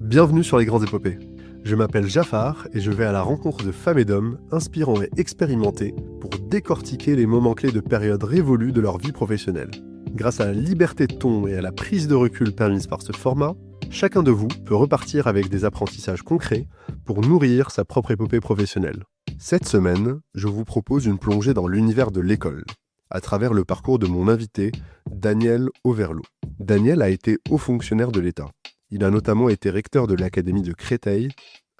Bienvenue sur les grandes épopées. Je m'appelle Jafar et je vais à la rencontre de femmes et d'hommes inspirants et expérimentés pour décortiquer les moments clés de périodes révolues de leur vie professionnelle. Grâce à la liberté de ton et à la prise de recul permise par ce format, chacun de vous peut repartir avec des apprentissages concrets pour nourrir sa propre épopée professionnelle. Cette semaine, je vous propose une plongée dans l'univers de l'école, à travers le parcours de mon invité, Daniel Overlo. Daniel a été haut fonctionnaire de l'État. Il a notamment été recteur de l'Académie de Créteil,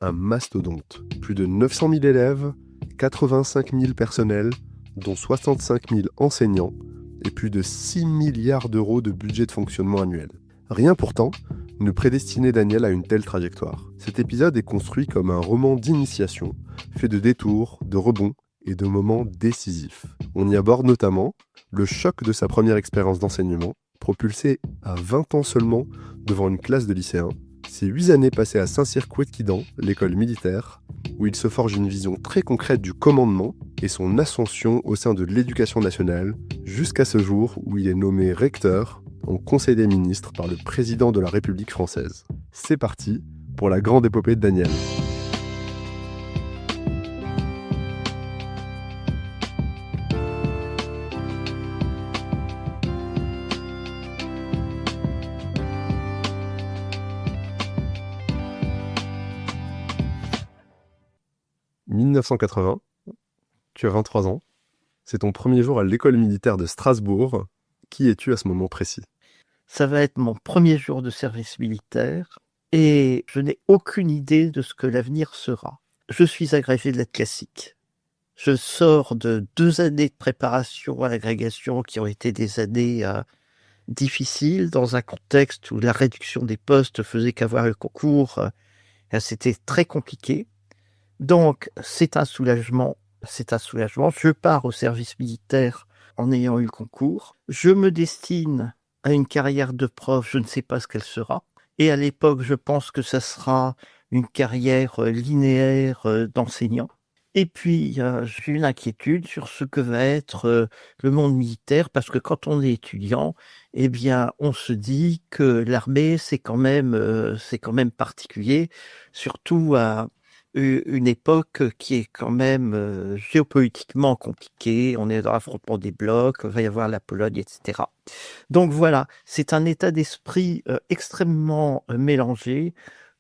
un mastodonte. Plus de 900 000 élèves, 85 000 personnels, dont 65 000 enseignants, et plus de 6 milliards d'euros de budget de fonctionnement annuel. Rien pourtant ne prédestinait Daniel à une telle trajectoire. Cet épisode est construit comme un roman d'initiation, fait de détours, de rebonds et de moments décisifs. On y aborde notamment le choc de sa première expérience d'enseignement, propulsé à 20 ans seulement devant une classe de lycéens, ses 8 années passées à Saint-Cyr-Couët-Quidan, l'école militaire, où il se forge une vision très concrète du commandement et son ascension au sein de l'éducation nationale, jusqu'à ce jour où il est nommé recteur en Conseil des ministres par le président de la République française. C'est parti pour la grande épopée de Daniel. « 1980, tu as 23 ans, c'est ton premier jour à l'école militaire de Strasbourg. Qui es-tu à ce moment précis ? Ça va être mon premier jour de service militaire et je n'ai aucune idée de ce que l'avenir sera. Je suis agrégé de lettres classiques. Je sors de 2 années de préparation à l'agrégation qui ont été des années difficiles dans un contexte où la réduction des postes faisait qu'avoir le concours, c'était très compliqué. Donc c'est un soulagement. Je pars au service militaire en ayant eu le concours. Je me destine à une carrière de prof, je ne sais pas ce qu'elle sera. Et à l'époque, je pense que ça sera une carrière linéaire d'enseignant. Et puis, j'ai une inquiétude sur ce que va être le monde militaire, parce que quand on est étudiant, eh bien, on se dit que l'armée, c'est quand même particulier, surtout à une époque qui est quand même géopolitiquement compliquée. On est dans l'affrontement des blocs, il va y avoir la Pologne, etc. Donc voilà, c'est un état d'esprit extrêmement mélangé.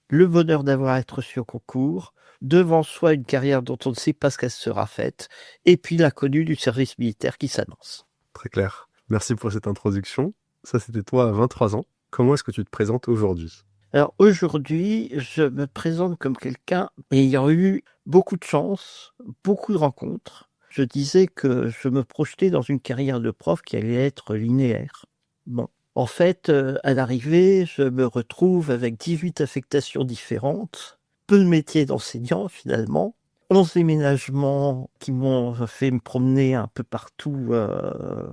Le bonheur d'avoir été reçu au concours, devant soi une carrière dont on ne sait pas ce qu'elle sera faite, et puis l'inconnu du service militaire qui s'annonce. Très clair. Merci pour cette introduction. Ça, c'était toi à 23 ans. Comment est-ce que tu te présentes aujourd'hui ? Alors aujourd'hui, je me présente comme quelqu'un ayant eu beaucoup de chance, beaucoup de rencontres. Je disais que je me projetais dans une carrière de prof qui allait être linéaire. Bon, en fait, à l'arrivée, je me retrouve avec 18 affectations différentes, peu de métiers d'enseignant finalement, 11 déménagements qui m'ont fait me promener un peu partout,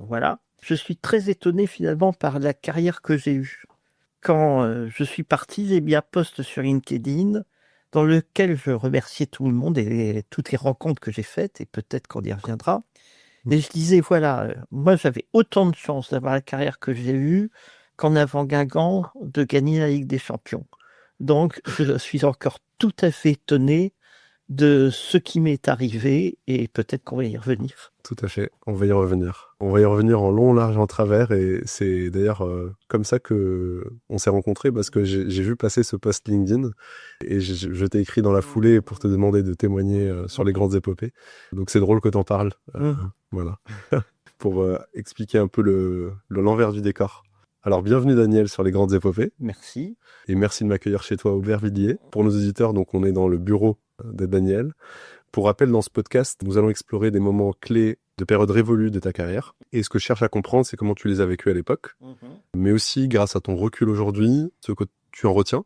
voilà. Je suis très étonné finalement par la carrière que j'ai eue. Quand je suis parti, j'ai mis un post sur LinkedIn dans lequel je remerciais tout le monde et toutes les rencontres que j'ai faites, et peut-être qu'on y reviendra. Et je disais, voilà, moi j'avais autant de chance d'avoir la carrière que j'ai eue qu'en avant Guingamp de gagner la Ligue des Champions. Donc je suis encore tout à fait étonné de ce qui m'est arrivé, et peut-être qu'on va y revenir. Tout à fait, on va y revenir. On va y revenir en long, large, en travers, et c'est d'ailleurs comme ça que on s'est rencontrés, parce que j'ai vu passer ce post LinkedIn, et je t'ai écrit dans la foulée pour te demander de témoigner sur les grandes épopées. Donc c'est drôle que t'en parles. Voilà. Pour expliquer un peu l'envers du décor. Alors bienvenue Daniel sur les grandes épopées. Merci. Et merci de m'accueillir chez toi à Aubervilliers. Pour nos auditeurs, donc on est dans le bureau de Daniel. Pour rappel, dans ce podcast, nous allons explorer des moments clés de périodes révolues de ta carrière. Et ce que je cherche à comprendre, c'est comment tu les as vécus à l'époque, mais aussi, grâce à ton recul aujourd'hui, ce que tu en retiens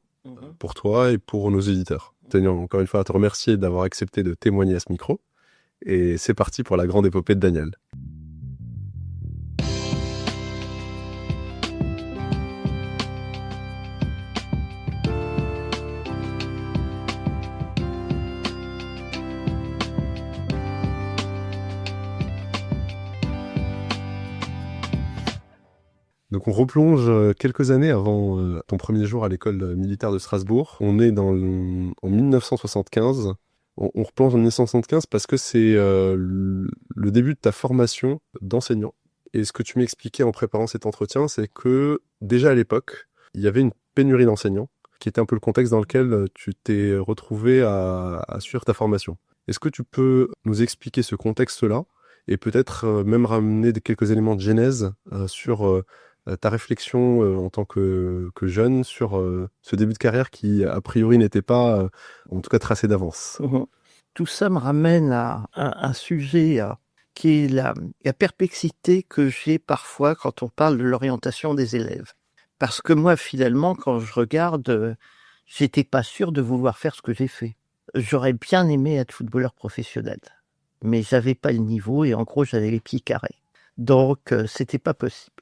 pour toi et pour nos auditeurs. Tenant encore une fois à te remercier d'avoir accepté de témoigner à ce micro. Et c'est parti pour la grande épopée de Daniel. Donc on replonge quelques années avant ton premier jour à l'école militaire de Strasbourg. On est en 1975. On replonge en 1975 parce que c'est le début de ta formation d'enseignant. Et ce que tu m'expliquais en préparant cet entretien, c'est que déjà à l'époque, il y avait une pénurie d'enseignants, qui était un peu le contexte dans lequel tu t'es retrouvé à suivre ta formation. Est-ce que tu peux nous expliquer ce contexte-là et peut-être même ramener quelques éléments de genèse sur ta réflexion en tant que jeune sur ce début de carrière qui, a priori, n'était pas, en tout cas, tracé d'avance? Tout ça me ramène à un sujet qui est la perplexité que j'ai parfois quand on parle de l'orientation des élèves. Parce que moi, finalement, quand je regarde, j'étais pas sûr de vouloir faire ce que j'ai fait. J'aurais bien aimé être footballeur professionnel, mais j'avais pas le niveau et en gros, j'avais les pieds carrés. Donc, c'était pas possible.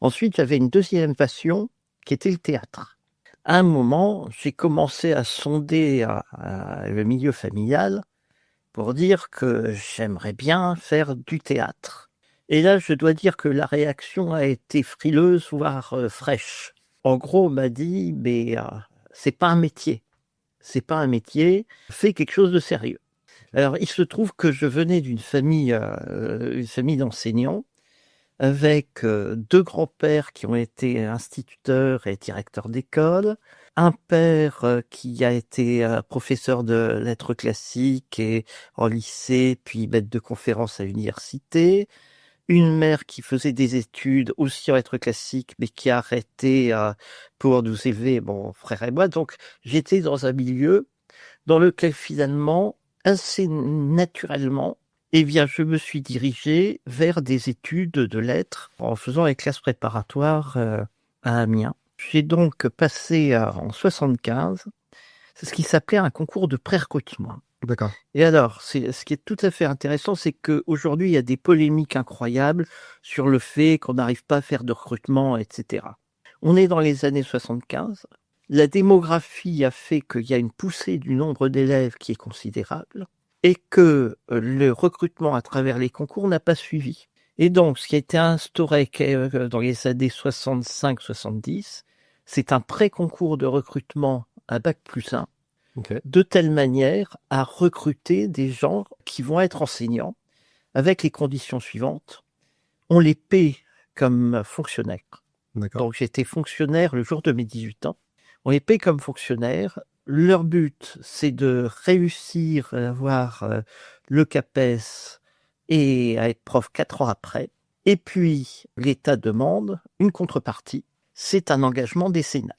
Ensuite, j'avais une deuxième passion qui était le théâtre. À un moment, j'ai commencé à sonder le milieu familial pour dire que j'aimerais bien faire du théâtre. Et là, je dois dire que la réaction a été frileuse, voire fraîche. En gros, on m'a dit, mais c'est pas un métier. C'est pas un métier, fais quelque chose de sérieux. Alors, il se trouve que je venais d'une famille d'enseignants, avec deux grands-pères qui ont été instituteurs et directeurs d'école, un père qui a été professeur de lettres classiques et en lycée, puis maître de conférences à l'université, une mère qui faisait des études aussi en lettres classiques, mais qui a arrêté pour nous élever, mon frère et moi. Donc, j'étais dans un milieu dans lequel finalement, assez naturellement, eh bien, je me suis dirigé vers des études de lettres en faisant les classes préparatoires à Amiens. J'ai donc passé en 75 ce qui s'appelait un concours de pré-recrutement. D'accord. Et alors, ce qui est tout à fait intéressant, c'est qu'aujourd'hui, il y a des polémiques incroyables sur le fait qu'on n'arrive pas à faire de recrutement, etc. On est dans les années 75. La démographie a fait qu'il y a une poussée du nombre d'élèves qui est considérable et que le recrutement à travers les concours n'a pas suivi. Et donc, ce qui a été instauré dans les années 65-70, c'est un pré-concours de recrutement à Bac+1, Ok. de telle manière à recruter des gens qui vont être enseignants avec les conditions suivantes. On les paie comme fonctionnaires. D'accord. Donc, j'étais fonctionnaire le jour de mes 18 ans. On les paie comme fonctionnaires. Leur but, c'est de réussir à avoir le CAPES et à être prof 4 ans après. Et puis, l'État demande une contrepartie. C'est un engagement décennal.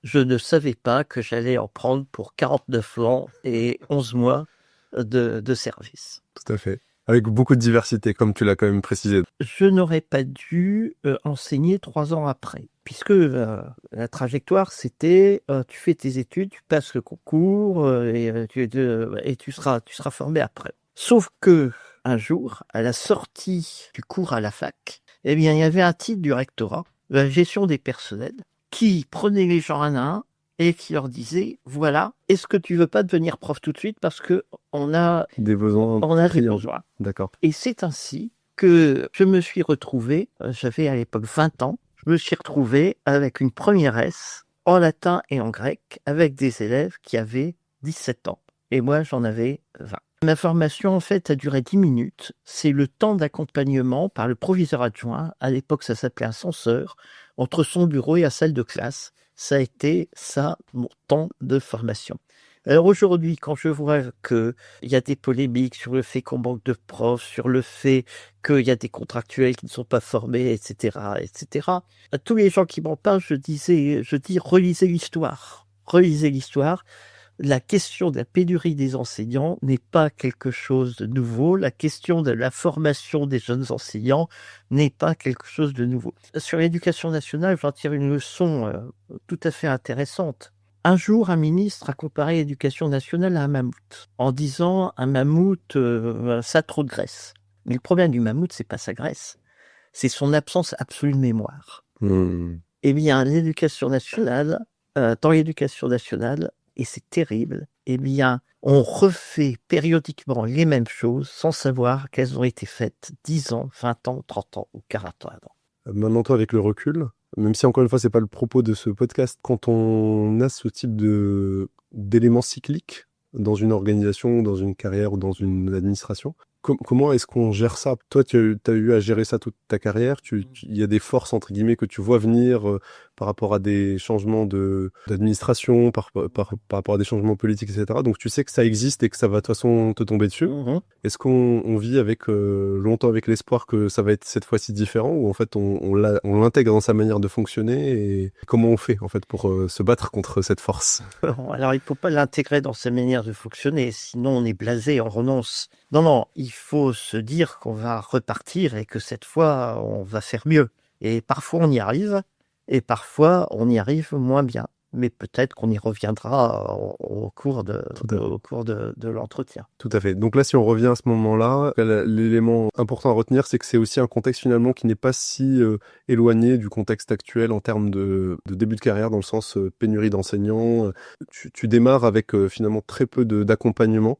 Je ne savais pas que j'allais en prendre pour 49 ans et 11 mois de service. Tout à fait. Avec beaucoup de diversité, comme tu l'as quand même précisé. Je n'aurais pas dû enseigner 3 ans après, puisque la trajectoire, c'était tu fais tes études, tu passes le concours et tu seras formé après. Sauf que un jour, à la sortie du cours à la fac, eh bien, il y avait un titre du rectorat, la gestion des personnels, qui prenait les gens un à un et qui leur disait, voilà, est-ce que tu veux pas devenir prof tout de suite parce que on a Des besoins des criants. besoins. D'accord. Et c'est ainsi que je me suis retrouvé, j'avais à l'époque 20 ans, je me suis retrouvé avec une première S en latin et en grec avec des élèves qui avaient 17 ans. Et moi, j'en avais 20. Ma formation, en fait, a duré 10 minutes. C'est le temps d'accompagnement par le proviseur adjoint. À l'époque, ça s'appelait un censeur, entre son bureau et la salle de classe. Ça a été ça, mon temps de formation. Alors aujourd'hui, quand je vois qu'il y a des polémiques sur le fait qu'on manque de profs, sur le fait qu'il y a des contractuels qui ne sont pas formés, etc., à tous les gens qui m'en parlent, je dis relisez l'histoire. Relisez l'histoire. La question de la pénurie des enseignants n'est pas quelque chose de nouveau. La question de la formation des jeunes enseignants n'est pas quelque chose de nouveau. Sur l'éducation nationale, j'en tire une leçon tout à fait intéressante. Un jour, un ministre a comparé l'éducation nationale à un mammouth, en disant un mammouth, ça a trop de graisse. Mais le problème du mammouth, c'est pas sa graisse, c'est son absence absolue de mémoire. Eh bien, l'éducation nationale, dans l'éducation nationale, et c'est terrible, eh bien, on refait périodiquement les mêmes choses sans savoir qu'elles ont été faites 10 ans, 20 ans, 30 ans ou 40 ans avant. Maintenant, toi, avec le recul, même si encore une fois, c'est pas le propos de ce podcast, quand on a ce type d'éléments cycliques dans une organisation, dans une carrière ou dans une administration, comment est-ce qu'on gère ça? Toi, tu as eu à gérer ça toute ta carrière. Il y a des forces, entre guillemets, que tu vois venir par rapport à des changements d'administration, par rapport à des changements politiques, etc. Donc, tu sais que ça existe et que ça va de toute façon te tomber dessus. Est-ce qu'on vit avec longtemps avec l'espoir que ça va être cette fois-ci différent, ou en fait on l'intègre dans sa manière de fonctionner, et comment on fait en fait pour se battre contre cette force? Bon, alors, il ne faut pas l'intégrer dans sa manière de fonctionner, sinon on est blasé, on renonce. Non, il faut se dire qu'on va repartir et que cette fois, on va faire mieux. Et parfois, on y arrive, et parfois, on y arrive moins bien. Mais peut-être qu'on y reviendra au cours de l'entretien. Tout à fait. Donc là, si on revient à ce moment-là, l'élément important à retenir, c'est que c'est aussi un contexte finalement qui n'est pas si éloigné du contexte actuel en termes de début de carrière, dans le sens pénurie d'enseignants. Tu démarres avec finalement très peu d'accompagnement,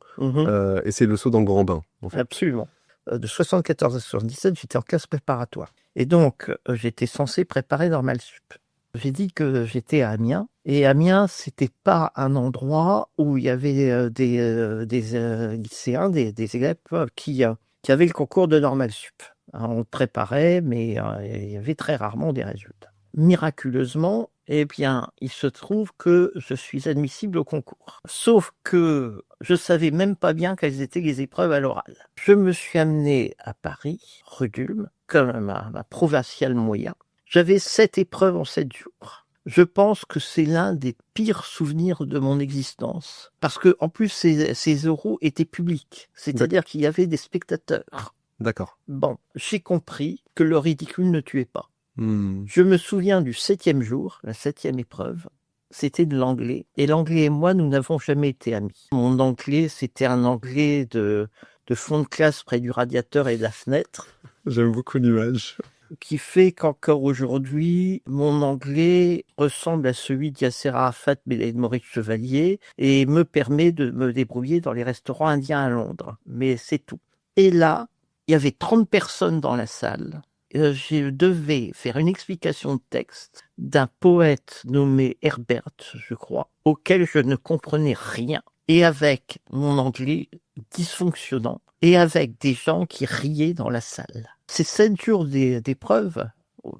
et c'est le saut dans le grand bain, en fait. Absolument. De 74 à 77, j'étais en classe préparatoire. Et donc, j'étais censé préparer Normal Sup. J'ai dit que j'étais à Amiens, et Amiens, c'était pas un endroit où il y avait des lycéens, des élèves qui avaient le concours de Normal Sup. On le préparait, mais il y avait très rarement des résultats. Miraculeusement, eh bien, il se trouve que je suis admissible au concours. Sauf que je savais même pas bien quelles étaient les épreuves à l'oral. Je me suis amené à Paris, rue d'Ulm, comme ma provinciale moyen. J'avais 7 épreuves en 7 jours. Je pense que c'est l'un des pires souvenirs de mon existence. Parce que, en plus, ces oraux étaient publics. C'est-à-dire qu'il y avait des spectateurs. D'accord. Bon, j'ai compris que le ridicule ne tuait pas. Je me souviens du 7e jour, la 7e épreuve. C'était de l'anglais. Et l'anglais et moi, nous n'avons jamais été amis. Mon anglais, c'était un anglais de fond de classe près du radiateur et de la fenêtre. J'aime beaucoup l'image. Qui fait qu'encore aujourd'hui, mon anglais ressemble à celui d'Yasser Arafat et de Maurice Chevalier, et me permet de me débrouiller dans les restaurants indiens à Londres. Mais c'est tout. Et là, il y avait 30 personnes dans la salle. Je devais faire une explication de texte d'un poète nommé Herbert, je crois, auquel je ne comprenais rien. Et avec mon anglais dysfonctionnant, et avec des gens qui riaient dans la salle. Ces 7 jours d'épreuves,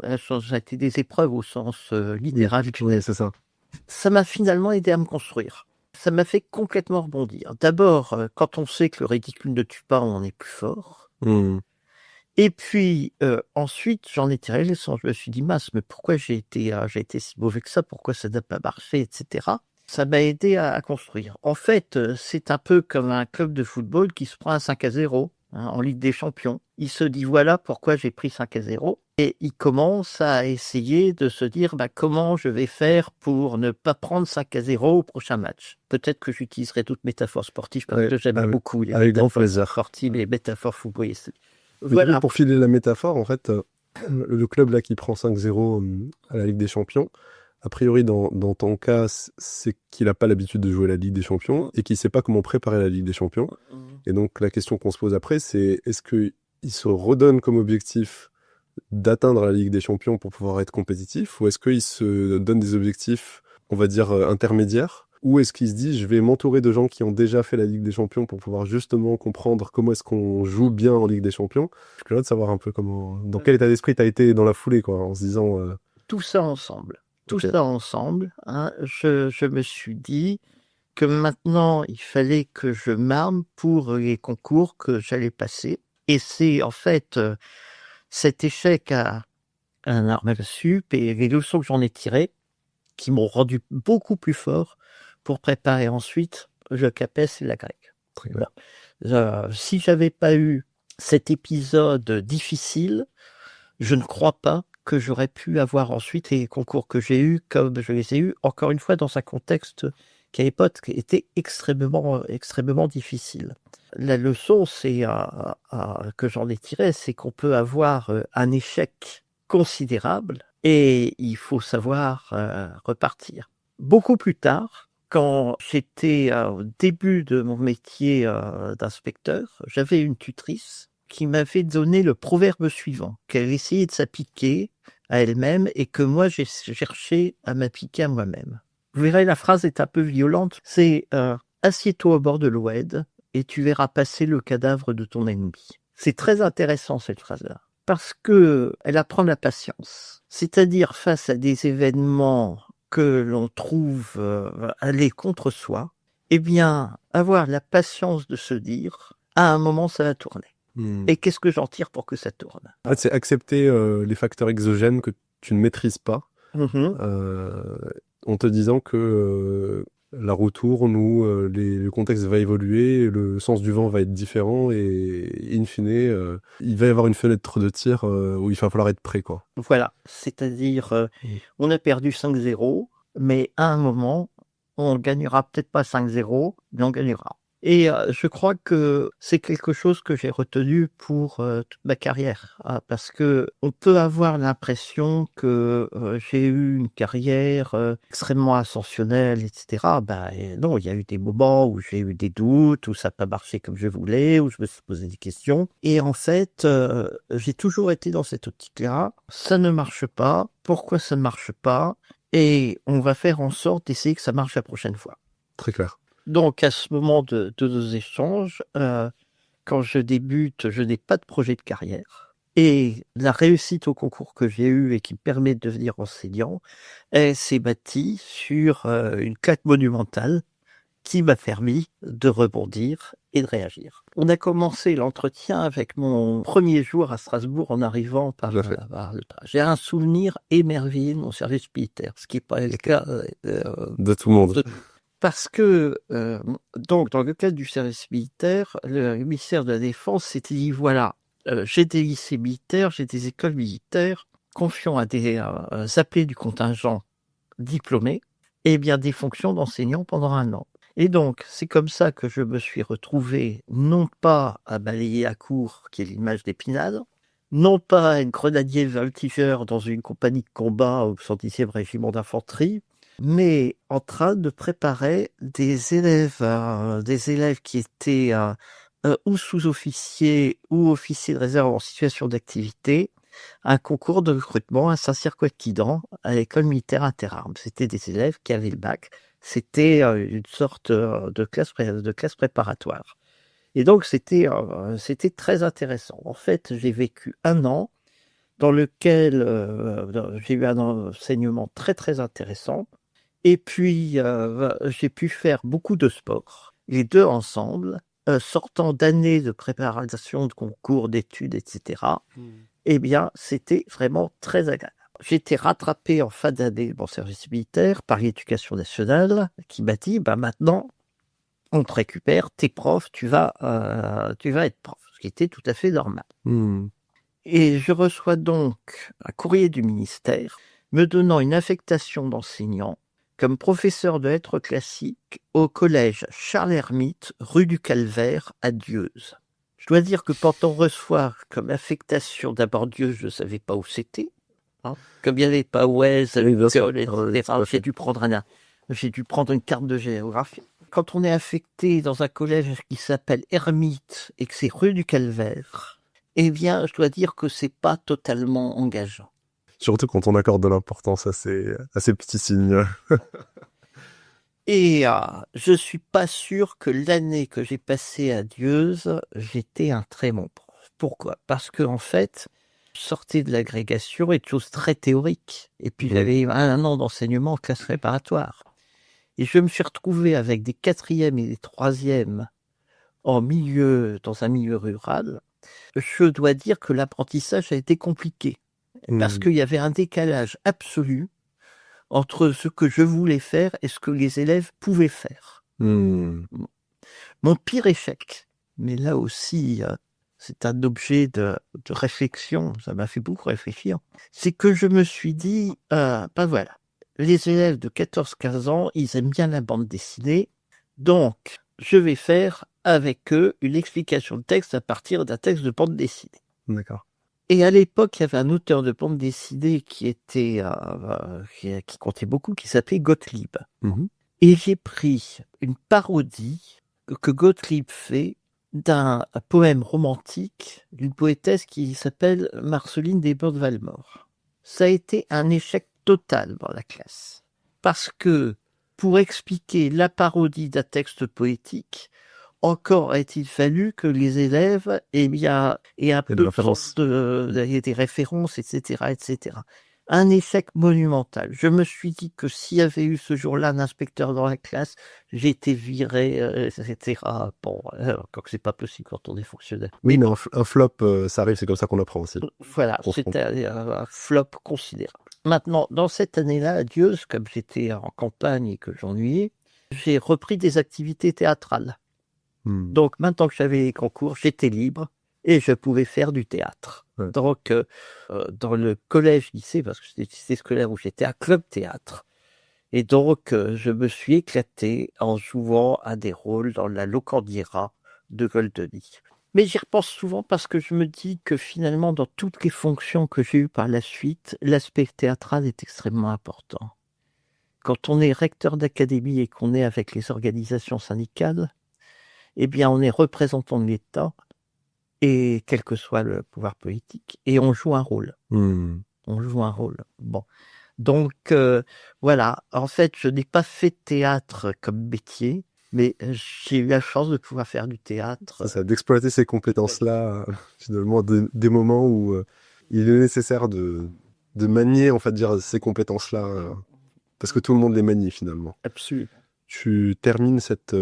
ça a été des épreuves au sens littéral. Oui, c'est ça. Ça m'a finalement aidé à me construire. Ça m'a fait complètement rebondir. D'abord, quand on sait que le ridicule ne tue pas, on est plus fort. Et puis, ensuite, j'en ai tiré les leçons. Je me suis dit, mince, mais pourquoi j'ai été si mauvais que ça? Pourquoi ça n'a pas marché, etc. Ça m'a aidé à construire. En fait, c'est un peu comme un club de football qui se prend un 5-0 en Ligue des Champions. Il se dit, voilà pourquoi j'ai pris 5-0. Et il commence à essayer de se dire, comment je vais faire pour ne pas prendre 5-0 au prochain match. Peut-être que j'utiliserai toute métaphore sportive, parce que j'aime beaucoup les métaphores sportives et les métaphores footballistiques. Voilà. Pour filer la métaphore, en fait, le club là qui prend 5-0 à la Ligue des Champions, a priori, dans ton cas, c'est qu'il n'a pas l'habitude de jouer la Ligue des Champions et qu'il ne sait pas comment préparer la Ligue des Champions. Et donc, la question qu'on se pose après, c'est est-ce qu'il se redonne comme objectif d'atteindre la Ligue des Champions pour pouvoir être compétitif, ou est-ce qu'il se donne des objectifs, on va dire, intermédiaires, ou est-ce qu'il se dit je vais m'entourer de gens qui ont déjà fait la Ligue des Champions pour pouvoir justement comprendre comment est-ce qu'on joue bien en Ligue des Champions? Je suis curieux de savoir un peu dans quel état d'esprit tu as été dans la foulée, quoi, en se disant... Tout ça ensemble. Ça ensemble, je me suis dit que maintenant, il fallait que je m'arme pour les concours que j'allais passer. Et c'est en fait cet échec à Normal Sup et les leçons que j'en ai tirées qui m'ont rendu beaucoup plus fort pour préparer ensuite le CAPES et la grecque. Si j'avais pas eu cet épisode difficile, je ne crois pas que j'aurais pu avoir ensuite les concours que j'ai eus comme je les ai eus, encore une fois dans un contexte qui à l'époque était extrêmement difficile. La leçon que j'en ai tirée, c'est qu'on peut avoir un échec considérable et il faut savoir repartir. Beaucoup plus tard, quand j'étais au début de mon métier d'inspecteur, j'avais une tutrice qui m'avait donné le proverbe suivant, qu'elle essayait de s'appliquer à elle-même et que moi j'ai cherché à m'appliquer à moi-même. Vous verrez, la phrase est un peu violente, c'est assieds-toi au bord de l'Oued et tu verras passer le cadavre de ton ennemi. C'est très intéressant cette phrase-là, parce que elle apprend la patience. C'est-à-dire face à des événements que l'on trouve aller contre soi, eh bien, avoir la patience de se dire, à un moment ça va tourner. Et qu'est-ce que j'en tire pour que ça tourne? C'est accepter les facteurs exogènes que tu ne maîtrises pas, Mhm. en te disant que la roue tourne ou le contexte va évoluer, le sens du vent va être différent et in fine, il va y avoir une fenêtre de tir où il va falloir être prêt, quoi. Voilà, c'est-à-dire, on a perdu 5-0, mais à un moment, on gagnera peut-être pas 5-0, mais on gagnera. Et je crois que c'est quelque chose que j'ai retenu pour toute ma carrière, parce que on peut avoir l'impression que j'ai eu une carrière extrêmement ascensionnelle, etc. Non, il y a eu des moments où j'ai eu des doutes, où ça n'a pas marché comme je voulais, où je me suis posé des questions. Et en fait, j'ai toujours été dans cette optique-là. Ça ne marche pas. Pourquoi ça ne marche pas? Et on va faire en sorte d'essayer que ça marche la prochaine fois. Très clair. Donc, à ce moment de nos échanges, quand je débute, je n'ai pas de projet de carrière. Et la réussite au concours que j'ai eu et qui me permet de devenir enseignant, elle s'est bâtie sur une claque monumentale qui m'a permis de rebondir et de réagir. On a commencé l'entretien avec mon premier jour à Strasbourg en arrivant par Tout à fait. le train. J'ai un souvenir émerveillé de mon service militaire, ce qui n'est pas le cas De tout le monde. de parce que, donc dans le cadre du service militaire, le ministère de la Défense s'était dit: «Voilà, j'ai des lycées militaires, j'ai des écoles militaires, confions à des appelés du contingent diplômés, eh bien des fonctions d'enseignant pendant 1 an». Et donc c'est comme ça que je me suis retrouvé, non pas à balayer à court, qui est l'image d'Épinal, non pas à être grenadier voltigeur dans une compagnie de combat au 110e régiment d'infanterie, mais en train de préparer des élèves qui étaient ou sous-officiers ou officiers de réserve en situation d'activité, à un concours de recrutement à Saint-Cyr-Couët-Quidan, à l'école militaire interarmes. C'était des élèves qui avaient le bac. C'était une sorte de classe préparatoire. Et donc c'était très intéressant. En fait, j'ai vécu 1 an dans lequel j'ai eu un enseignement très très intéressant. Et puis, j'ai pu faire beaucoup de sport, les 2 ensemble, sortant d'années de préparation de concours, d'études, etc. Eh bien, c'était vraiment très agréable. J'ai été rattrapé en fin d'année de mon service militaire par l'Éducation nationale qui m'a dit: «Maintenant, on te récupère, tu es prof, tu vas être prof», ce qui était tout à fait normal. Et je reçois donc un courrier du ministère me donnant une affectation d'enseignant comme professeur de lettres classiques au collège Charles-Hermite, rue du Calvaire, à Dieuze. Je dois dire que quand on reçoit comme affectation, d'abord Dieuze, je ne savais pas où c'était. Comme il n'y avait pas Ouest, j'ai dû prendre une carte de géographie. Quand on est affecté dans un collège qui s'appelle Hermite et que c'est rue du Calvaire, eh bien, je dois dire que c'est pas totalement engageant. Surtout quand on accorde de l'importance à ces petits signes. Et je suis pas sûr que l'année que j'ai passée à Dieuze, j'étais un très bon prof. Pourquoi? Parce que en fait, je sortais de l'agrégation et de choses très théoriques. Et puis j'avais 1 an d'enseignement en classe préparatoire. Et je me suis retrouvé avec des 4e et des 3e dans un milieu rural. Je dois dire que l'apprentissage a été compliqué. Parce qu'il y avait un décalage absolu entre ce que je voulais faire et ce que les élèves pouvaient faire. Mon pire échec, mais là aussi, c'est un objet de réflexion, ça m'a fait beaucoup réfléchir, c'est que je me suis dit, voilà, les élèves de 14-15 ans, ils aiment bien la bande dessinée, donc je vais faire avec eux une explication de texte à partir d'un texte de bande dessinée. D'accord. Et à l'époque, il y avait un auteur de bande dessinée qui comptait beaucoup, qui s'appelait Gottlieb. Et j'ai pris une parodie que Gottlieb fait d'un poème romantique d'une poétesse qui s'appelle Marceline Desbordes-Valmore. ça a été un échec total dans la classe. Parce que, pour expliquer la parodie d'un texte poétique, encore a-t-il fallu que les élèves aient un peu des références, etc., etc. Un échec monumental. Je me suis dit que s'il y avait eu ce jour-là un inspecteur dans la classe, j'étais viré, etc. Bon, encore que c'est pas possible quand on est fonctionnaire. Oui, mais un flop, ça arrive, c'est comme ça qu'on apprend aussi. Voilà, c'était un flop considérable. Maintenant, dans cette année-là, adieuse, comme j'étais en campagne et que j'ennuyais, j'ai repris des activités théâtrales. Donc, maintenant que j'avais les concours, j'étais libre et je pouvais faire du théâtre. Ouais. Donc, dans le collège-lycée, parce que c'était le lycée scolaire où j'étais à club théâtre, et donc je me suis éclaté en jouant à des rôles dans la Locandiera de Goldoni. Mais j'y repense souvent parce que je me dis que finalement, dans toutes les fonctions que j'ai eues par la suite, l'aspect théâtral est extrêmement important. Quand on est recteur d'académie et qu'on est avec les organisations syndicales, eh bien, on est représentant de l'État, et quel que soit le pouvoir politique, et on joue un rôle. On joue un rôle. Bon. Donc, voilà. En fait, je n'ai pas fait de théâtre comme métier, mais j'ai eu la chance de pouvoir faire du théâtre. C'est ça, d'exploiter ces compétences-là, finalement, des moments où il est nécessaire de manier, en fait, dire ces compétences-là, parce que tout le monde les manie, finalement. Absolument. Tu termines cette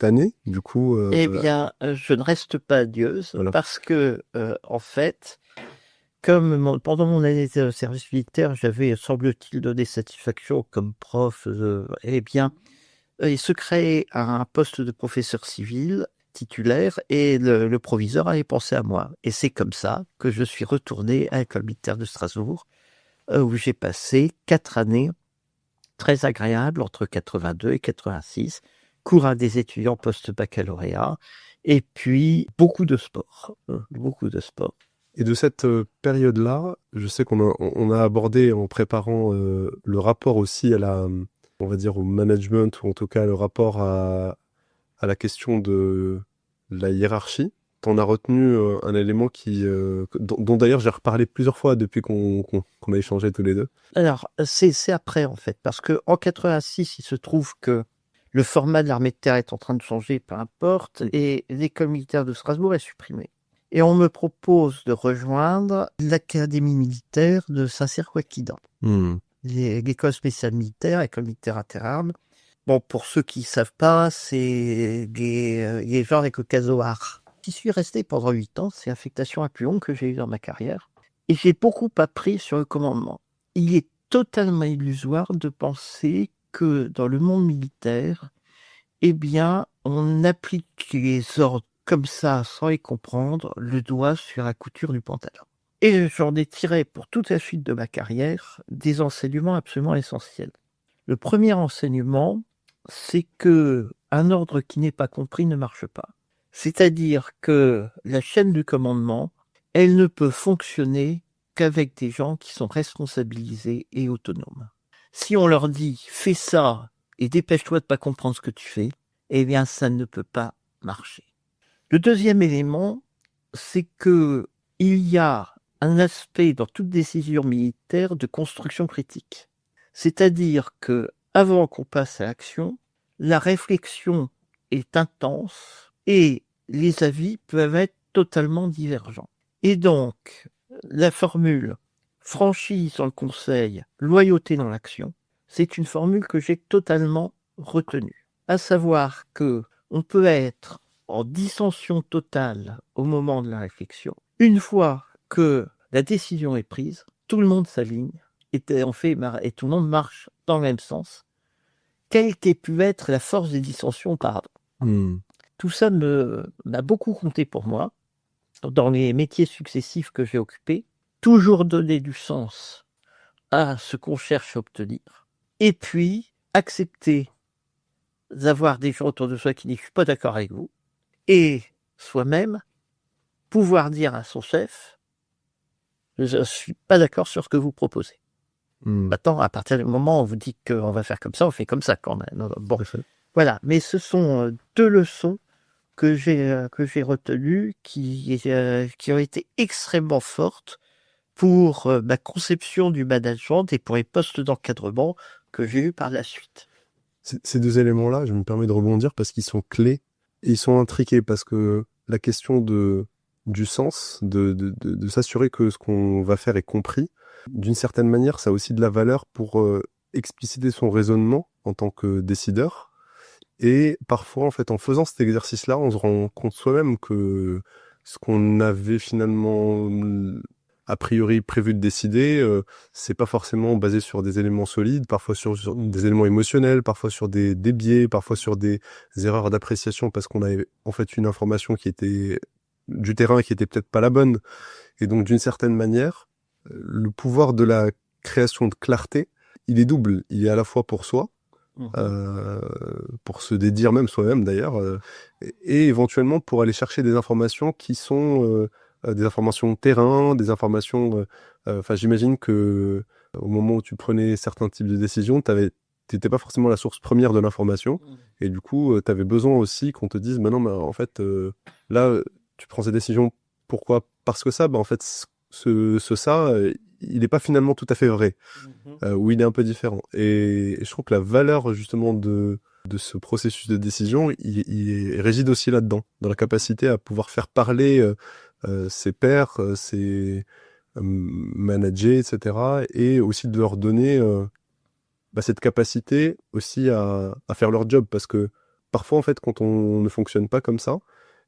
année, du coup Eh bien, je ne reste pas adieuse, voilà. Parce que, en fait, comme pendant mon année de service militaire, j'avais, semble-t-il, donné satisfaction comme prof, eh bien, il se créait un poste de professeur civil titulaire et le proviseur avait pensé à moi. Et c'est comme ça que je suis retourné à l'école militaire de Strasbourg, où j'ai passé 4 années très agréables entre 82 et 86, cours à des étudiants post-baccalauréat, et puis beaucoup de sport, beaucoup de sport. Et de cette période-là, je sais qu'on a abordé en préparant le rapport aussi à on va dire au management, ou en tout cas le rapport à la question de la hiérarchie. On a retenu un élément dont d'ailleurs j'ai reparlé plusieurs fois depuis qu'on a échangé tous les deux. Alors, c'est après en fait, parce qu'en 86, il se trouve que le format de l'armée de terre est en train de changer, peu importe, et l'école militaire de Strasbourg est supprimée. Et on me propose de rejoindre l'académie militaire de Saint-Cyr-Ouaquidan. L'école spéciale militaire, école militaire interarmes. Bon, pour ceux qui ne savent pas, c'est les genres des Caucasoars. J'y suis resté pendant 8 ans, c'est l'affectation la plus longue que j'ai eue dans ma carrière. Et j'ai beaucoup appris sur le commandement. Il est totalement illusoire de penser que dans le monde militaire, eh bien, on applique les ordres comme ça, sans les comprendre, le doigt sur la couture du pantalon. Et j'en ai tiré pour toute la suite de ma carrière des enseignements absolument essentiels. Le premier enseignement, c'est que un ordre qui n'est pas compris ne marche pas. C'est-à-dire que la chaîne du commandement, elle ne peut fonctionner qu'avec des gens qui sont responsabilisés et autonomes. Si on leur dit « fais ça et dépêche-toi de ne pas comprendre ce que tu fais », eh bien ça ne peut pas marcher. Le deuxième élément, c'est que il y a un aspect dans toute décision militaire de construction critique. C'est-à-dire que avant qu'on passe à l'action, la réflexion est intense et les avis peuvent être totalement divergents. Et donc, la formule franchise dans le conseil, loyauté dans l'action, c'est une formule que j'ai totalement retenue. À savoir que on peut être en dissension totale au moment de la réflexion. Une fois que la décision est prise, tout le monde s'aligne et tout le monde marche dans le même sens, quelle qu'ait pu être la force des dissensions auparavant. Tout ça m'a beaucoup compté pour moi dans les métiers successifs que j'ai occupés. Toujours donner du sens à ce qu'on cherche à obtenir, et puis accepter d'avoir des gens autour de soi qui ne sont pas d'accord avec vous, et soi-même pouvoir dire à son chef « je ne suis pas d'accord sur ce que vous proposez ». Maintenant, à partir du moment où vous dites qu'on va faire comme ça, on fait comme ça quand même. Bon, voilà, mais ce sont 2 leçons que j'ai retenues qui ont été extrêmement fortes pour ma conception du management et pour les postes d'encadrement que j'ai eu par la suite. Ces deux éléments-là, je me permets de rebondir parce qu'ils sont clés et ils sont intriqués parce que la question du sens, de s'assurer que ce qu'on va faire est compris, d'une certaine manière, ça a aussi de la valeur pour expliciter son raisonnement en tant que décideur. Et parfois, en fait, en faisant cet exercice-là, on se rend compte soi-même que ce qu'on avait finalement a priori prévu de décider, c'est pas forcément basé sur des éléments solides, parfois sur des éléments émotionnels, parfois sur des biais, parfois sur des erreurs d'appréciation parce qu'on avait en fait une information qui était du terrain qui était peut-être pas la bonne. Et donc, d'une certaine manière, le pouvoir de la création de clarté, il est double. Il est à la fois pour soi, pour se dédire même soi-même d'ailleurs, et éventuellement pour aller chercher des informations qui sont des informations de terrain, des informations... Enfin, j'imagine que au moment où tu prenais certains types de décisions, t'étais pas forcément la source première de l'information, et du coup, tu avais besoin aussi qu'on te dise, bah non, mais en fait, là, tu prends ces décisions, pourquoi? Parce que ça, bah en fait, il n'est pas finalement tout à fait vrai, ou il est un peu différent. Et je trouve que la valeur justement de ce processus de décision, il réside aussi là-dedans, dans la capacité à pouvoir faire parler ses pairs, ses managers, etc. Et aussi de leur donner cette capacité aussi à faire leur job. Parce que parfois, en fait, quand on ne fonctionne pas comme ça,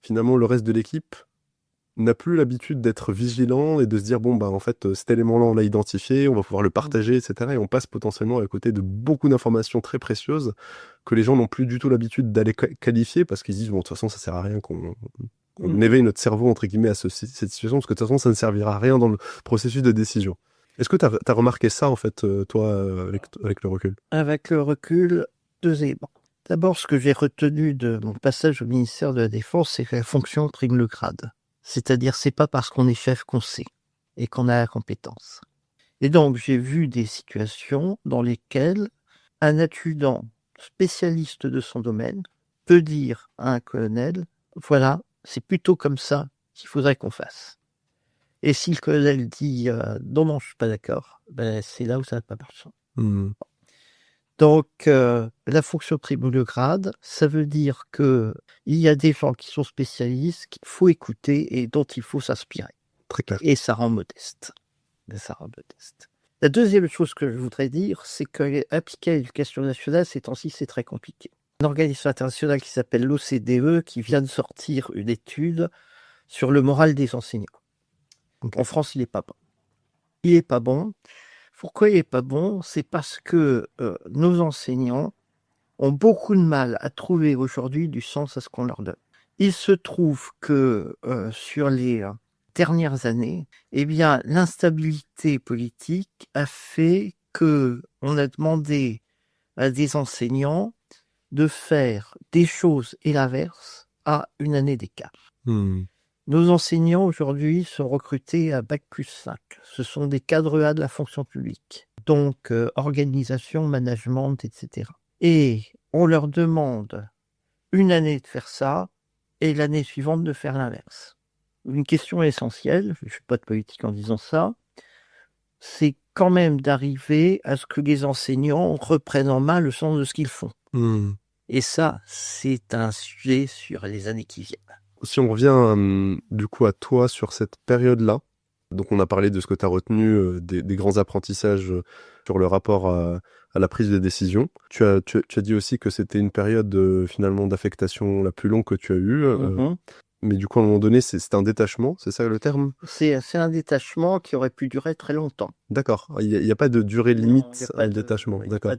finalement, le reste de l'équipe n'a plus l'habitude d'être vigilant et de se dire bon bah en fait cet élément-là on l'a identifié, on va pouvoir le partager, etc. Et on passe potentiellement à côté de beaucoup d'informations très précieuses que les gens n'ont plus du tout l'habitude d'aller qualifier parce qu'ils se disent bon de toute façon ça sert à rien qu'on éveille notre cerveau entre guillemets à cette situation parce que de toute façon ça ne servira à rien dans le processus de décision. Est-ce que tu as remarqué ça en fait toi avec le recul? Avec le recul, 2 éléments. D'abord, ce que j'ai retenu de mon passage au ministère de la Défense, c'est que la fonction prime le grade. C'est-à-dire, c'est pas parce qu'on est chef qu'on sait et qu'on a la compétence. Et donc, j'ai vu des situations dans lesquelles un adjudant spécialiste de son domaine peut dire à un colonel, voilà, c'est plutôt comme ça qu'il faudrait qu'on fasse. Et si le colonel dit, non, je suis pas d'accord, ben, c'est là où ça n'a pas marché. Donc, la fonction prime le grade, ça veut dire que il y a des gens qui sont spécialistes, qu'il faut écouter et dont il faut s'inspirer. Très clair. Et ça rend modeste. La deuxième chose que je voudrais dire, c'est qu'appliquer à l'éducation nationale, ces temps-ci, c'est très compliqué. Un organisme international qui s'appelle l'OCDE, qui vient de sortir une étude sur le moral des enseignants. En France, il n'est pas bon. Il n'est pas bon. Pourquoi il n'est pas bon? C'est parce que nos enseignants ont beaucoup de mal à trouver aujourd'hui du sens à ce qu'on leur donne. Il se trouve que sur les dernières années, eh bien, l'instabilité politique a fait que on a demandé à des enseignants de faire des choses et l'inverse à une année d'écart. Nos enseignants aujourd'hui sont recrutés à Bac+5. Ce sont des cadres A de la fonction publique, donc organisation, management, etc. Et on leur demande une année de faire ça et l'année suivante de faire l'inverse. Une question essentielle, je ne fais pas de politique en disant ça, c'est quand même d'arriver à ce que les enseignants reprennent en main le sens de ce qu'ils font. Et ça, c'est un sujet sur les années qui viennent. Si on revient du coup à toi sur cette période-là, donc on a parlé de ce que tu as retenu des grands apprentissages sur le rapport à la prise de décision. Tu as dit aussi que c'était une période finalement d'affectation la plus longue que tu as eue. Mais du coup, à un moment donné, c'est un détachement, c'est ça le terme? C'est un détachement qui aurait pu durer très longtemps. D'accord. Il n'y a pas de durée limite à un détachement. D'accord.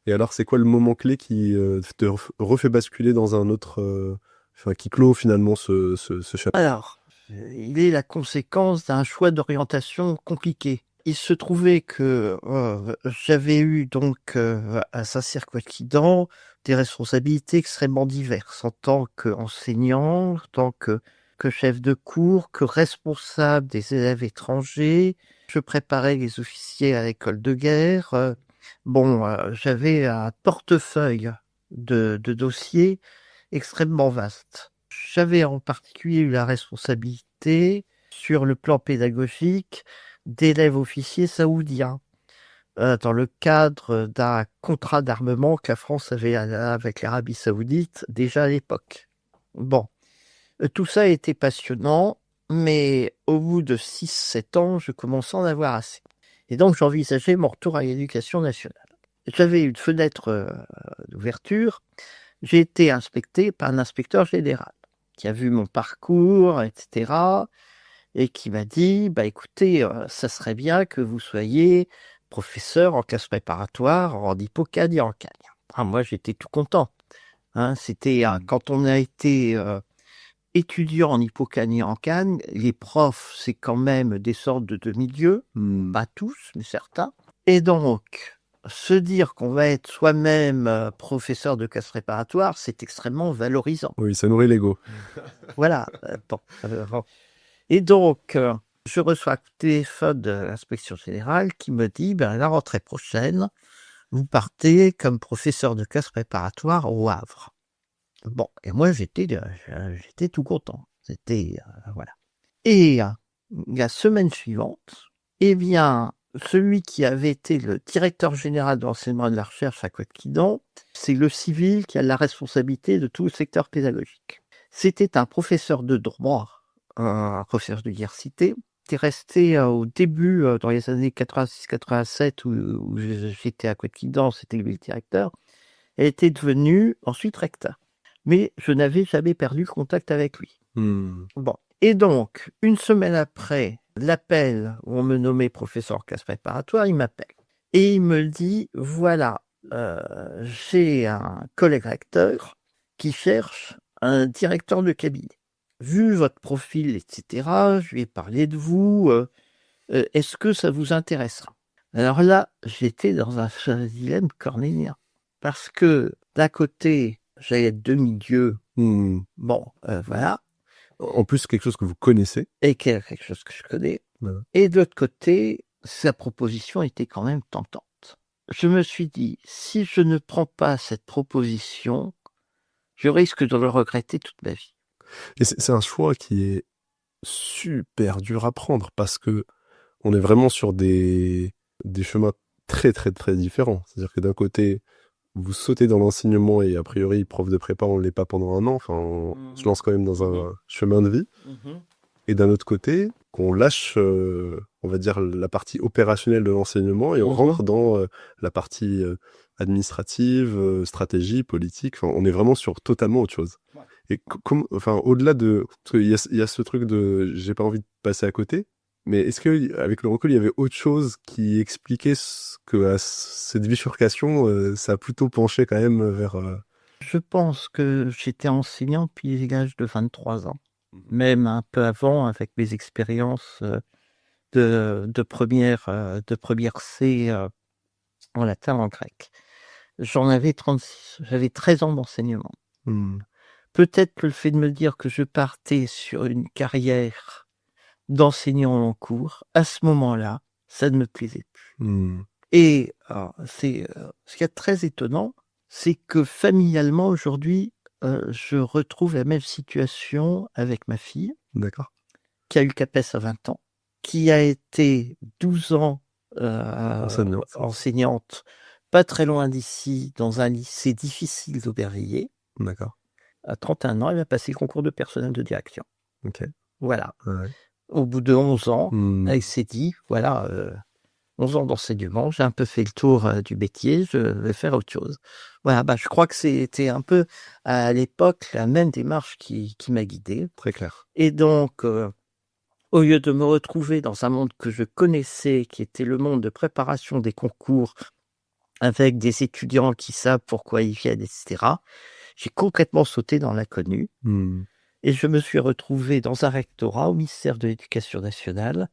Et alors, c'est quoi le moment clé qui te refait basculer dans un autre... qui clôt finalement ce chapitre? Alors, il est la conséquence d'un choix d'orientation compliqué. Il se trouvait que j'avais eu donc à Saint-Cyr-Coëtquidan des responsabilités extrêmement diverses en tant qu'enseignant, en tant que chef de cours, que responsable des élèves étrangers. Je préparais les officiers à l'école de guerre. J'avais un portefeuille de dossiers extrêmement vaste. J'avais en particulier eu la responsabilité, sur le plan pédagogique, d'élève officier saoudien dans le cadre d'un contrat d'armement que la France avait avec l'Arabie saoudite déjà à l'époque. Bon, tout ça était passionnant, mais au bout de 6-7 ans, je commençais à en avoir assez. Et donc j'envisageais mon retour à l'éducation nationale. J'avais une fenêtre d'ouverture. J'ai été inspecté par un inspecteur général qui a vu mon parcours, etc., et qui m'a dit, écoutez, ça serait bien que vous soyez professeur en classe préparatoire en Hippocane et en Cagne. Moi, j'étais tout content. C'était quand on a été étudiant en Hippocane et en Cagne, les profs, c'est quand même des sortes de demi-dieux, pas tous, mais certains. Et donc, se dire qu'on va être soi-même professeur de classe préparatoire, c'est extrêmement valorisant. Oui, ça nourrit l'ego. Voilà. Et donc, je reçois un téléphone de l'inspection générale qui me dit, la rentrée prochaine, vous partez comme professeur de classe préparatoire au Havre. Bon, et moi, j'étais tout content. C'était, voilà. Et la semaine suivante, celui qui avait été le directeur général de l'enseignement et de la recherche à Couette-Quidon, c'est le civil qui a la responsabilité de tout le secteur pédagogique. C'était un professeur de droit, un professeur d'université, qui est resté au début, dans les années 86-87, où j'étais à Couette-Quidon, c'était lui le directeur, et était devenu ensuite recteur. Mais je n'avais jamais perdu contact avec lui. Bon. Et donc, une semaine après l'appel où on me nommait professeur en classe préparatoire, il m'appelle. Et il me dit, voilà, j'ai un collègue recteur qui cherche un directeur de cabinet. Vu votre profil, etc., je lui ai parlé de vous, est-ce que ça vous intéressera? Alors là, j'étais dans un dilemme cornélien. Parce que, d'un côté, j'allais être demi-dieu. Voilà. En plus, quelque chose que vous connaissez. Et quelque chose que je connais. Voilà. Et de l'autre côté, sa proposition était quand même tentante. Je me suis dit, si je ne prends pas cette proposition, je risque de le regretter toute ma vie. Et c'est un choix qui est super dur à prendre parce que on est vraiment sur des chemins très très très différents. C'est-à-dire que d'un côté, vous sautez dans l'enseignement et a priori, prof de prépa, on ne l'est pas pendant un an. Enfin, on se lance quand même dans un chemin de vie. Et d'un autre côté, qu'on lâche, on va dire, la partie opérationnelle de l'enseignement et on rentre dans la partie administrative, stratégie, politique. Enfin, on est vraiment sur totalement autre chose. Ouais. Et au-delà de... Parce qu'il y a ce truc de « j'ai pas envie de passer à côté », mais est-ce qu'avec le recul, il y avait autre chose qui expliquait que à cette bifurcation, ça a plutôt penché quand même vers... Je pense que j'étais enseignant depuis l'âge de 23 ans. Même un peu avant, avec mes expériences de première C en latin, en grec. J'en avais 36, j'avais 13 ans d'enseignement. Peut-être que le fait de me dire que je partais sur une carrière d'enseignant en cours, à ce moment-là, ça ne me plaisait plus. Et ce qui est très étonnant, c'est que familialement, aujourd'hui, je retrouve la même situation avec ma fille. D'accord. Qui a eu le CAPES à 20 ans, qui a été 12 ans enseignante, pas très loin d'ici, dans un lycée difficile d'Aubervilliers. D'accord. À 31 ans, elle a passé le concours de personnel de direction. Ok. Voilà. Ouais. Au bout de 11 ans, elle s'est dit, voilà, 11 ans d'enseignement, j'ai un peu fait le tour du métier, je vais faire autre chose. Voilà, je crois que c'était un peu, à l'époque, la même démarche qui m'a guidé. Très clair. Et donc, au lieu de me retrouver dans un monde que je connaissais, qui était le monde de préparation des concours, avec des étudiants qui savent pourquoi ils viennent, etc., j'ai complètement sauté dans l'inconnu. Et je me suis retrouvé dans un rectorat au ministère de l'Éducation nationale,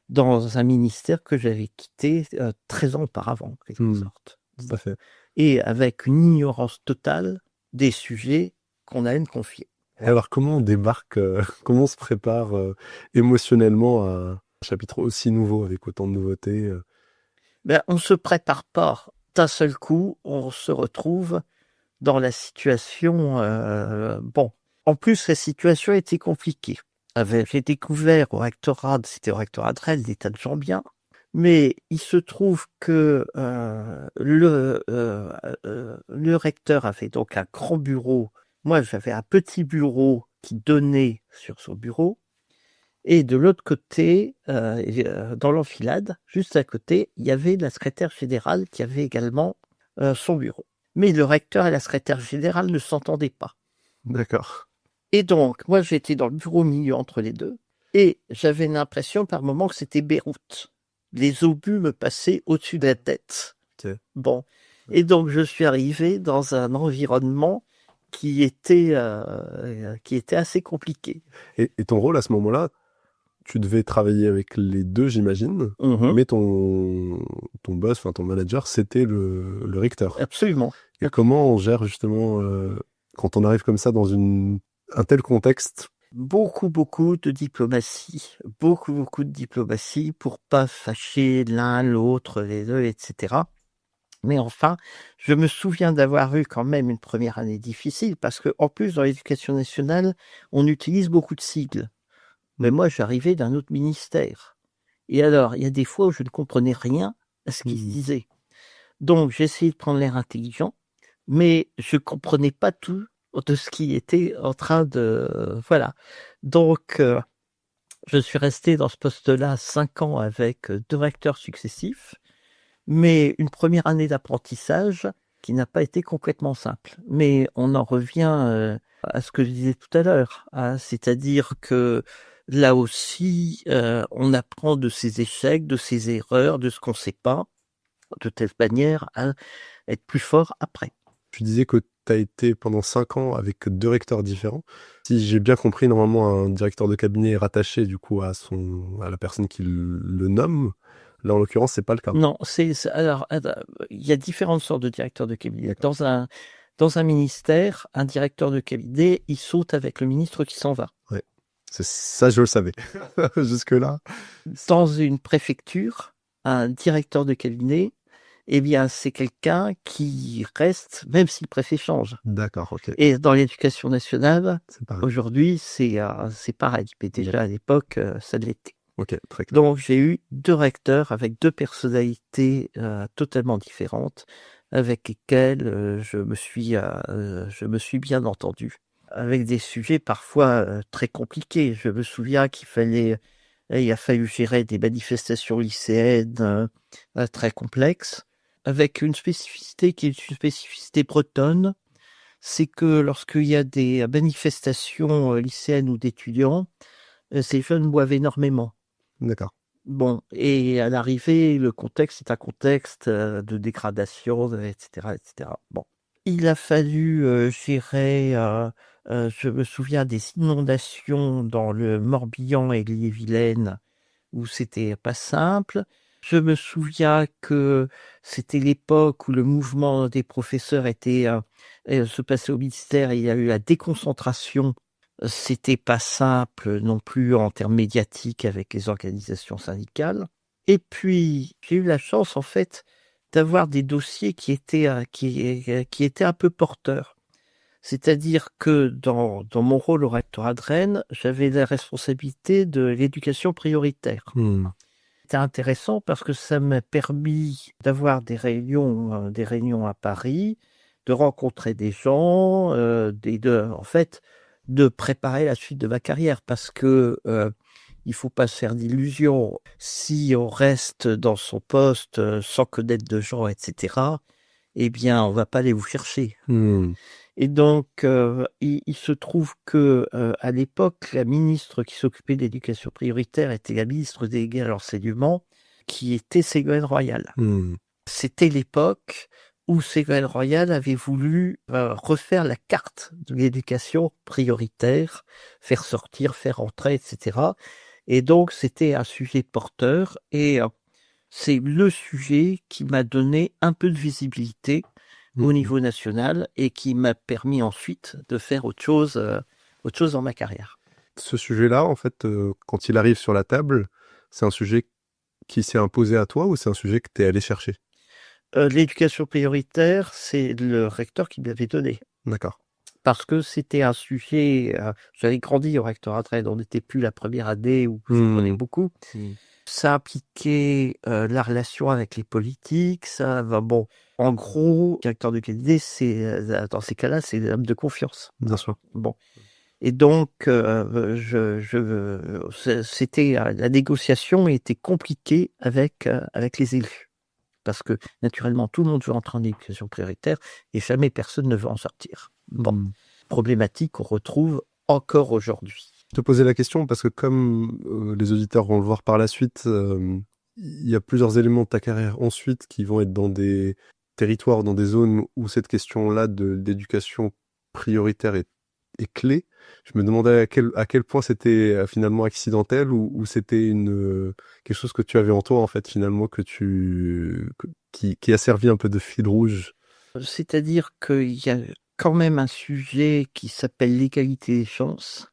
dans un ministère que j'avais quitté 13 ans auparavant, en quelque sorte. Tout à fait. Et avec une ignorance totale des sujets qu'on allait me confier. Et alors, comment on débarque, comment on se prépare émotionnellement à un chapitre aussi nouveau, avec autant de nouveautés On ne se prépare pas d'un seul coup, on se retrouve dans la situation... En plus, la situation était compliquée. J'ai découvert au rectorat, c'était au rectorat de Rennes, des tas de gens bien, mais il se trouve que le recteur avait donc un grand bureau. Moi, j'avais un petit bureau qui donnait sur son bureau. Et de l'autre côté, dans l'enfilade, juste à côté, il y avait la secrétaire générale qui avait également son bureau. Mais le recteur et la secrétaire générale ne s'entendaient pas. D'accord. Et donc, moi, j'étais dans le bureau au milieu entre les deux, et j'avais l'impression par moments que c'était Beyrouth. Les obus me passaient au-dessus de la tête. Ok. Bon. Et donc, je suis arrivé dans un environnement qui était assez compliqué. Et ton rôle à ce moment-là, tu devais travailler avec les deux, j'imagine, Mhm. mais ton boss, enfin ton manager, c'était le recteur. Absolument. Et comment on gère justement quand on arrive comme ça dans un tel contexte? Beaucoup de diplomatie. Beaucoup de diplomatie pour pas fâcher l'un, l'autre, les deux, etc. Mais enfin, je me souviens d'avoir eu quand même une première année difficile parce que, en plus, dans l'éducation nationale, on utilise beaucoup de sigles. Mais moi, j'arrivais d'un autre ministère. Et alors, il y a des fois où je ne comprenais rien à ce qui se disait. Donc, j'essayais de prendre l'air intelligent, mais je comprenais pas tout de ce qui était en train de... Voilà. Donc, je suis resté dans ce poste-là 5 ans avec 2 recteurs successifs, mais une première année d'apprentissage qui n'a pas été complètement simple. Mais on en revient à ce que je disais tout à l'heure, hein, c'est-à-dire que là aussi, on apprend de ses échecs, de ses erreurs, de ce qu'on ne sait pas, de telle manière à être plus fort après. Tu disais que tu as été pendant 5 ans avec 2 recteurs différents. Si j'ai bien compris, normalement, un directeur de cabinet est rattaché du coup à la personne qui le nomme. Là, en l'occurrence, c'est pas le cas. Non, alors, il y a différentes sortes de directeurs de cabinet. Dans un ministère, un directeur de cabinet, il saute avec le ministre qui s'en va. Ouais, c'est ça, je le savais. Jusque-là. Dans une préfecture, un directeur de cabinet, eh bien, c'est quelqu'un qui reste, même si le préfet change. D'accord, ok. Et dans l'éducation nationale, C'est pareil. aujourd'hui, c'est pareil. Mais déjà à l'époque, ça l'était. Ok, très clair. Donc, j'ai eu 2 recteurs avec 2 personnalités totalement différentes, avec lesquelles je me suis bien entendu, avec des sujets parfois très compliqués. Je me souviens il a fallu gérer des manifestations lycéennes très complexes, avec une spécificité qui est une spécificité bretonne, c'est que lorsqu'il y a des manifestations lycéennes ou d'étudiants, ces jeunes boivent énormément. D'accord. Bon, et à l'arrivée, le contexte est un contexte de dégradation, etc., etc. Bon, il a fallu gérer, je me souviens des inondations dans le Morbihan et l'Ille-et-Vilaine, où c'était pas simple. Je me souviens que c'était l'époque où le mouvement des professeurs se passait au ministère et il y a eu la déconcentration. C'était pas simple non plus en termes médiatiques avec les organisations syndicales. Et puis, j'ai eu la chance, en fait, d'avoir des dossiers qui étaient un peu porteurs. C'est-à-dire que dans mon rôle au rectorat de Rennes, j'avais la responsabilité de l'éducation prioritaire. C'était intéressant parce que ça m'a permis d'avoir des réunions à Paris, de rencontrer des gens, en fait, de préparer la suite de ma carrière parce que il faut pas se faire d'illusions. Si on reste dans son poste sans connaître de gens, etc., eh bien, on va pas aller vous chercher. Et donc, il se trouve que à l'époque, la ministre qui s'occupait de l'éducation prioritaire était la ministre déléguée à l'enseignement, qui était Ségolène Royal. C'était l'époque où Ségolène Royal avait voulu refaire la carte de l'éducation prioritaire, faire sortir, faire entrer, etc. Et donc, c'était un sujet porteur et c'est le sujet qui m'a donné un peu de visibilité au niveau national et qui m'a permis ensuite de faire autre chose dans ma carrière. Ce sujet-là, en fait, quand il arrive sur la table, c'est un sujet qui s'est imposé à toi ou c'est un sujet que tu es allé chercher? L'éducation prioritaire, c'est le recteur qui me l'avait donné. D'accord. parce que c'était un sujet, j'avais grandi au rectorat de Rennes, on n'était plus la première année où je connais beaucoup. Ça impliquait la relation avec les politiques, bon, en gros, directeur de qualité, dans ces cas-là, c'est l'homme de confiance. Bien sûr. Bon. Et donc, la négociation était compliquée avec les élus. Parce que, naturellement, tout le monde veut entrer en éducation prioritaire et jamais personne ne veut en sortir. Bon, problématique qu'on retrouve encore aujourd'hui. Je te posais la question parce que comme les auditeurs vont le voir par la suite, il y a plusieurs éléments de ta carrière ensuite qui vont être dans des territoires, dans des zones où cette question-là d'éducation prioritaire est clé. Je me demandais à quel point c'était finalement accidentel ou c'était quelque chose que tu avais en toi en fait finalement qui a servi un peu de fil rouge. C'est-à-dire qu'il y a quand même un sujet qui s'appelle l'égalité des chances,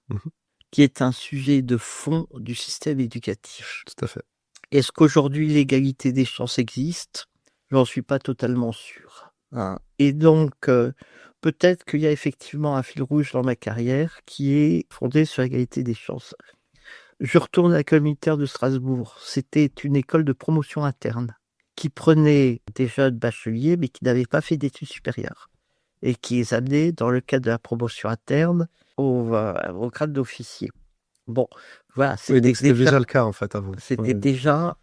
qui est un sujet de fond du système éducatif. Tout à fait. Est-ce qu'aujourd'hui l'égalité des chances existe ? J'en suis pas totalement sûr. Et donc, peut-être qu'il y a effectivement un fil rouge dans ma carrière qui est fondé sur l'égalité des chances. Je retourne à l'école militaire de Strasbourg. C'était une école de promotion interne qui prenait des jeunes bacheliers mais qui n'avaient pas fait d'études supérieures et qui les amenait dans le cadre de la promotion interne au grade d'officier. Bon, voilà. C'était déjà le cas en fait avant. C'était déjà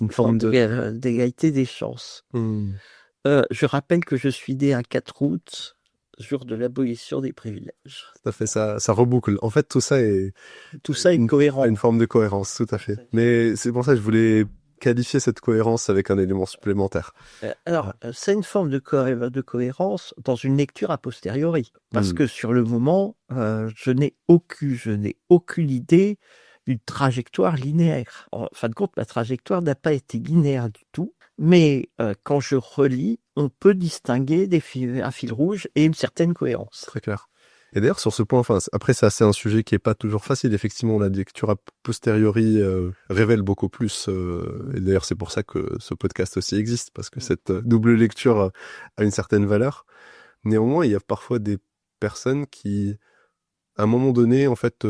une forme d'égalité des chances. Je rappelle que je suis né un 4 août, jour de l'abolition des privilèges. Tout à fait, ça reboucle. En fait, tout ça est cohérent. Une forme de cohérence, tout à fait. Mais c'est pour ça que je voulais qualifier cette cohérence avec un élément supplémentaire. C'est une forme de cohérence dans une lecture a posteriori. Parce que sur le moment, je n'ai aucune idée d'une trajectoire linéaire. En fin de compte, ma trajectoire n'a pas été linéaire du tout. Mais quand je relis, on peut distinguer un fil rouge et une certaine cohérence. Très clair. Et d'ailleurs, sur ce point, après, ça, c'est un sujet qui est pas toujours facile. Effectivement, la lecture a posteriori révèle beaucoup plus. Et d'ailleurs, c'est pour ça que ce podcast aussi existe, parce que cette double lecture a une certaine valeur. Néanmoins, il y a parfois des personnes qui, à un moment donné, en fait,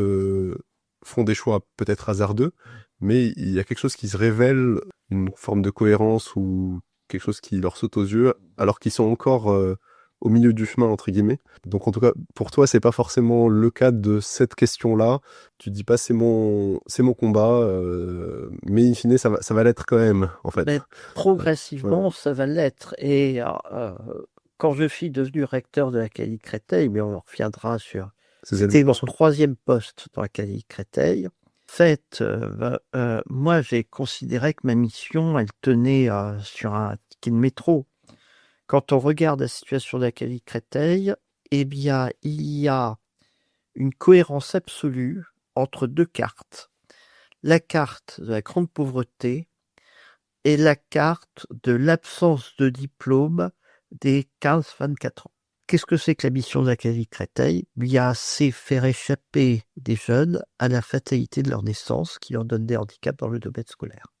font des choix peut-être hasardeux, mais il y a quelque chose qui se révèle, une forme de cohérence ou quelque chose qui leur saute aux yeux, alors qu'ils sont encore au milieu du chemin, entre guillemets. Donc en tout cas, pour toi, c'est pas forcément le cas de cette question-là. Tu dis pas c'est mon combat, mais in fine, ça va l'être quand même, en fait. Mais progressivement, ça va l'être. Et quand je suis devenu recteur de l'Académie Créteil, mais on reviendra sur... C'était mon 3e poste dans l'Académie Créteil. En fait, moi, j'ai considéré que ma mission, elle tenait sur un ticket de métro. Quand on regarde la situation de l'Académie Créteil, eh bien, il y a une cohérence absolue entre 2 cartes. La carte de la grande pauvreté et la carte de l'absence de diplôme des 15-24 ans. Qu'est-ce que c'est que la mission de l'Académie Créteil ? C'est faire échapper des jeunes à la fatalité de leur naissance qui leur donne des handicaps dans le domaine scolaire.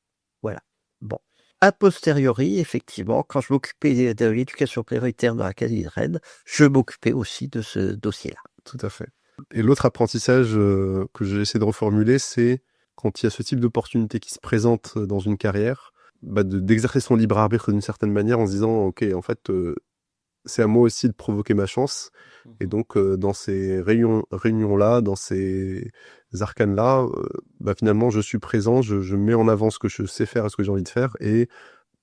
Voilà. Bon. A posteriori, effectivement, quand je m'occupais de l'éducation prioritaire dans l'Académie de Rennes, je m'occupais aussi de ce dossier-là. Tout à fait. Et l'autre apprentissage que j'ai essayé de reformuler, c'est quand il y a ce type d'opportunité qui se présente dans une carrière, d'exercer son libre arbitre d'une certaine manière en se disant, ok, en fait, c'est à moi aussi de provoquer ma chance. Et donc, dans ces réunions-là, dans ces arcanes-là, finalement, je suis présent, je mets en avant ce que je sais faire et ce que j'ai envie de faire. Et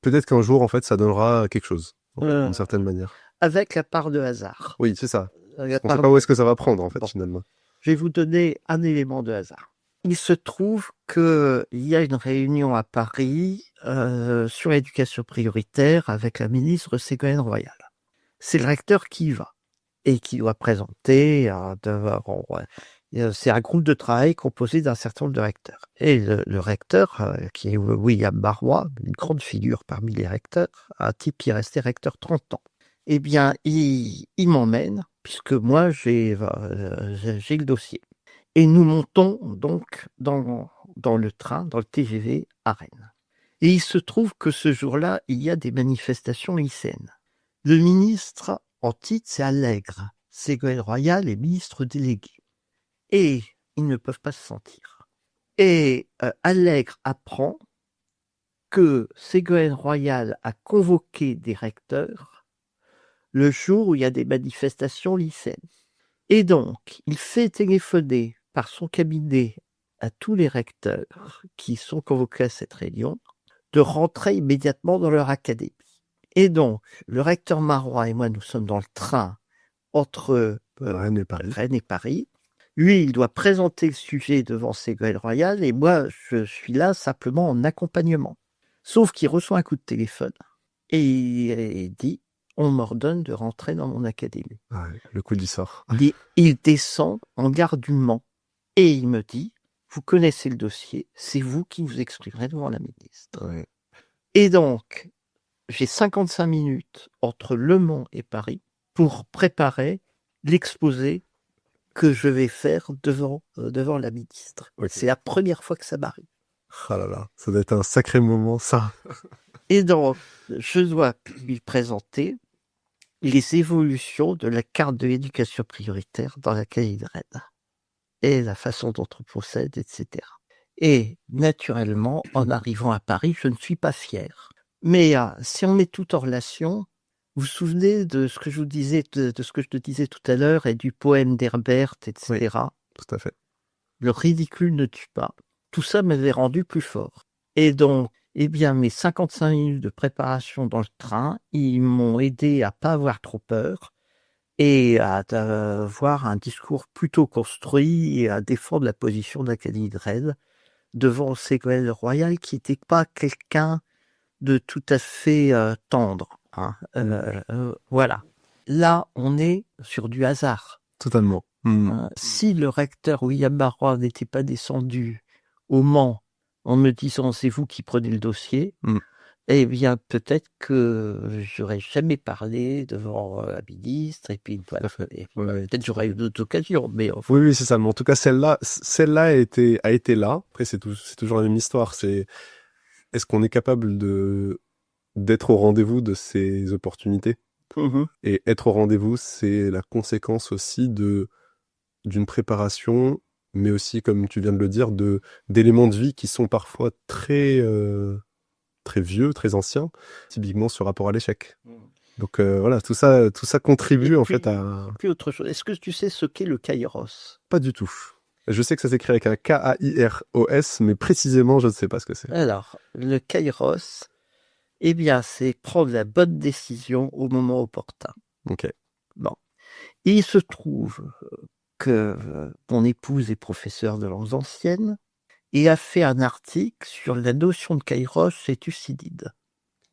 peut-être qu'un jour, en fait, ça donnera quelque chose, d'une certaine manière. Avec la part de hasard. Oui, c'est ça. On ne sait pas où est-ce que ça va prendre, en fait, finalement. Je vais vous donner un élément de hasard. Il se trouve qu'il y a une réunion à Paris sur l'éducation prioritaire avec la ministre Ségolène Royal. C'est le recteur qui y va et qui doit présenter. C'est un groupe de travail composé d'un certain nombre de recteurs. Et le recteur, qui est William Barrois, une grande figure parmi les recteurs, un type qui est resté recteur 30 ans, eh bien, il m'emmène, puisque moi, j'ai le dossier. Et nous montons donc dans le train, dans le TGV à Rennes. Et il se trouve que ce jour-là, il y a des manifestations lycéennes. Le ministre en titre, c'est Allègre. Ségolène Royal est ministre déléguée. Et ils ne peuvent pas se sentir. Et Allègre apprend que Ségolène Royal a convoqué des recteurs le jour où il y a des manifestations lycéennes. Et donc, il fait téléphoner par son cabinet à tous les recteurs qui sont convoqués à cette réunion de rentrer immédiatement dans leur académie. Et donc, le recteur Marois et moi, nous sommes dans le train entre Rennes et Paris. Lui, il doit présenter le sujet devant Ségolène Royal et moi, je suis là simplement en accompagnement. Sauf qu'il reçoit un coup de téléphone et il dit « On m'ordonne de rentrer dans mon académie. » Ouais, le coup du sort. Il descend en gare du Mans et il me dit « Vous connaissez le dossier, c'est vous qui vous exprimerez devant la ministre. Ouais. » Et donc, j'ai 55 minutes entre Le Mans et Paris pour préparer l'exposé que je vais faire devant la ministre. Ok. C'est la première fois que ça m'arrive. Ah là là, ça doit être un sacré moment, ça. Et donc, je dois lui présenter les évolutions de la carte de l'éducation prioritaire dans laquelle il Rennes et la façon dont on procède, etc. Et naturellement, en arrivant à Paris, je ne suis pas fier. Mais si on met tout en relation, vous vous souvenez de ce que je vous disais, de ce que je te disais tout à l'heure et du poème d'Herbert, etc. Oui, tout à fait. Le ridicule ne tue pas. Tout ça m'avait rendu plus fort. Et donc, eh bien, mes 55 minutes de préparation dans le train, ils m'ont aidé à pas avoir trop peur et à avoir un discours plutôt construit et à défendre la position de l'Académie de Rennes devant Ségolène Royal, qui n'était pas quelqu'un de tout à fait tendre. Hein. Voilà. Là, on est sur du hasard. Totalement. Si le recteur William Marois n'était pas descendu au Mans en me disant c'est vous qui prenez le dossier, eh bien peut-être que j'aurais jamais parlé devant la ministre et puis voilà. Peut-être j'aurais eu d'autres occasions, mais enfin... Oui, c'est ça. Mais en tout cas, celle-là a été là. Après, c'est toujours la même histoire. Est-ce qu'on est capable d'être au rendez-vous de ces opportunités? Et être au rendez-vous, c'est la conséquence aussi d'une préparation, mais aussi, comme tu viens de le dire, d'éléments de vie qui sont parfois très vieux, très anciens, typiquement ce rapport à l'échec. Donc voilà, tout ça contribue en fait à... Puis autre chose, est-ce que tu sais ce qu'est le kairos? Pas du tout. Je sais que ça s'écrit avec un K-A-I-R-O-S, mais précisément, je ne sais pas ce que c'est. Alors, le kairos, eh bien, c'est prendre la bonne décision au moment opportun. Ok. Bon. Il se trouve que mon épouse est professeure de langues anciennes et a fait un article sur la notion de kairos et Thucydide,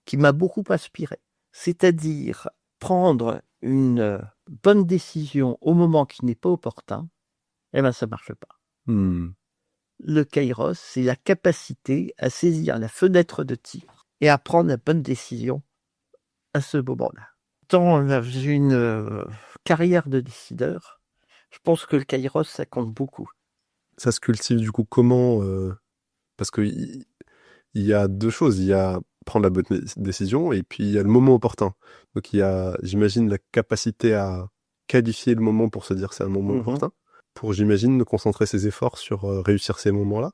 qui m'a beaucoup inspiré. C'est-à-dire prendre une bonne décision au moment qui n'est pas opportun, eh bien ça ne marche pas. Le kairos, c'est la capacité à saisir la fenêtre de tir et à prendre la bonne décision à ce moment-là. Dans une carrière de décideur, je pense que le kairos, ça compte beaucoup. Ça se cultive du coup comment parce que il y a deux choses. Il y a prendre la bonne décision et puis il y a le moment opportun. Donc il y a, j'imagine, la capacité à qualifier le moment pour se dire c'est un moment opportun, pour, j'imagine, de concentrer ses efforts sur réussir ces moments-là.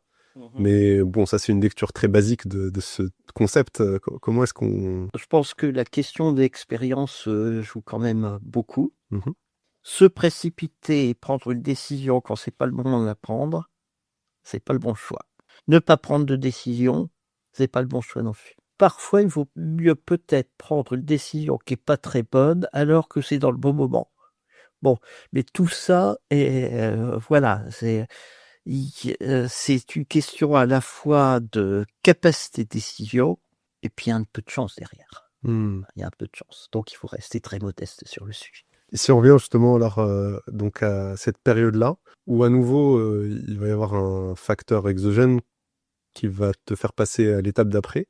Mais bon, ça c'est une lecture très basique de ce concept. Comment est-ce qu'on... Je pense que la question d'expérience joue quand même beaucoup. Se précipiter et prendre une décision quand c'est pas le moment de la prendre, c'est pas le bon choix. Ne pas prendre de décision, c'est pas le bon choix non plus. Parfois, il vaut mieux peut-être prendre une décision qui est pas très bonne alors que c'est dans le bon moment. Bon, mais tout ça, voilà, c'est une question à la fois de capacité de décision et puis un peu de chance derrière. Il y a un peu de chance, donc il faut rester très modeste sur le sujet. Et si on revient justement alors donc à cette période-là, où à nouveau il va y avoir un facteur exogène qui va te faire passer à l'étape d'après,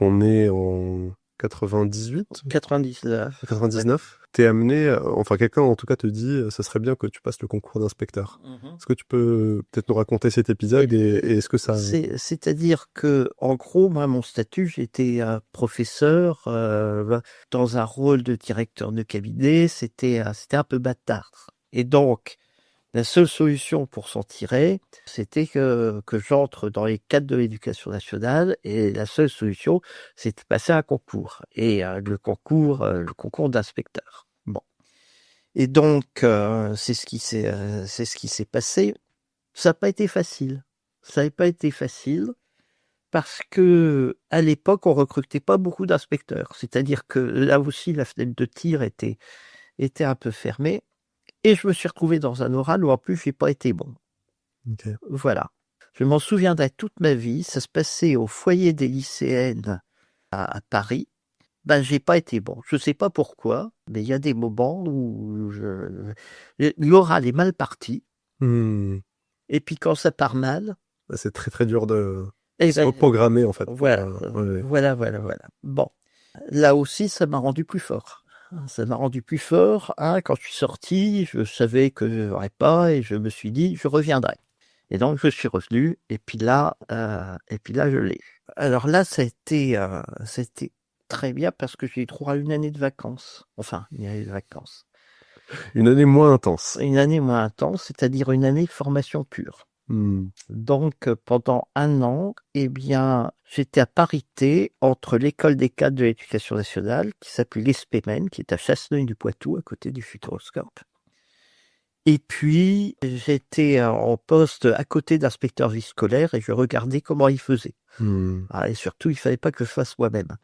on est en 98 99. 99. t'es amené, enfin quelqu'un en tout cas te dit, ça serait bien que tu passes le concours d'inspecteur. Est-ce que tu peux peut-être nous raconter cet épisode et est-ce que ça... C'est-à-dire que, en gros, moi, mon statut, j'étais professeur dans un rôle de directeur de cabinet, c'était un peu bâtard. Et donc, la seule solution pour s'en tirer, c'était que j'entre dans les cadres de l'éducation nationale, et la seule solution, c'était de passer un concours, et le concours d'inspecteur. Bon. Et donc, c'est ce qui s'est passé. Ça n'a pas été facile. Ça n'a pas été facile parce que à l'époque, on recrutait pas beaucoup d'inspecteurs. C'est-à-dire que là aussi, la fenêtre de tir était un peu fermée. Et je me suis retrouvé dans un oral où en plus, j'ai pas été bon. Ok. Voilà. Je m'en souviendrai toute ma vie. Ça se passait au foyer des lycéennes à Paris. Ben, j'ai pas été bon. Je sais pas pourquoi, mais il y a des moments où l'oral est mal parti. Et puis quand ça part mal, C'est très très dur de et se reprogrammer en fait. voilà, Ouais. voilà. Bon, là aussi, ça m'a rendu plus fort. Ça m'a rendu plus fort. Quand je suis sorti, je savais que je n'aurais pas, et je me suis dit, je reviendrai. Et donc, je suis revenu, et puis là, je l'ai eu. Alors là, c'était très bien parce que j'ai eu droit à une année de vacances. Enfin, une année de vacances. Une année moins intense. Une année moins intense, c'est-à-dire une année de formation pure. Donc, pendant 1 an, eh bien, j'étais à parité entre l'école des cadres de l'éducation nationale, qui s'appelait l'ESPEMEN, qui est à Chasseneuil-du-Poitou, à côté du Futuroscope. Et puis, j'étais en poste à côté d'inspecteur vie scolaire et je regardais comment ils faisaient. Et surtout, il fallait pas que je fasse moi-même.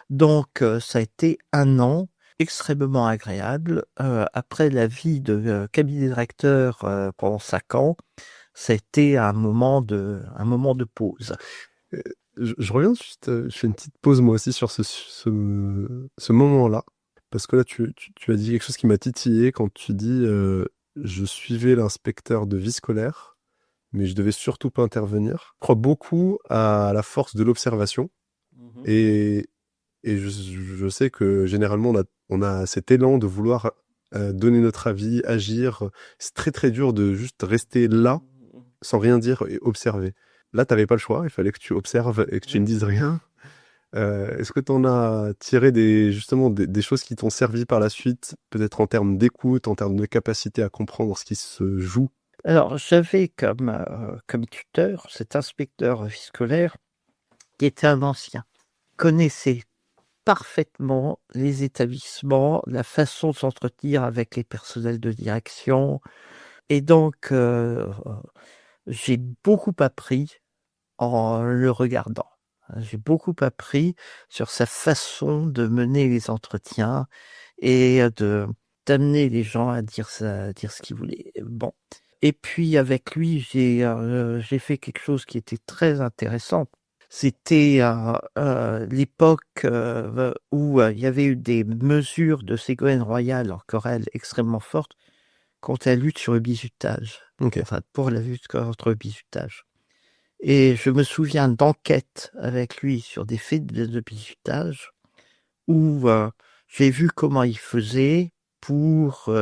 Donc, ça a été 1 an extrêmement agréable. Après la vie de cabinet directeur pendant 5 ans, ça a été un moment de pause. Je reviens juste, je fais une petite pause moi aussi sur ce moment-là, parce que là tu as dit quelque chose qui m'a titillé quand tu dis je suivais l'inspecteur de vie scolaire, mais je devais surtout pas intervenir. Je crois beaucoup à la force de l'observation, et je sais que généralement on a cet élan de vouloir donner notre avis, agir. C'est très très dur de juste rester là sans rien dire et observer. Là, tu n'avais pas le choix, il fallait que tu observes et que tu ne dises rien. Est-ce que tu en as tiré justement des choses qui t'ont servi par la suite, peut-être en termes d'écoute, en termes de capacité à comprendre ce qui se joue? Alors, j'avais comme tuteur cet inspecteur vie scolaire qui était un ancien, connaissait parfaitement les établissements, la façon de s'entretenir avec les personnels de direction. Et donc, j'ai beaucoup appris en le regardant. J'ai beaucoup appris sur sa façon de mener les entretiens et d'amener les gens à dire ce qu'ils voulaient. Bon. Et puis avec lui, j'ai fait quelque chose qui était très intéressant. C'était l'époque où il y avait eu des mesures de Ségolène Royal, encore elle, extrêmement fortes, contre la lutte sur le bizutage. Ok. Enfin, pour la lutte contre le bizutage. Et je me souviens d'enquêtes avec lui sur des faits de bizutage où j'ai vu comment il faisait pour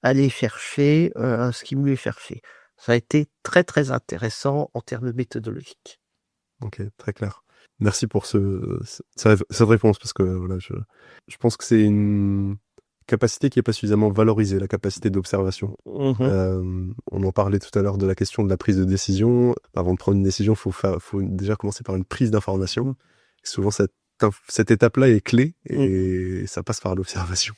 aller chercher ce qu'il voulait chercher. Ça a été très, très intéressant en termes méthodologiques. Ok, très clair. Merci pour cette réponse, parce que voilà, je pense que c'est une capacité qui n'est pas suffisamment valorisée, la capacité d'observation. On en parlait tout à l'heure de la question de la prise de décision. Avant de prendre une décision, il faut déjà commencer par une prise d'information. Souvent, cette étape-là est clé et ça passe par l'observation.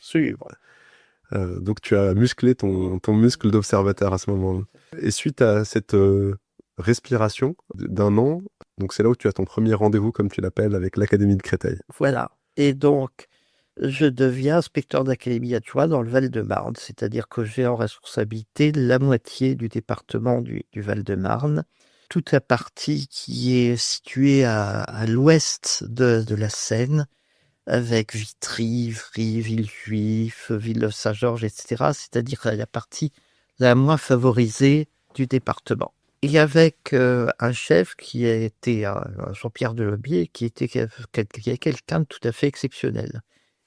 Donc, tu as musclé ton muscle d'observateur à ce moment-là. Et suite à cette respiration d'1 an, donc c'est là où tu as ton premier rendez-vous, comme tu l'appelles, avec l'Académie de Créteil. Voilà. Et donc, je deviens inspecteur d'académie adjoint dans le Val-de-Marne, c'est-à-dire que j'ai en responsabilité la moitié du département du Val-de-Marne, toute la partie qui est située à l'ouest de la Seine, avec Vitry, Ivry, Villejuif, Ville-Saint-Georges, etc., c'est-à-dire la partie la moins favorisée du département. Et avec un chef qui a été Jean-Pierre Delobier, qui est quelqu'un de tout à fait exceptionnel.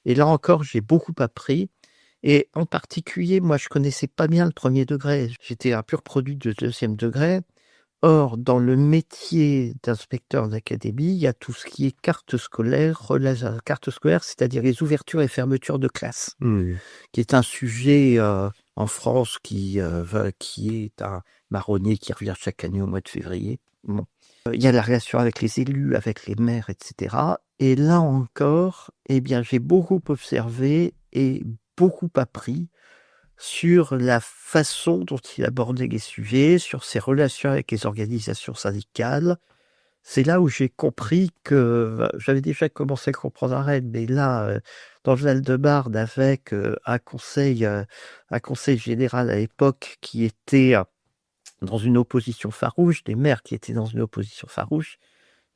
Et là encore, j'ai beaucoup appris Et en particulier, moi, je connaissais pas bien le premier degré. J'étais un pur produit de deuxième degré. Or, dans le métier d'inspecteur d'académie, il y a tout ce qui est carte scolaire, carte scolaire, c'est-à-dire les ouvertures et fermetures de classe, qui est un sujet en France qui est un marronnier qui revient chaque année au mois de février. Bon. Il y a la relation avec les élus, avec les maires, etc. Et là encore, eh bien, j'ai beaucoup observé et beaucoup appris sur la façon dont il abordait les sujets, sur ses relations avec les organisations syndicales. C'est là où j'ai compris que j'avais déjà commencé à comprendre à Rennes, mais là, dans le Val-de-Marne, avec un conseil général à l'époque qui était dans une opposition farouche, des maires qui étaient dans une opposition farouche,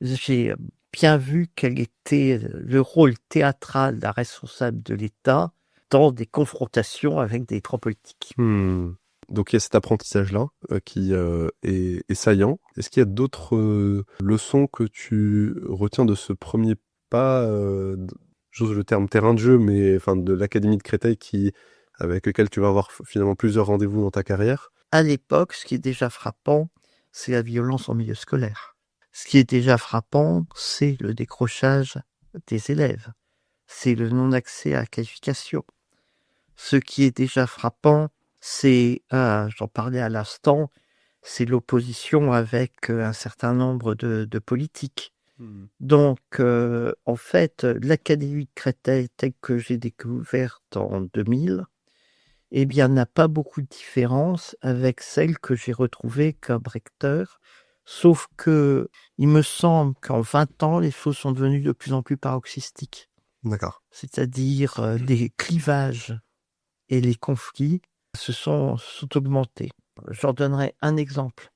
j'ai bien vu quel était le rôle théâtral d'un responsable de l'État dans des confrontations avec des grands politiques. Donc il y a cet apprentissage-là qui est saillant. Est-ce qu'il y a d'autres leçons que tu retiens de ce premier pas, j'ose le terme terrain de jeu, mais enfin de l'Académie de Créteil avec lequel tu vas avoir finalement plusieurs rendez-vous dans ta carrière? À l'époque, ce qui est déjà frappant, c'est la violence en milieu scolaire. Ce qui est déjà frappant, c'est le décrochage des élèves. C'est le non-accès à la qualification. Ce qui est déjà frappant, c'est, j'en parlais à l'instant, c'est l'opposition avec un certain nombre de politiques. Donc, en fait, l'Académie de Créteil, telle que j'ai découverte en 2000, eh bien, n'a pas beaucoup de différence avec celle que j'ai retrouvée comme recteur, sauf que il me semble qu'en 20 ans, les choses sont devenues de plus en plus paroxystiques. D'accord. C'est-à-dire les clivages et les conflits se sont augmentés. J'en donnerai un exemple.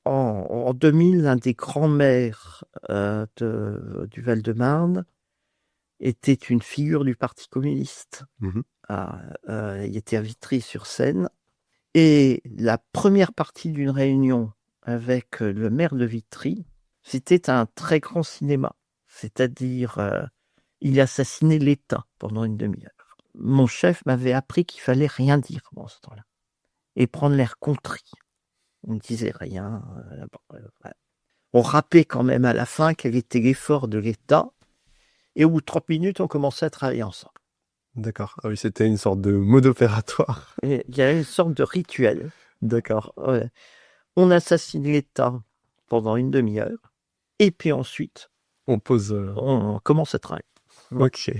En 2000, l'un des grands maires du Val-de-Marne était une figure du Parti communiste. Il était à Vitry-sur-Seine. Et la première partie d'une réunion avec le maire de Vitry, c'était un très grand cinéma. C'est-à-dire, il assassinait l'État pendant une demi-heure. Mon chef m'avait appris qu'il fallait rien dire pendant ce temps-là et prendre l'air contrit. On ne disait rien. On rappelait quand même à la fin quel était l'effort de l'État. Et au bout de 30 minutes, on commençait à travailler ensemble. D'accord. Ah oui, c'était une sorte de mode opératoire. Et il y a une sorte de rituel. D'accord. Ouais. On assassine l'État pendant une demi-heure. Et puis ensuite, on pose. On commence à travailler. Ok.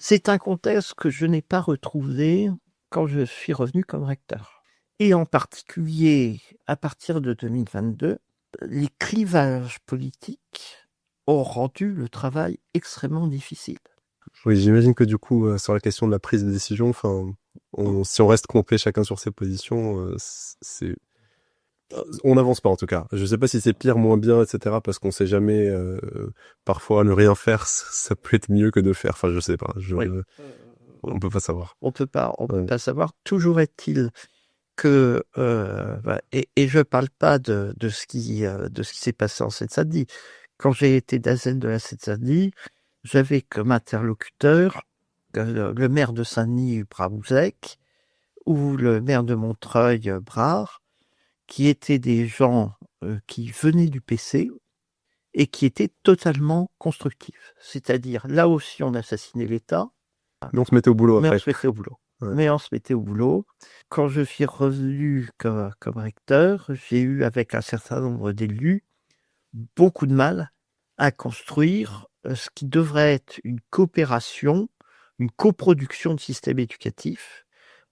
C'est un contexte que je n'ai pas retrouvé quand je suis revenu comme recteur. Et en particulier, à partir de 2022, les clivages politiques ont rendu le travail extrêmement difficile. Oui, j'imagine que du coup, sur la question de la prise de décision, si on reste complet chacun sur ses positions, on n'avance pas en tout cas. Je sais pas si c'est pire, moins bien, etc. Parce qu'on sait jamais. Parfois, ne rien faire, ça peut être mieux que de faire. Enfin, je sais pas. On peut pas savoir. On peut pas savoir. Toujours est-il que et je parle pas de ce qui s'est passé en Seine-Saint-Denis. Quand j'ai été d'Azen de la Seine-Saint-Denis, j'avais comme interlocuteur le maire de Saint-Denis, Braouzek, ou le maire de Montreuil, Brard, qui étaient des gens qui venaient du PC et qui étaient totalement constructifs. C'est-à-dire, là aussi, on assassinait l'État. Mais on se mettait au boulot après. Mais on se mettait au boulot. Quand je suis revenu comme recteur, j'ai eu, avec un certain nombre d'élus, beaucoup de mal à construire ce qui devrait être une coopération, une coproduction de système éducatif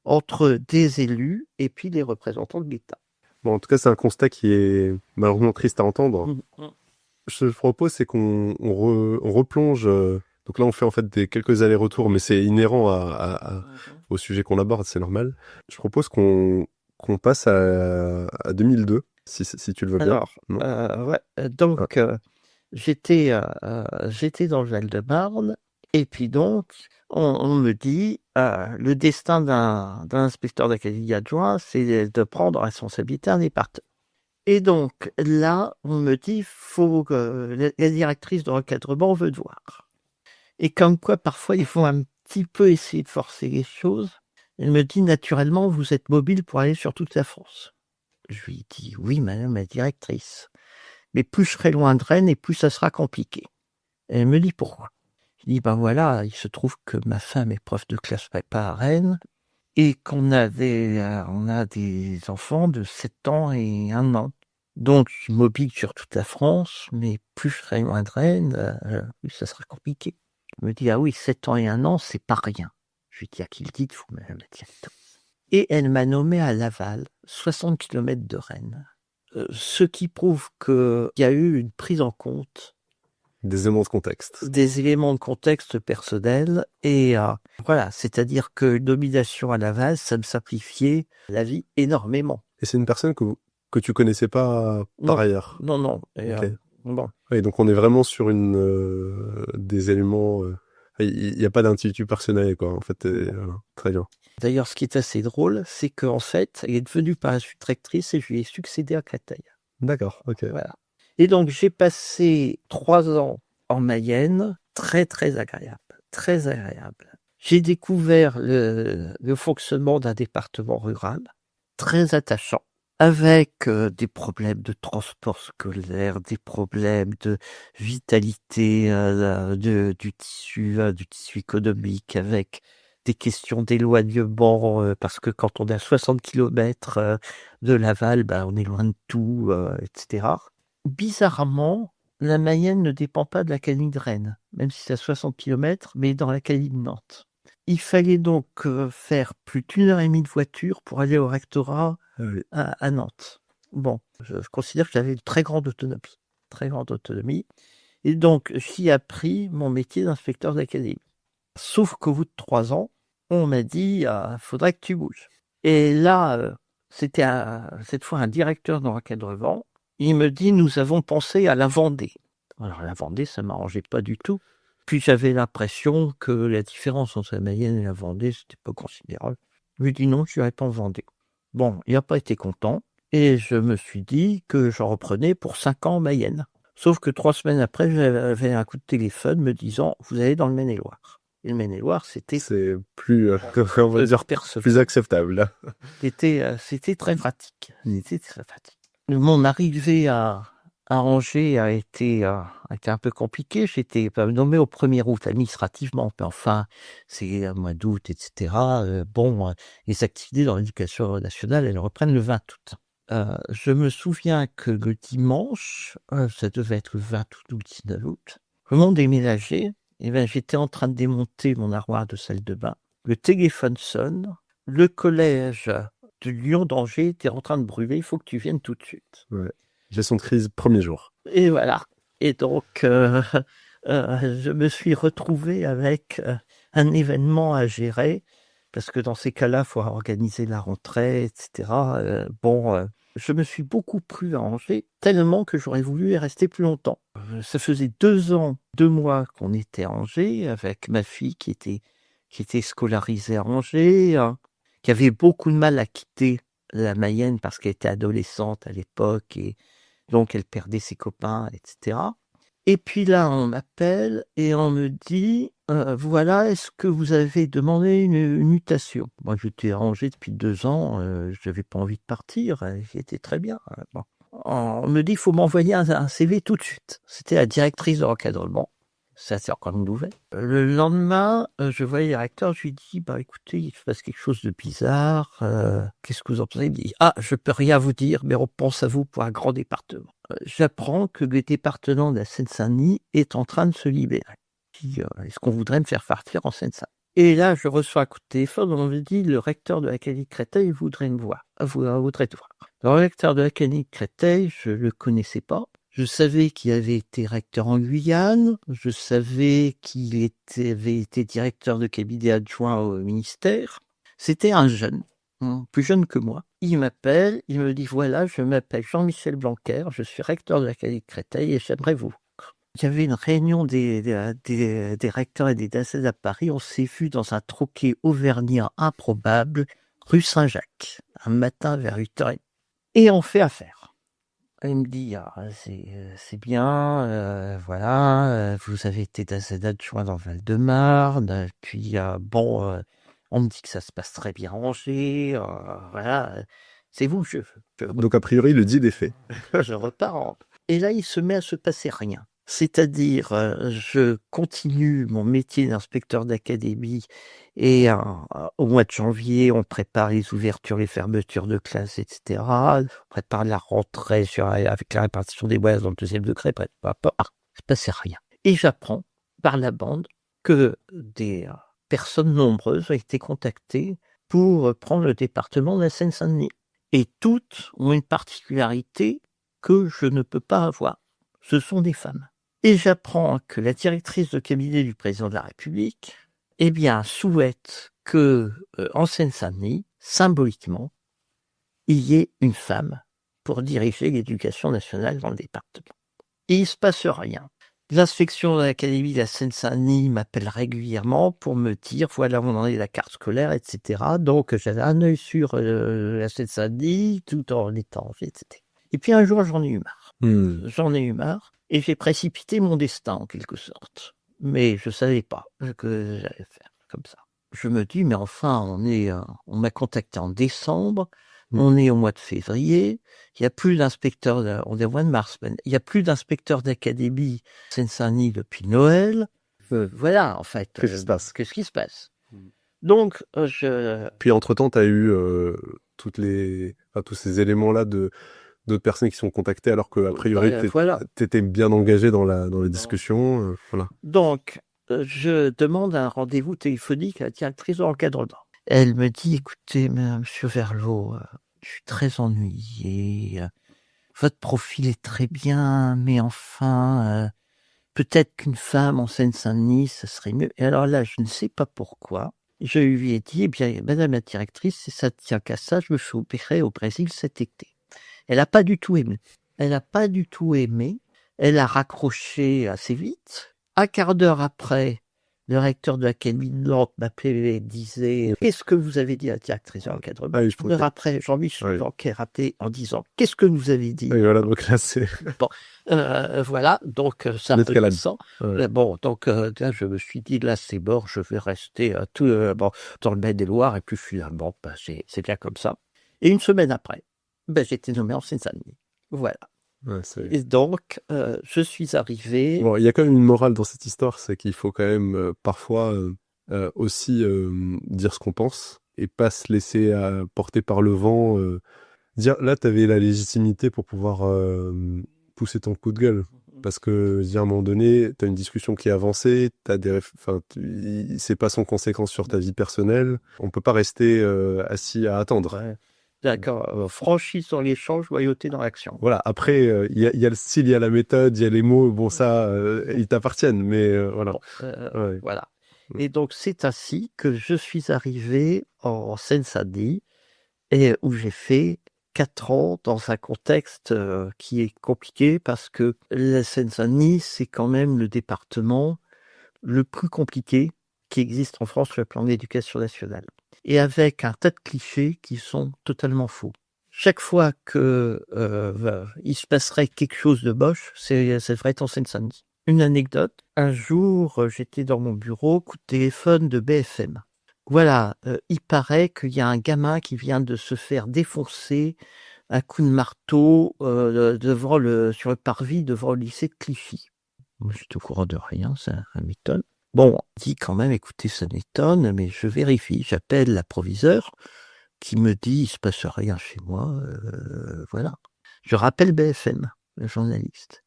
entre des élus et puis les représentants de l'État. Bon, en tout cas, c'est un constat qui est malheureusement triste à entendre. Ce que je propose, c'est qu'on replonge. Donc là, on fait en fait quelques allers-retours, mais c'est inhérent au sujet qu'on aborde, c'est normal. Je propose qu'on passe à 2002, si tu le veux bien. Alors, donc, j'étais dans le Val-de-Marne, et puis donc, on me dit, le destin d'un inspecteur d'académie adjoint, c'est de prendre responsabilité un département. Et donc, là, on me dit, faut que la directrice de recadrement veut te voir. Et comme quoi, parfois, il faut un petit peu essayé de forcer les choses. Elle me dit: «Naturellement, vous êtes mobile pour aller sur toute la France?» Je lui dis: «Oui, madame la directrice, mais plus je serai loin de Rennes et plus ça sera compliqué». Elle me dit: «Pourquoi?» Je dis: «Ben voilà, il se trouve que ma femme est prof de classe prépa à Rennes et qu'on on a des enfants de 7 ans et 1 an. Donc je suis mobile sur toute la France, mais plus je serai loin de Rennes, plus ça sera compliqué». Elle me dit: «Ah oui, 7 ans et 1 an, c'est pas rien». Je lui dis: «À qui le dites-vous, madame la directrice?» Et elle m'a nommé à Laval, 60 kilomètres de Rennes. Ce qui prouve qu'il y a eu une prise en compte Des éléments de contexte. des éléments de contexte personnel et voilà, c'est-à-dire qu'une nomination à Laval, ça me simplifiait la vie énormément. Et c'est une personne que tu connaissais pas par Non, ailleurs? non et Ok. bon. Oui, donc on est vraiment sur des éléments... il n'y a pas d'intuitu personnel, quoi, en fait. Voilà. Très bien. D'ailleurs, ce qui est assez drôle, c'est qu'en fait, elle est devenue par la suite rectrice et je lui ai succédé à Créteil. D'accord, ok. Voilà. Et donc j'ai passé 3 ans en Mayenne, très, très agréable, très agréable. J'ai découvert le fonctionnement d'un département rural, très attachant, avec des problèmes de transport scolaire, des problèmes de vitalité du tissu économique, avec des questions d'éloignement, parce que quand on est à 60 kilomètres de Laval, ben, on est loin de tout, etc. Bizarrement, la Mayenne ne dépend pas de l'académie de Rennes, même si c'est à 60 kilomètres, mais dans l'académie de Nantes. Il fallait donc faire plus d'1 heure et demie de voiture pour aller au rectorat à Nantes. Bon, je considère que j'avais une très grande autonomie et donc j'y ai appris mon métier d'inspecteur d'académie. Sauf qu'au bout de 3 ans, on m'a dit: «Faudrait que tu bouges». Et là, c'était cette fois un directeur d'encadrement. Il me dit: «Nous avons pensé à la Vendée». Alors la Vendée, ça m'arrangeait pas du tout. Puis j'avais l'impression que la différence entre la Mayenne et la Vendée, c'était pas considérable. Je lui ai dit: «Non, je n'irai pas en Vendée». Bon, il n'a pas été content et je me suis dit que j'en reprenais pour 5 ans en Mayenne. Sauf que 3 semaines après, j'avais un coup de téléphone me disant: «Vous allez dans le Maine-et-Loire». Et le Maine-et-Loire, c'était C'est plus, on va dire, plus acceptable. c'était très pratique. C'était très pratique. Mon arrivée à Angers a été un peu compliquée. J'étais nommé au 1er août administrativement, mais enfin, c'est un mois d'août, et cetera. Les activités dans l'éducation nationale, elles reprennent le 20 août. Je me souviens que le dimanche, ça devait être le 20 août ou le 19 août, au moment de déménager, j'étais en train de démonter mon armoire de salle de bain. Le téléphone sonne, le collège de Lyon d'Angers était en train de brûler, il faut que tu viennes tout de suite. Ouais. Gestion de crise, premier jour. Et voilà. Et donc, je me suis retrouvé avec un événement à gérer, parce que dans ces cas-là, il faut organiser la rentrée, etc. Je me suis beaucoup plu à Angers, tellement que j'aurais voulu y rester plus longtemps. Ça faisait 2 ans, 2 mois qu'on était à Angers, avec ma fille qui était scolarisée à Angers, qui avait beaucoup de mal à quitter la Mayenne parce qu'elle était adolescente à l'époque et donc elle perdait ses copains, etc. Et puis là, on m'appelle et on me dit: voilà, est-ce que vous avez demandé une mutation?» Moi, j'étais à Angers depuis 2 ans, je n'avais pas envie de partir, j'étais très bien. Bon. On me dit: «Il faut m'envoyer un CV tout de suite». C'était la directrice de l'encadrement. Ça, c'est encore une nouvelle. Le lendemain, je vois le directeur, je lui dis: «Bah, écoutez, il se passe quelque chose de bizarre, qu'est-ce que vous en pensez?» Il me dit: «Ah, je peux rien vous dire, mais on pense à vous pour un grand département». J'apprends que le département de la Seine-Saint-Denis est en train de se libérer. Je dis: «Est-ce qu'on voudrait me faire partir en Seine-Saint-Denis?» Et là, je reçois un coup de téléphone, on me dit: «Le recteur de l'académie de Créteil voudrait me voir, voudrait te voir». Le recteur de l'académie de Créteil, je le connaissais pas. Je savais qu'il avait été recteur en Guyane, je savais qu'il avait été directeur de cabinet adjoint au ministère. C'était un jeune, plus jeune que moi. Il m'appelle, il me dit: «Voilà, je m'appelle Jean-Michel Blanquer, je suis recteur de l'académie de Créteil et j'aimerais vous». Il y avait une réunion des recteurs et des DACES à Paris. On s'est vu dans un troquet auvergnat improbable, rue Saint-Jacques, un matin vers 8h30. Et on fait affaire. Elle me dit: «Ah, c'est bien, voilà, vous avez été adjoint dans le Val-de-Marne, puis, bon, on me dit que ça se passe très bien à Angers, voilà, c'est vous, Donc a priori, le deal est fait. je repars et là, il se met à se passer rien. C'est-à-dire, je continue mon métier d'inspecteur d'académie et au mois de janvier, on prépare les ouvertures, les fermetures de classe et cetera. On prépare la rentrée avec la répartition des voyages dans le 2e degré, bref, peu importe. Il se passait rien et j'apprends par la bande que des, personnes nombreuses ont été contactées pour, prendre le département de la Seine-Saint-Denis et toutes ont une particularité que je ne peux pas avoir. Ce sont des femmes. Et j'apprends que la directrice de cabinet du président de la République, eh bien, souhaite que, en Seine-Saint-Denis, symboliquement, il y ait une femme pour diriger l'éducation nationale dans le département. Et il se passe rien. L'inspection de l'académie de la Seine-Saint-Denis m'appelle régulièrement pour me dire: «Voilà où en est la carte scolaire» et cetera. Donc j'avais un œil sur, la Seine-Saint-Denis tout en étant en fait, et puis un jour, j'en ai eu marre. J'en ai eu marre et j'ai précipité mon destin en quelque sorte. Mais je savais pas que j'allais faire comme ça. Je me dis: «Mais enfin, on m'a contacté en décembre, Mmh. on est au mois de février, il y a plus d'inspecteurs on est au mois de mars, il y a plus d'inspecteurs d'académie Seine-Saint-Denis depuis Noël». Voilà, en fait, Qu'est-ce qui se passe? qu'est-ce qui se passe? Mmh. Donc Puis entre-temps, tu as eu tous ces éléments-là d'autres personnes qui sont contactées alors qu'a priori, voilà. tu étais bien engagé dans la discussion. Voilà. Donc, je demande un rendez-vous téléphonique à la directrice de l'encadrement. Elle me dit: «Écoutez, monsieur Verlot, je suis très ennuyée, votre profil est très bien, mais enfin, peut-être qu'une femme en Seine-Saint-Denis, ça serait mieux». Et alors là, je ne sais pas pourquoi, je lui ai dit: «Eh bien, madame la directrice, si ça ne tient qu'à ça, je me fais opérer au Brésil cet été». Elle n'a pas du tout aimé. Elle n'a pas du tout aimé. Elle a raccroché assez vite. Un quart d'heure après, le recteur de l'académie de Nantes m'appelait et disait: «Qu'est-ce que vous avez dit à la directrice de l'encadrement?» Ah oui, je Une heure pensais. après, Jean-Michel Oui. Blanquer appelait en disant: «Qu'est-ce que vous avez dit?» Oui, voilà, donc là, c'est Voilà, donc ça une escalade. redescend. Ouais. Bon, donc là, je me suis dit: «Là, c'est mort, je vais rester, dans le Maine-et-Loire» et puis finalement, c'est bien comme ça. Et une semaine après, j'ai été nommé en Seine-Saint-Denis. Voilà. Ouais, c'est... Et donc, je suis arrivé. Bon, il y a quand même une morale dans cette histoire, c'est qu'il faut quand même parfois aussi dire ce qu'on pense et pas se laisser porter par le vent. Dire, là, tu avais la légitimité pour pouvoir pousser ton coup de gueule. Parce que, je veux dire, à un moment donné, tu as une discussion qui est avancée, c'est pas sans conséquence sur ta vie personnelle. On peut pas rester assis à attendre. Ouais. D'accord, franchise dans l'échange, loyauté dans l'action. Voilà, après, il y a le style, il y a la méthode, il y a les mots, bon, ça, ils t'appartiennent, mais voilà. Bon, Ouais. voilà. Et donc, c'est ainsi que je suis arrivé en Seine-Saint-Denis et où j'ai fait 4 ans dans un contexte, qui est compliqué parce que la Seine-Saint-Denis, c'est quand même le département le plus compliqué qui existe en France sur le plan de l'éducation nationale et avec un tas de clichés qui sont totalement faux. Chaque fois que, il se passerait quelque chose de moche, ça devrait être en Seine-Saint-Denis. Une anecdote, un jour, j'étais dans mon bureau, coup de téléphone de BFM. Voilà, il paraît qu'il y a un gamin qui vient de se faire défoncer à coups de marteau, sur le parvis devant le lycée de Clichy. Moi, j'étais au courant de rien, ça m'étonne. Bon, on dit quand même: «Écoutez, ça m'étonne, mais je vérifie». J'appelle la proviseure qui me dit: «Il se passe rien chez moi», voilà. Je rappelle BFM, le journaliste.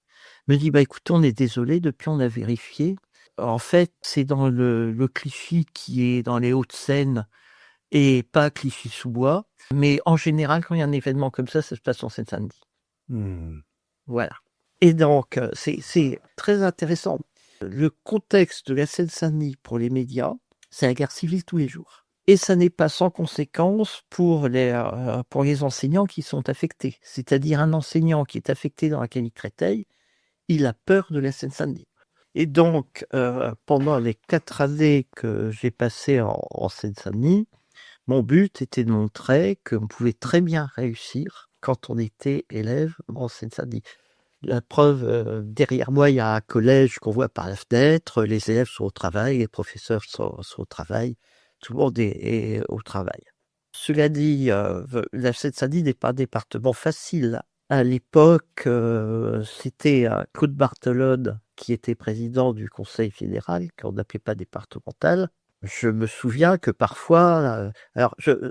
Me dit: «Bah, écoutez, on est désolé, depuis on a vérifié. En fait, c'est dans le Clichy qui est dans les Hauts-de-Seine et pas Clichy-sous-Bois, mais en général, quand il y a un événement comme ça se passe en Seine-Saint-Denis». Voilà. Et donc, c'est très intéressant. Le contexte de la Seine-Saint-Denis pour les médias, c'est la guerre civile tous les jours. Et ça n'est pas sans conséquence pour les enseignants qui sont affectés. C'est-à-dire un enseignant qui est affecté dans l'académie de Créteil, il a peur de la Seine-Saint-Denis. Et donc, pendant les 4 années que j'ai passées en Seine-Saint-Denis, mon but était de montrer qu'on pouvait très bien réussir quand on était élève en Seine-Saint-Denis. La preuve, derrière moi, il y a un collège qu'on voit par la fenêtre, les élèves sont au travail, les professeurs sont au travail, tout le monde est au travail. Cela dit, la Seine-Saint-Denis n'est pas un département facile. À l'époque, c'était Claude Barthelone qui était président du Conseil fédéral, qu'on n'appelait pas départemental. Je me souviens que parfois,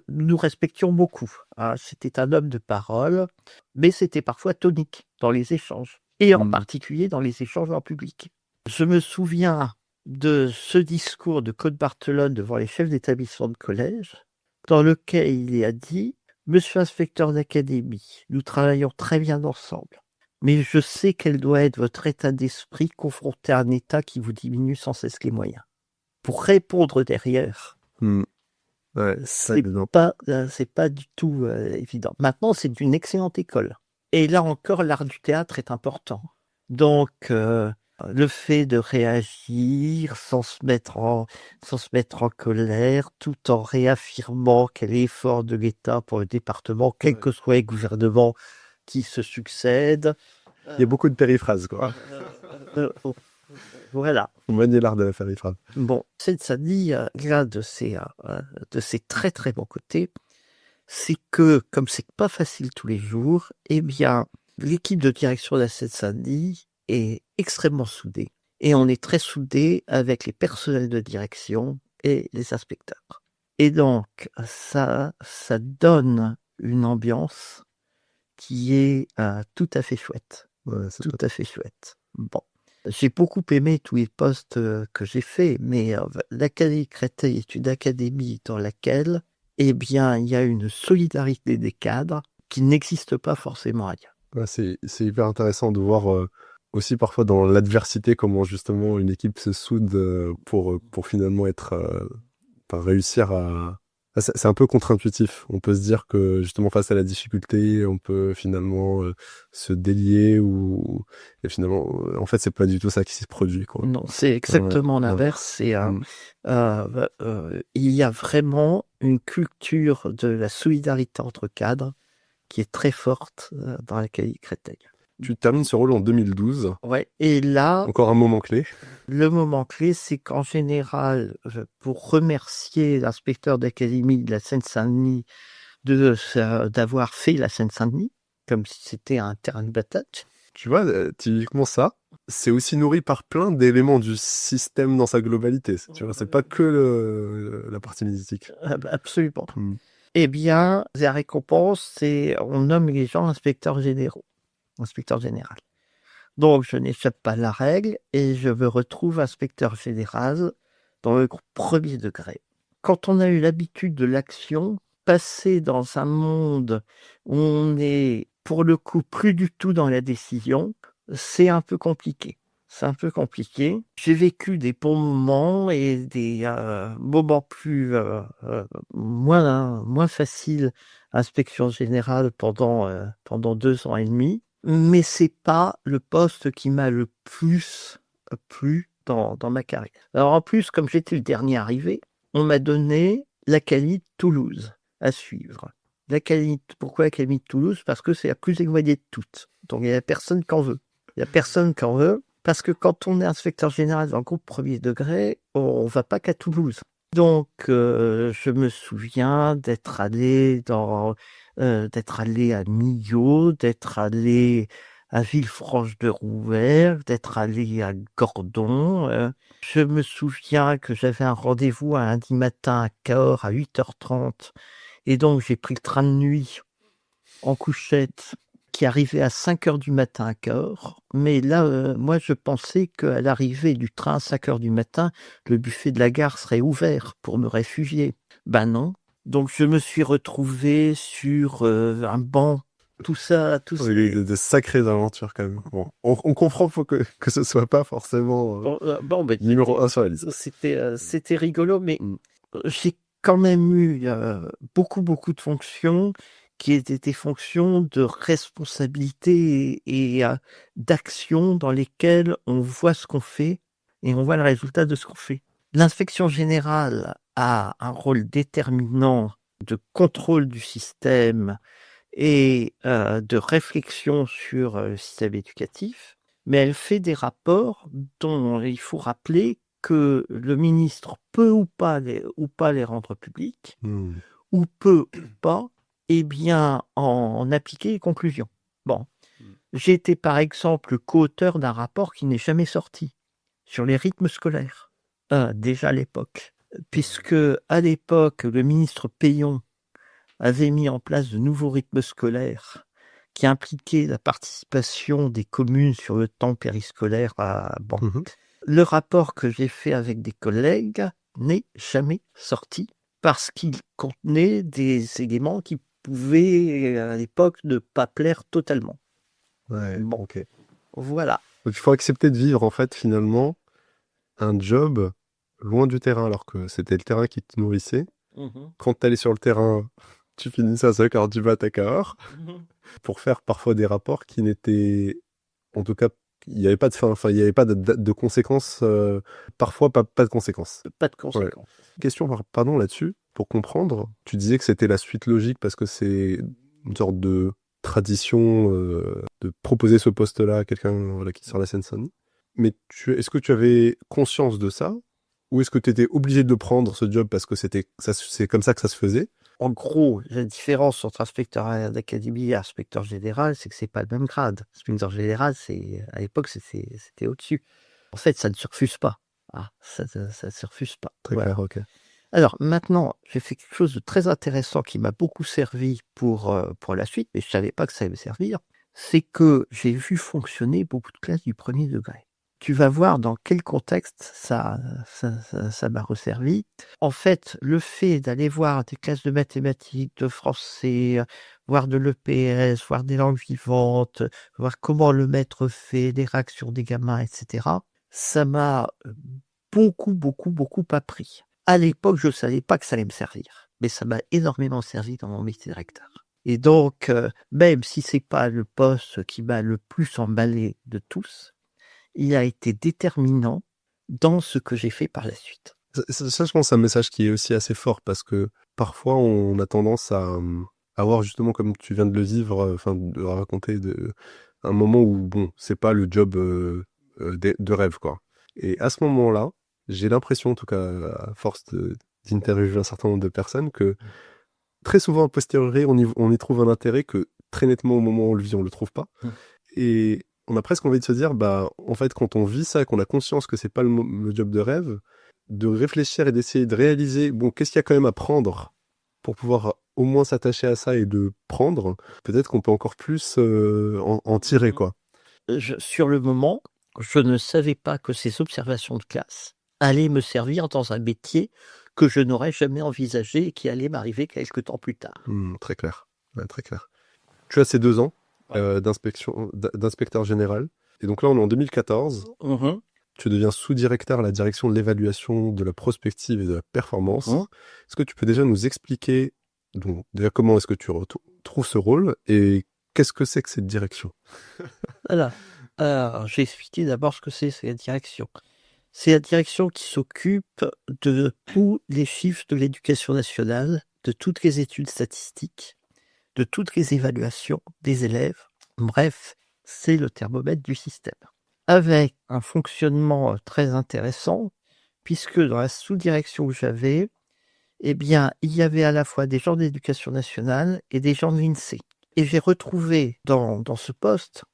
nous respections beaucoup, hein, c'était un homme de parole, mais c'était parfois tonique dans les échanges, et en particulier dans les échanges en public. Je me souviens de ce discours de Claude Barthelone devant les chefs d'établissement de collège, dans lequel il a dit « Monsieur inspecteur d'académie, nous travaillons très bien ensemble, mais je sais quel doit être votre état d'esprit confronté à un État qui vous diminue sans cesse les moyens. » Pour répondre derrière, Ouais, c'est pas du tout évident. Maintenant, c'est une excellente école. Et là encore, l'art du théâtre est important. Donc, le fait de réagir sans se mettre en colère, tout en réaffirmant quel est l'effort de l'État pour le département, quel que soit les gouvernements qui se succèdent. Il y a beaucoup de périphrases, quoi. Voilà. On manie l'art de la périphrase. Bon, Seine-Saint-Denis, l'un de ses très très bons côtés, c'est que, comme c'est pas facile tous les jours, eh bien, l'équipe de direction de la Seine-Saint-Denis est extrêmement soudée. Et on est très soudés avec les personnels de direction et les inspecteurs. Et donc, ça donne une ambiance qui est tout à fait chouette. Ouais, Tout à fait chouette. Bon. J'ai beaucoup aimé tous les postes que j'ai faits, mais l'Académie Créteil est une académie dans laquelle, eh bien, il y a une solidarité des cadres qui n'existe pas forcément ailleurs. Ouais, c'est hyper intéressant de voir aussi parfois dans l'adversité comment justement une équipe se soude pour finalement réussir à... C'est un peu contre-intuitif. On peut se dire que justement face à la difficulté, on peut finalement se délier ou et finalement, en fait, c'est pas du tout ça qui se produit, quoi. Non, c'est exactement l'inverse. C'est il y a vraiment une culture de la solidarité entre cadres qui est très forte dans l'Académie Créteil. Tu termines ce rôle en 2012. Ouais. Et là, encore un moment clé. Le moment clé, c'est qu'en général, pour remercier l'inspecteur d'académie de la Seine-Saint-Denis d'avoir fait la Seine-Saint-Denis, comme si c'était un terrain de bataille. Tu vois, typiquement ça, c'est aussi nourri par plein d'éléments du système dans sa globalité. Tu vois, c'est pas que la partie médiatique. Absolument. Eh bien, la récompense, c'est on nomme les gens inspecteurs généraux, inspecteur général. Donc, je n'échappe pas à la règle et je me retrouve inspecteur général dans le groupe premier degré. Quand on a eu l'habitude de l'action, passer dans un monde où on est, pour le coup, plus du tout dans la décision, c'est un peu compliqué. C'est un peu compliqué. J'ai vécu des bons moments et des moments plus moins faciles. Inspection générale pendant 2 ans et demi. Mais c'est pas le poste qui m'a le plus plu dans ma carrière. Alors en plus, comme j'étais le dernier arrivé, on m'a donné l'Académie de Toulouse à suivre. Pourquoi l'Académie de Toulouse? Parce que c'est la plus éloignée de toutes. Donc il n'y a personne qui en veut. Il n'y a personne qui en veut, parce que quand on est inspecteur général dans le groupe premier degré, on ne va pas qu'à Toulouse. Donc je me souviens d'être allé à Millau, d'être allé à Villefranche-de-Rouergue, d'être allé à Gordon. Je me souviens que j'avais un rendez-vous un lundi matin à Cahors à 8h30. Et donc, j'ai pris le train de nuit en couchette qui arrivait à 5h du matin à Cahors. Mais là, moi, je pensais qu'à l'arrivée du train à 5h du matin, le buffet de la gare serait ouvert pour me réfugier. Ben non. Donc, je me suis retrouvé sur un banc. Tout ça. De sacrées aventures, quand même. Bon, on comprend que ce soit pas forcément numéro 1 sur la liste. C'était rigolo, mais j'ai quand même eu beaucoup de fonctions qui étaient des fonctions de responsabilité et d'action dans lesquelles on voit ce qu'on fait et on voit le résultat de ce qu'on fait. L'inspection générale a un rôle déterminant de contrôle du système et de réflexion sur le système éducatif, mais elle fait des rapports dont il faut rappeler que le ministre peut ou pas les rendre publics, ou peut ou pas, eh bien, en appliquer les conclusions. Bon. J'ai été par exemple co-auteur d'un rapport qui n'est jamais sorti sur les rythmes scolaires, déjà à l'époque, puisque à l'époque, le ministre Peillon avait mis en place de nouveaux rythmes scolaires qui impliquaient la participation des communes sur le temps périscolaire. Le rapport que j'ai fait avec des collègues n'est jamais sorti parce qu'il contenait des éléments qui pouvaient, à l'époque, ne pas plaire totalement. Ouais, Bon, ok. voilà. Donc il faut accepter de vivre, en fait, finalement, un job loin du terrain, alors que c'était le terrain qui te nourrissait. Quand tu allais sur le terrain, tu finissais à 5h du mat à Cahors pour faire parfois des rapports qui n'étaient... En tout cas, il n'y avait pas de fin, enfin, il n'y avait pas de conséquences, parfois pas de conséquences. Pas de conséquences. Question, pardon, là-dessus, pour comprendre, tu disais que c'était la suite logique parce que c'est une sorte de tradition de proposer ce poste-là à quelqu'un voilà, qui sort de la Seine-Saint-Denis. Mais est-ce que tu avais conscience de ça? Ou est-ce que tu étais obligé de prendre ce job parce que c'est comme ça que ça se faisait? En gros, la différence entre inspecteur d'académie et inspecteur général, c'est que c'est pas le même grade. Inspecteur général, à l'époque, c'était au-dessus. En fait, ça ne se refuse pas. Ça se refuse pas. Très Voilà. clair, ok. Alors maintenant, j'ai fait quelque chose de très intéressant qui m'a beaucoup servi pour la suite, mais je savais pas que ça allait me servir. C'est que j'ai vu fonctionner beaucoup de classes du premier degré. Tu vas voir dans quel contexte ça m'a resservi. En fait, le fait d'aller voir des classes de mathématiques, de français, voir de l'EPS, voir des langues vivantes, voir comment le maître fait, des réactions des gamins, etc., ça m'a beaucoup appris. À l'époque, je ne savais pas que ça allait me servir, mais ça m'a énormément servi dans mon métier de recteur. Et donc, même si c'est pas le poste qui m'a le plus emballé de tous, il a été déterminant dans ce que j'ai fait par la suite. Ça, je pense, c'est un message qui est aussi assez fort parce que parfois, on a tendance à avoir justement, comme tu viens de le vivre, enfin, de raconter un moment où, bon, c'est pas le job de rêve, quoi. Et à ce moment-là, j'ai l'impression, en tout cas, à force d'interviewer un certain nombre de personnes, que très souvent, a posteriori, on y trouve un intérêt que très nettement, au moment où on le vit, on le trouve pas. Et on a presque envie de se dire, bah, en fait, quand on vit ça, qu'on a conscience que c'est pas le job de rêve, de réfléchir et d'essayer de réaliser, bon, qu'est-ce qu'il y a quand même à prendre pour pouvoir au moins s'attacher à ça et de prendre, peut-être qu'on peut encore plus en tirer, quoi. Sur le moment, je ne savais pas que ces observations de classe allaient me servir dans un métier que je n'aurais jamais envisagé et qui allait m'arriver quelques temps plus tard. Très clair. Ouais, très clair. Tu as ces 2 ans d'inspecteur général. Et donc là, on est en 2014. Tu deviens sous-directeur à la direction de l'évaluation, de la prospective et de la performance. Est-ce que tu peux déjà nous expliquer donc, déjà comment est-ce que tu trouves ce rôle et qu'est-ce que c'est que cette direction? Voilà. Alors, j'ai expliqué d'abord ce que c'est la direction. C'est la direction qui s'occupe de tous les chiffres de l'éducation nationale, de toutes les études statistiques, de toutes les évaluations des élèves. Bref, c'est le thermomètre du système. Avec un fonctionnement très intéressant, puisque dans la sous-direction que j'avais, eh bien, il y avait à la fois des gens de l'éducation nationale et des gens de l'INSEE. Et j'ai retrouvé dans ce poste,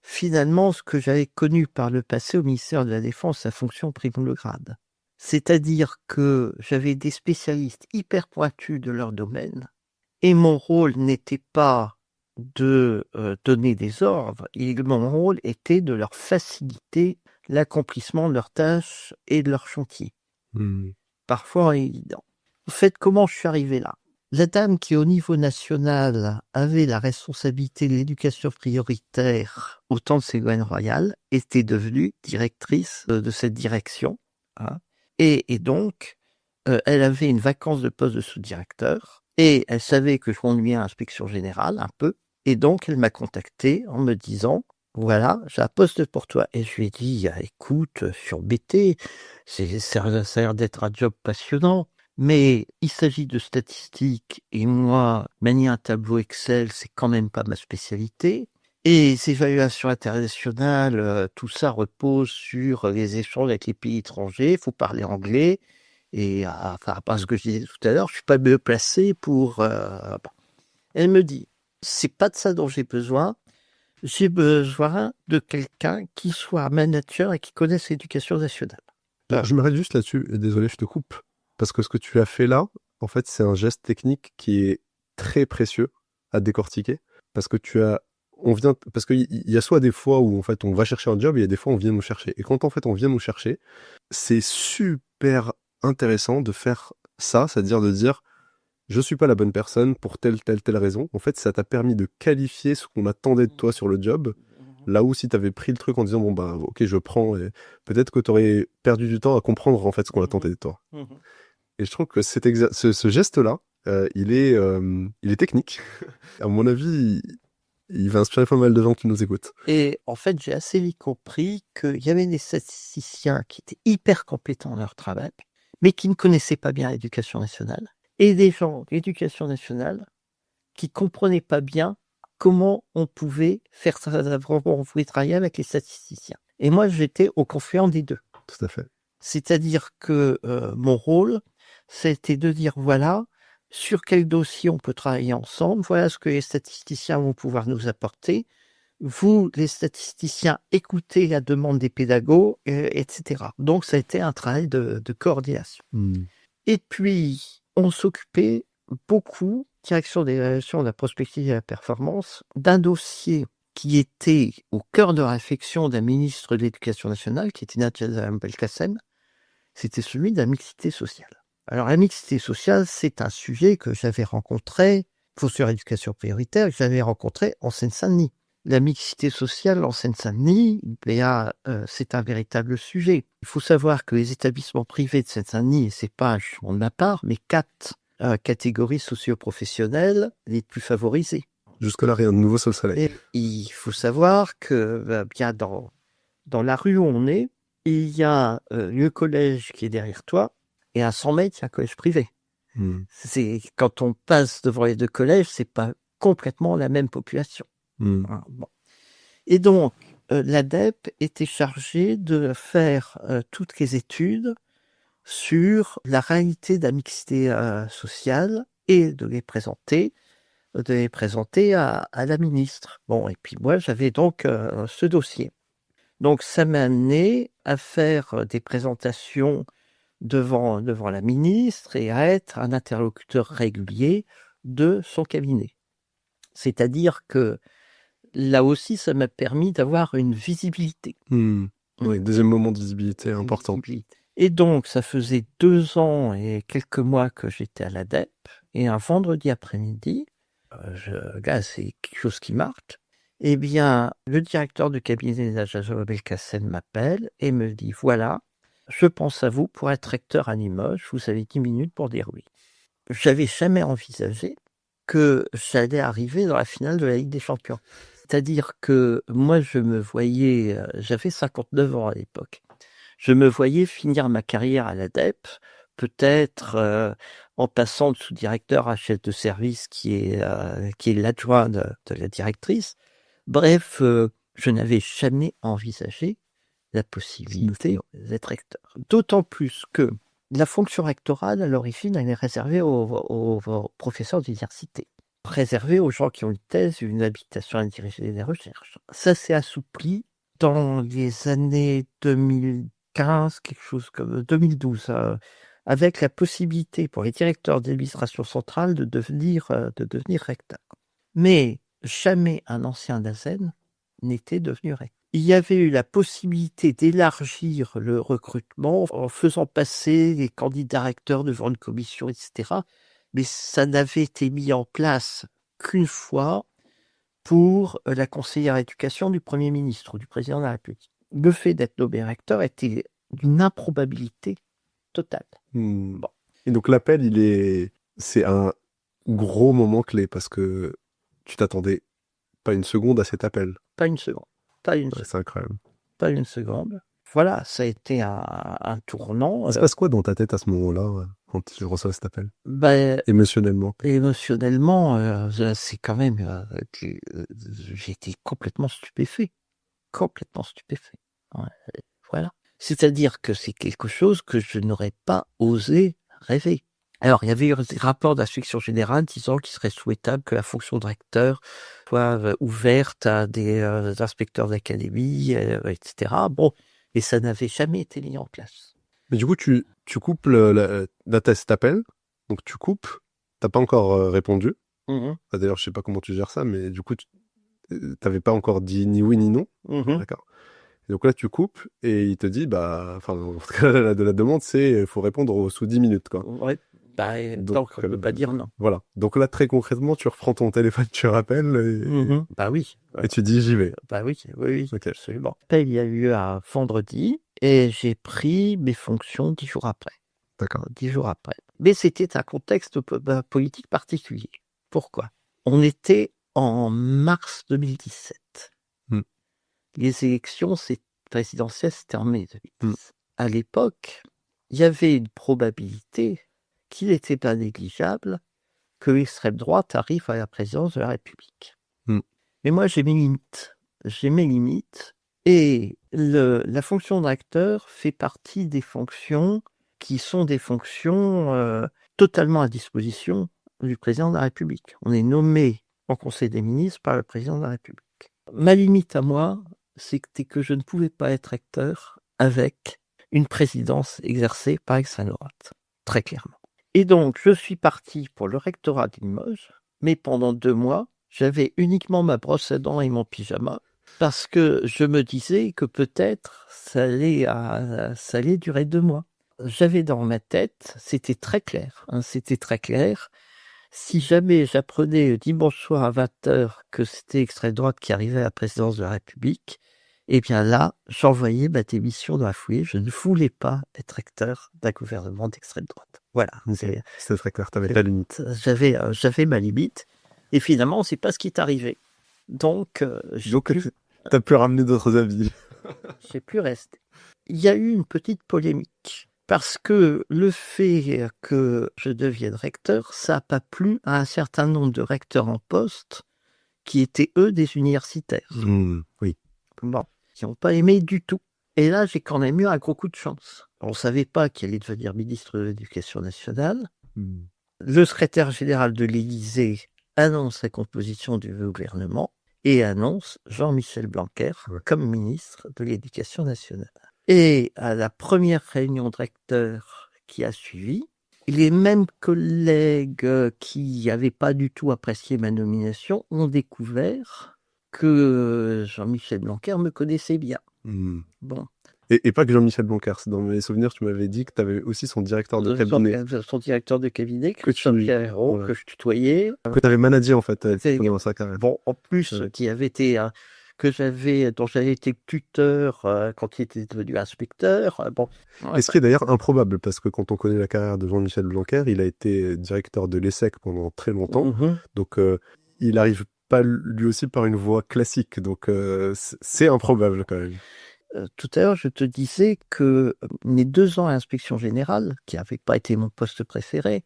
finalement, ce que j'avais connu par le passé au ministère de la Défense, la fonction primo le grade. C'est-à-dire que j'avais des spécialistes hyper pointus de leur domaine, et mon rôle n'était pas de donner des ordres, mon rôle était de leur faciliter l'accomplissement de leurs tâches et de leurs chantiers. Parfois évident. En fait, comment je suis arrivé là? La dame qui, au niveau national, avait la responsabilité de l'éducation prioritaire au temps de Ségolène Royal, était devenue directrice de cette direction. Et donc, elle avait une vacance de poste de sous-directeur, et elle savait que je m'ennuyais à l'inspection générale, un peu, et donc elle m'a contacté en me disant, voilà, j'ai un poste pour toi. Et je lui ai dit, écoute, je suis embêté, ça a l'air d'être un job passionnant, Mais il s'agit de statistiques et moi, manier un tableau Excel, c'est quand même pas ma spécialité. Et les évaluations internationales, tout ça repose sur les échanges avec les pays étrangers. Il faut parler anglais. Et par rapport à ce que je disais tout à l'heure, je suis pas mieux placé pour... bon. Elle me dit, c'est pas de ça dont j'ai besoin. J'ai besoin de quelqu'un qui soit manager et qui connaisse l'éducation nationale. Je m'arrête juste là-dessus, et désolé, je te coupe. Parce que ce que tu as fait là, en fait, c'est un geste technique qui est très précieux à décortiquer. Parce que parce qu'il y a soit des fois où en fait on va chercher un job et il y a des fois on vient nous chercher. Et quand en fait on vient nous chercher, c'est super intéressant de faire ça, c'est-à-dire de dire je suis pas la bonne personne pour telle raison. En fait, ça t'a permis de qualifier ce qu'on attendait de toi sur le job. Là où si t'avais pris le truc en disant bon bah ok je prends, et peut-être que t'aurais perdu du temps à comprendre en fait ce qu'on attendait de toi. Et je trouve que ce geste-là, il est technique. À mon avis, il va inspirer pas mal de gens qui nous écoutent. Et en fait, j'ai assez vite compris qu'il y avait des statisticiens qui étaient hyper compétents dans leur travail, mais qui ne connaissaient pas bien l'éducation nationale, et des gens d'éducation nationale qui comprenaient pas bien comment on pouvait faire ça, comment on pouvait travailler avec les statisticiens. Et moi, j'étais au confluent des deux. Tout à fait. C'est-à-dire que mon rôle, c'était de dire, voilà, sur quel dossier on peut travailler ensemble, voilà ce que les statisticiens vont pouvoir nous apporter. Vous, les statisticiens, écoutez la demande des pédagogues, etc. Donc, ça a été un travail de coordination. Et puis, on s'occupait beaucoup, direction des relations, de la prospective et de la performance, d'un dossier qui était au cœur de la réflexion d'un ministre de l'Éducation nationale, qui était Najat Belkacem, c'était celui de la mixité sociale. Alors, la mixité sociale, c'est un sujet que j'avais rencontré, sur l'éducation prioritaire, que j'avais rencontré en Seine-Saint-Denis. La mixité sociale en Seine-Saint-Denis, c'est un véritable sujet. Il faut savoir que les établissements privés de Seine-Saint-Denis, et c'est pas un jugement de ma part, mais 4 catégories socio-professionnelles les plus favorisées. Jusque-là, rien de nouveau sous le soleil. Et il faut savoir que bien dans la rue où on est, il y a le collège qui est derrière toi, et à 100 mètres, il y a un collège privé. C'est, quand on passe devant les deux collèges, c'est pas complètement la même population. Bon. Et donc, l'ADEP était chargée de faire toutes les études sur la réalité de la mixité sociale et de les présenter à la ministre. Bon, et puis moi, j'avais donc ce dossier. Donc, ça m'a amené à faire des présentations devant la ministre et à être un interlocuteur régulier de son cabinet. C'est-à-dire que là aussi, ça m'a permis d'avoir une visibilité. Oui, deuxième moment de visibilité important. Et donc, ça faisait 2 ans et quelques mois que j'étais à l'ADEP, et un vendredi après-midi, là, c'est quelque chose qui marque, eh bien, le directeur du cabinet Najat Belkacem m'appelle et me dit, voilà, je pense à vous pour être recteur à Limoges, vous avez 10 minutes pour dire oui. J'avais jamais envisagé que j'allais arriver dans la finale de la Ligue des Champions. C'est-à-dire que moi, je me voyais, j'avais 59 ans à l'époque, je me voyais finir ma carrière à l'ADEP, peut-être en passant de sous-directeur à chef de service qui est l'adjoint de la directrice. Bref, je n'avais jamais envisagé la possibilité d'être recteur. D'autant plus que la fonction rectorale, à l'origine, elle est réservée aux professeurs d'université, réservée aux gens qui ont une thèse, une habilitation à diriger des recherches. Ça s'est assoupli dans les années 2015, quelque chose comme 2012, avec la possibilité pour les directeurs d'administration centrale de devenir recteur. Mais jamais un ancien d'ASEN n'était devenu recteur. Il y avait eu la possibilité d'élargir le recrutement en faisant passer les candidats recteurs devant une commission, etc. Mais ça n'avait été mis en place qu'une fois pour la conseillère éducation du Premier ministre ou du Président de la République. Le fait d'être nommé recteur était d'une improbabilité totale. Bon. Et donc l'appel, c'est un gros moment clé parce que tu t'attendais pas une seconde à cet appel. Pas une seconde. C'est incroyable. Pas une seconde. Voilà, ça a été un tournant. Il se passe quoi dans ta tête à ce moment-là? quand tu reçois cet appel? Ben, Émotionnellement. émotionnellement, c'est quand même j'étais complètement stupéfait. Complètement stupéfait. Ouais, voilà. C'est-à-dire que c'est quelque chose que je n'aurais pas osé rêver. Alors, il y avait eu des rapports d'inspection générale disant qu'il serait souhaitable que la fonction de recteur soit ouverte à des inspecteurs d'académie, etc. Bon, mais ça n'avait jamais été mis en place. Mais du coup, tu coupes la thèse t'appelle, donc tu coupes, t'as pas encore répondu. Mhm, Ah, d'ailleurs, je sais pas comment tu gères ça, mais du coup, t'avais pas encore dit ni oui ni non. mhm. D'accord. Et donc là, tu coupes et il te dit, enfin, en tout cas, la demande, c'est il faut répondre sous 10 minutes, quoi. Ouais, donc on ne peut pas dire non. Voilà. Donc là, très concrètement, tu reprends ton téléphone, tu rappelles Bah oui. et tu dis, j'y vais. Bah oui, oui, Ok. absolument. L'appel, il y a eu un vendredi et j'ai pris mes fonctions 10 jours après. D'accord. 10 jours après. Mais c'était un contexte politique particulier. Pourquoi? On était en mars 2017. Hmm. Les élections présidentielles, c'était en mai 2010. À l'époque, il y avait une probabilité qu'il n'était pas négligeable que l'extrême droite arrive à la présidence de la République. Mais moi, j'ai mes limites. J'ai mes limites. Et la fonction de recteur fait partie des fonctions qui sont des fonctions totalement à disposition du président de la République. On est nommé en Conseil des ministres par le président de la République. Ma limite à moi, c'était que je ne pouvais pas être recteur avec une présidence exercée par l'extrême droite, très clairement. Et donc, je suis parti pour le rectorat de Limoges, mais pendant 2 mois, j'avais uniquement ma brosse à dents et mon pyjama, parce que je me disais que peut-être ça allait durer 2 mois. J'avais dans ma tête, c'était très clair, c'était très clair. Si jamais j'apprenais le dimanche soir à 20h que c'était l'extrême droite qui arrivait à la présidence de la République, eh bien là, j'envoyais ma démission dans la foulée. Je ne voulais pas être recteur d'un gouvernement d'extrême droite. Voilà. C'était très clair, t'avais ta limite. J'avais ma limite. Et finalement, c'est pas ce qui est arrivé. Donc, t'as pu ramener d'autres avis. j'ai pu rester. Il y a eu une petite polémique. Parce que le fait que je devienne recteur, ça n'a pas plu à un certain nombre de recteurs en poste qui étaient, eux, des universitaires. Oui. Bon, qui n'ont pas aimé du tout. Et là, j'ai quand même eu un gros coup de chance. On ne savait pas qu'il allait devenir ministre de l'Éducation nationale. Le secrétaire général de l'Élysée annonce la composition du gouvernement et annonce Jean-Michel Blanquer comme ministre de l'Éducation nationale. Et à la première réunion de recteurs qui a suivi, les mêmes collègues qui n'avaient pas du tout apprécié ma nomination ont découvert que Jean-Michel Blanquer me connaissait bien. Bon. Et pas que Jean-Michel Blanquer. Dans mes souvenirs, tu m'avais dit que tu avais aussi son directeur de cabinet. Son directeur de cabinet, Christophe Pierrot, que je tutoyais. Que tu avais managé, en fait, dans sa carrière. Bon, en plus, qui avait été... dont j'avais été tuteur quand il était devenu inspecteur. Bon. Et ce qui est d'ailleurs improbable, parce que quand on connaît la carrière de Jean-Michel Blanquer, il a été directeur de l'ESSEC pendant très longtemps. Donc, il n'arrive pas lui aussi par une voie classique. Donc, c'est improbable quand même. Tout à l'heure, je te disais que mes 2 ans à l'inspection générale, qui n'avaient pas été mon poste préféré,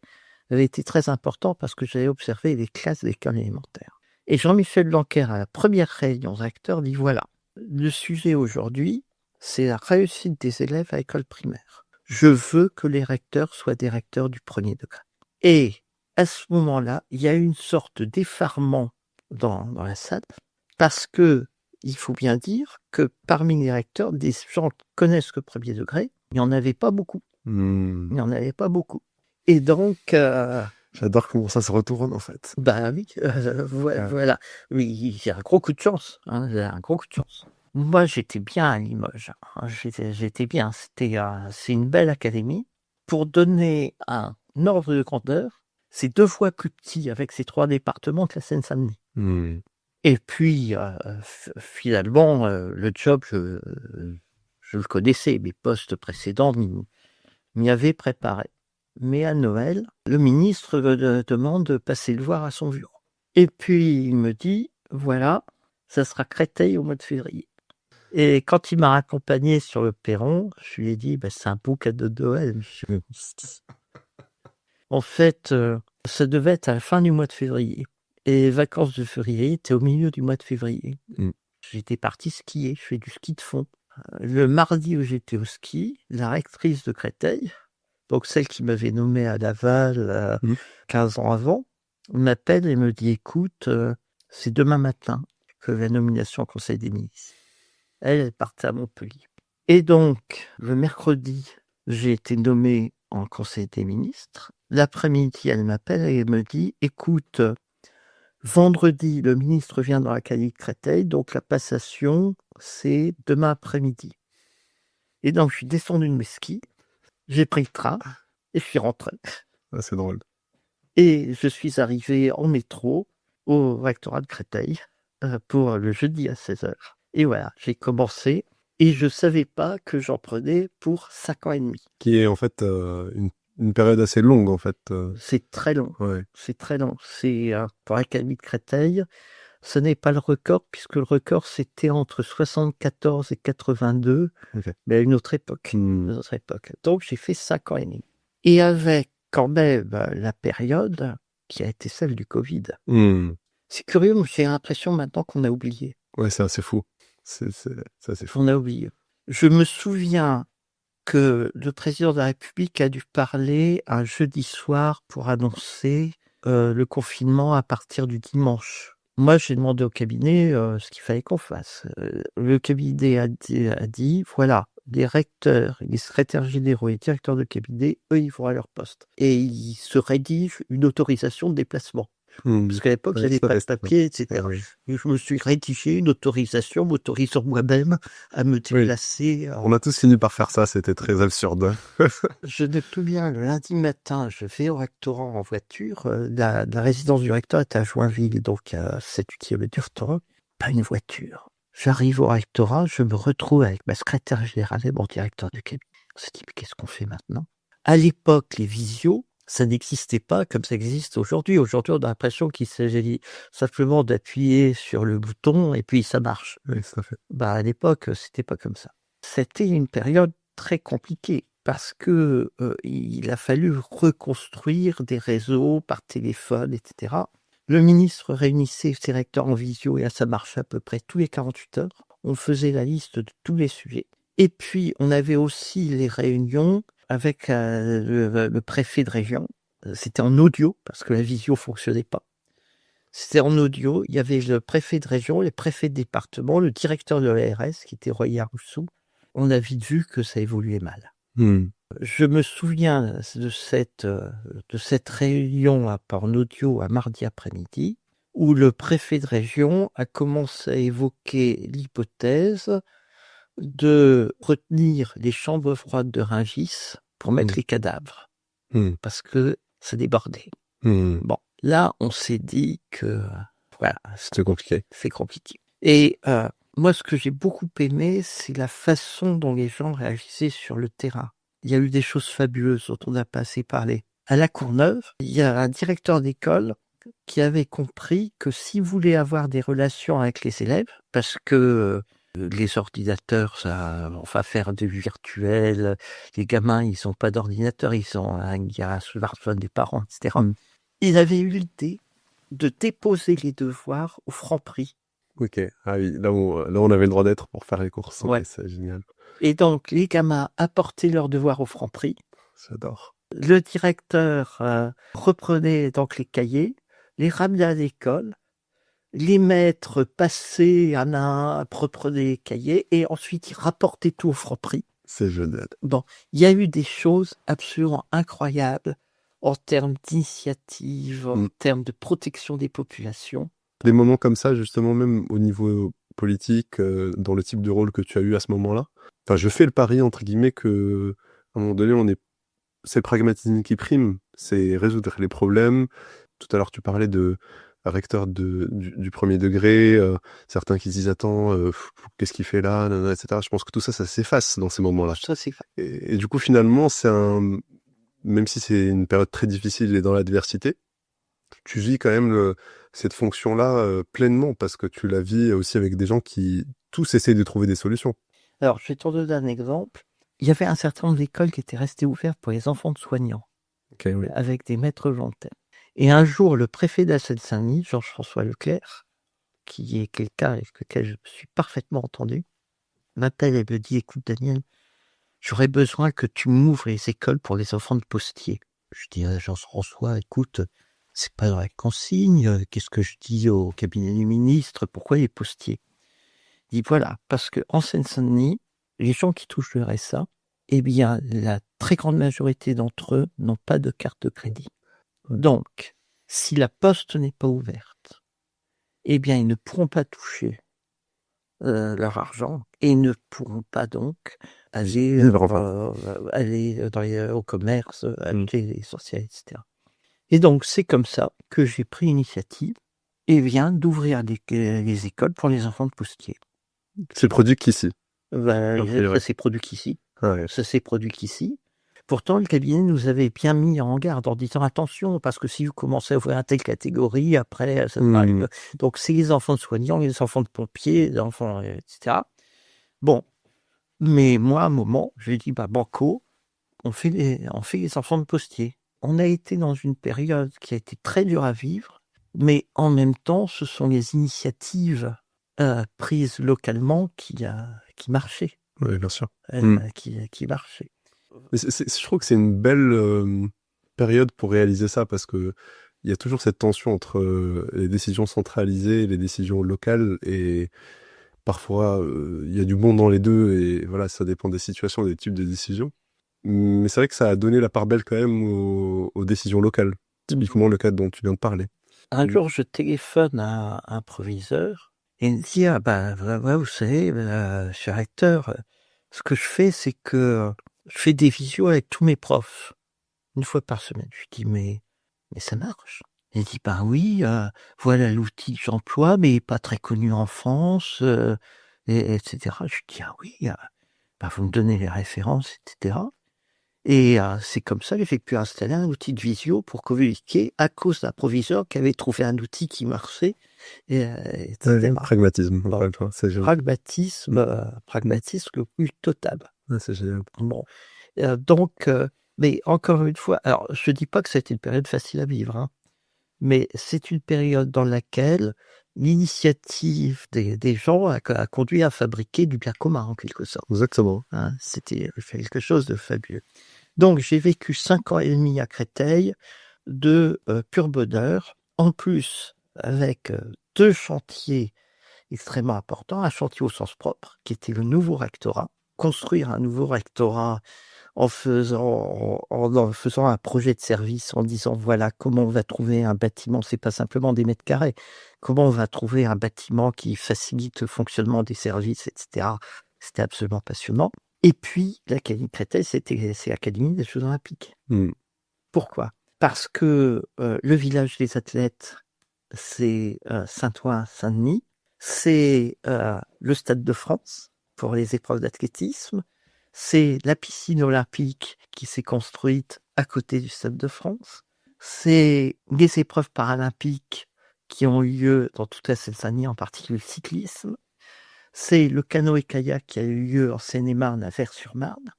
avaient été très importants parce que j'avais observé les classes d'école élémentaire. Et Jean-Michel Blanquer, à la première réunion de recteurs, dit voilà, le sujet aujourd'hui, c'est la réussite des élèves à l'école primaire. Je veux que les recteurs soient des recteurs du premier degré. Et à ce moment-là, il y a eu une sorte d'effarement dans la salle, parce que il faut bien dire que parmi les recteurs, des gens qui connaissent le premier degré, il n'y en avait pas beaucoup. Il n'y en avait pas beaucoup. Et donc... J'adore comment ça se retourne, en fait. Bah oui, voilà. Oui, j'ai un gros coup de chance. J'ai un gros coup de chance. Moi, j'étais bien à Limoges. J'étais bien. C'est une belle académie. Pour donner un ordre de grandeur, c'est 2 fois plus petit avec ces 3 départements que la Seine-Saint-Denis. Et puis, finalement, le job, je le connaissais. Mes postes précédents m'y avaient préparé. Mais à Noël, le ministre demande de passer le voir à son bureau. Et puis, il me dit, voilà, ça sera Créteil au mois de février. Et quand il m'a accompagné sur le perron, je lui ai dit, c'est un beau cadeau de Noël, monsieur le ministre. En fait, ça devait être à la fin du mois de février. Et les vacances de février étaient au milieu du mois de février. J'étais parti skier, je fais du ski de fond. Le mardi où j'étais au ski, la rectrice de Créteil, donc celle qui m'avait nommé à Laval 15 ans avant, m'appelle et me dit: écoute, c'est demain matin que la nomination au Conseil des ministres. Elle partait à Montpellier. Et donc, le mercredi, j'ai été nommé en Conseil des ministres. L'après-midi, elle m'appelle et me dit: écoute, vendredi, le ministre vient dans l'académie de Créteil, donc la passation, c'est demain après-midi. Et donc, je suis descendu de mes skis, j'ai pris le train et je suis rentré. Ah, c'est drôle. Et je suis arrivé en métro au rectorat de Créteil pour le jeudi à 16h. Et voilà, j'ai commencé et je ne savais pas que j'en prenais pour 5 ans et demi. Qui est en fait une période assez longue, en fait. C'est très long. Ouais. C'est très long. C'est pour l'Académie de Créteil, ce n'est pas le record, puisque le record, c'était entre 74 et 82, mais à une autre époque. Une autre époque. Donc, j'ai fait 5 ans et demi. Et avec quand même la période qui a été celle du Covid. C'est curieux, mais j'ai l'impression maintenant qu'on a oublié. Ouais, c'est assez fou. C'est assez fou. On a oublié. Je me souviens que le président de la République a dû parler un jeudi soir pour annoncer le confinement à partir du dimanche. Moi, j'ai demandé au cabinet ce qu'il fallait qu'on fasse. Le cabinet a dit, voilà, les recteurs, les secrétaires généraux et les directeurs de cabinet, eux, ils vont à leur poste. Et ils se rédigent une autorisation de déplacement. Parce qu'à l'époque, j'avais pas de papier, etc. Et je me suis rédigé une autorisation m'autorisant moi-même à me déplacer. On a tous fini par faire ça, c'était très absurde. Je me souviens, le lundi matin, je vais au rectorat en voiture. La résidence du recteur est à Joinville, donc à 7-8 km du rectorat. Pas une voiture. J'arrive au rectorat, je me retrouve avec ma secrétaire générale et mon directeur de cabinet. On s'est dit, mais qu'est-ce qu'on fait maintenant? À l'époque, les visios, ça n'existait pas comme ça existe aujourd'hui. Aujourd'hui, on a l'impression qu'il s'agit simplement d'appuyer sur le bouton et puis ça marche. Oui, tout à fait. À l'époque, c'était pas comme ça. C'était une période très compliquée parce que il a fallu reconstruire des réseaux par téléphone, etc. Le ministre réunissait ses recteurs en visio et ça marchait à peu près tous les 48 heures. On faisait la liste de tous les sujets. Et puis, on avait aussi les réunions avec le préfet de région. C'était en audio, parce que la visio ne fonctionnait pas. C'était en audio. Il y avait le préfet de région, les préfets de département, le directeur de l'ARS, qui était Royer Rousseau. On a vite vu que ça évoluait mal. Je me souviens de cette réunion en audio à mardi après-midi, où le préfet de région a commencé à évoquer l'hypothèse de retenir les chambres froides de Rungis pour mettre les cadavres, parce que ça débordait. Bon, là, on s'est dit que voilà, c'était compliqué. C'est compliqué. Et moi, ce que j'ai beaucoup aimé, c'est la façon dont les gens réagissaient sur le terrain. Il y a eu des choses fabuleuses dont on n'a pas assez parlé. À La Courneuve, il y a un directeur d'école qui avait compris que s'il voulait avoir des relations avec les élèves, parce que les ordinateurs, ça va faire du virtuel, les gamins, ils n'ont pas d'ordinateur, il y a un smartphone des parents, etc. Il avait eu l'idée de déposer les devoirs au Franprix. Ok, ah oui, là on avait le droit d'être pour faire les courses, okay, c'est génial. Et donc les gamins apportaient leurs devoirs au Franprix. J'adore. Le directeur reprenait donc les cahiers, les ramenait à l'école, les maîtres passaient un à un, reprenaient les cahiers et ensuite ils rapportaient tout au Franprix. C'est génial. Bon, il y a eu des choses absolument incroyables en termes d'initiative, en termes de protection des populations. Des moments comme ça, justement, même au niveau politique, dans le type de rôle que tu as eu à ce moment-là. Enfin, je fais le pari, entre guillemets, que à un moment donné, c'est le pragmatisme qui prime, c'est résoudre les problèmes. Tout à l'heure, tu parlais de recteur du premier degré, certains qui se disent « Attends, qu'est-ce qu'il fait là ?» etc. Je pense que tout ça s'efface dans ces moments-là. Ça s'efface. Et du coup, finalement, même si c'est une période très difficile et dans l'adversité, tu vis quand même cette fonction-là pleinement parce que tu la vis aussi avec des gens qui tous essayent de trouver des solutions. Alors, je vais te donner un exemple. Il y avait un certain nombre d'écoles qui étaient restées ouvertes pour les enfants de soignants. Ok, oui. avec des maîtres volontaires. Et un jour, le préfet de la Seine-Saint-Denis, Georges-François Leclerc, qui est quelqu'un avec lequel je me suis parfaitement entendu, m'appelle et me dit: «Écoute Daniel, j'aurais besoin que tu m'ouvres les écoles pour les enfants de postiers». Je dis à Jean-François: «Écoute, c'est pas dans la consigne, qu'est-ce que je dis au cabinet du ministre? Pourquoi les postiers?» Il dit: «Voilà, parce qu'en Seine-Saint-Denis, les gens qui touchent le RSA, eh bien, la très grande majorité d'entre eux n'ont pas de carte de crédit. Ouais. Donc, si la poste n'est pas ouverte, eh bien, ils ne pourront pas toucher leur argent et ils ne pourront pas donc aller, aller au commerce, acheter l'essentiel, etc.» Et donc, c'est comme ça que j'ai pris l'initiative d'ouvrir les écoles pour les enfants de postiers. C'est produit qu'ici. Ça s'est produit qu'ici. Ah ouais. Ça s'est produit qu'ici. Pourtant, le cabinet nous avait bien mis en garde en disant: «Attention, parce que si vous commencez à ouvrir une telle catégorie, après, ça va arriver». Donc c'est les enfants de soignants, les enfants de pompiers, les enfants, etc. Bon, mais moi, à un moment, j'ai dit: «Bah, banco, on fait les enfants de postiers». On a été dans une période qui a été très dure à vivre, mais en même temps, ce sont les initiatives, prises localement qui marchaient, Oui, bien sûr. qui marchaient. Mais je trouve que c'est une belle période pour réaliser ça, parce que il y a toujours cette tension entre les décisions centralisées et les décisions locales, et parfois il y a du bon dans les deux, et voilà, ça dépend des situations, des types de décisions. Mais c'est vrai que ça a donné la part belle quand même aux décisions locales, typiquement le cas dont tu viens de parler. Un jour, je téléphone à un proviseur et il me dit: «Ah bah, ouais, vous savez, cher recteur, ce que je fais, c'est que je fais des visios avec tous mes profs, une fois par semaine». Je lui dis: «Mais ça marche?» Il dit: «Ben oui, voilà l'outil que j'emploie, mais il est pas très connu en France, et etc.» Je lui dis: «Ah oui, bah, vous me donnez les références, etc.» Et c'est comme ça que j'ai pu installer un outil de visio pour communiquer à cause d'un proviseur qui avait trouvé un outil qui marchait, et etc. Pragmatisme, Bon. encore une fois, c'est génial. Pragmatisme le plus total. Ouais, c'est génial. Bon, donc mais encore une fois, alors je dis pas que ça a été une période facile à vivre, hein, mais c'est une période dans laquelle l'initiative des gens a conduit à fabriquer du bien commun, en quelque sorte, Exactement. hein. C'était quelque chose de fabuleux. Donc j'ai vécu 5 ans et demi à Créteil de pur bonheur, en plus avec 2 chantiers extrêmement importants. Un chantier au sens propre, qui était le nouveau rectorat. Construire un nouveau rectorat en faisant un projet de service, en disant: «Voilà comment on va trouver un bâtiment», c'est pas simplement des mètres carrés. Comment on va trouver un bâtiment qui facilite le fonctionnement des services, et cetera. C'était absolument passionnant. Et puis l'Académie de Créteil, c'est l'Académie des Jeux olympiques. Pourquoi? Parce que, le village des athlètes, c'est, Saint-Ouen-Saint-Denis. C'est, le Stade de France pour les épreuves d'athlétisme. C'est la piscine olympique qui s'est construite à côté du Stade de France. C'est les épreuves paralympiques qui ont eu lieu dans toute la Seine-Saint-Denis, en particulier le cyclisme. C'est le canoë-kayak qui a eu lieu en Seine-et-Marne, à Vaires-sur-Marne.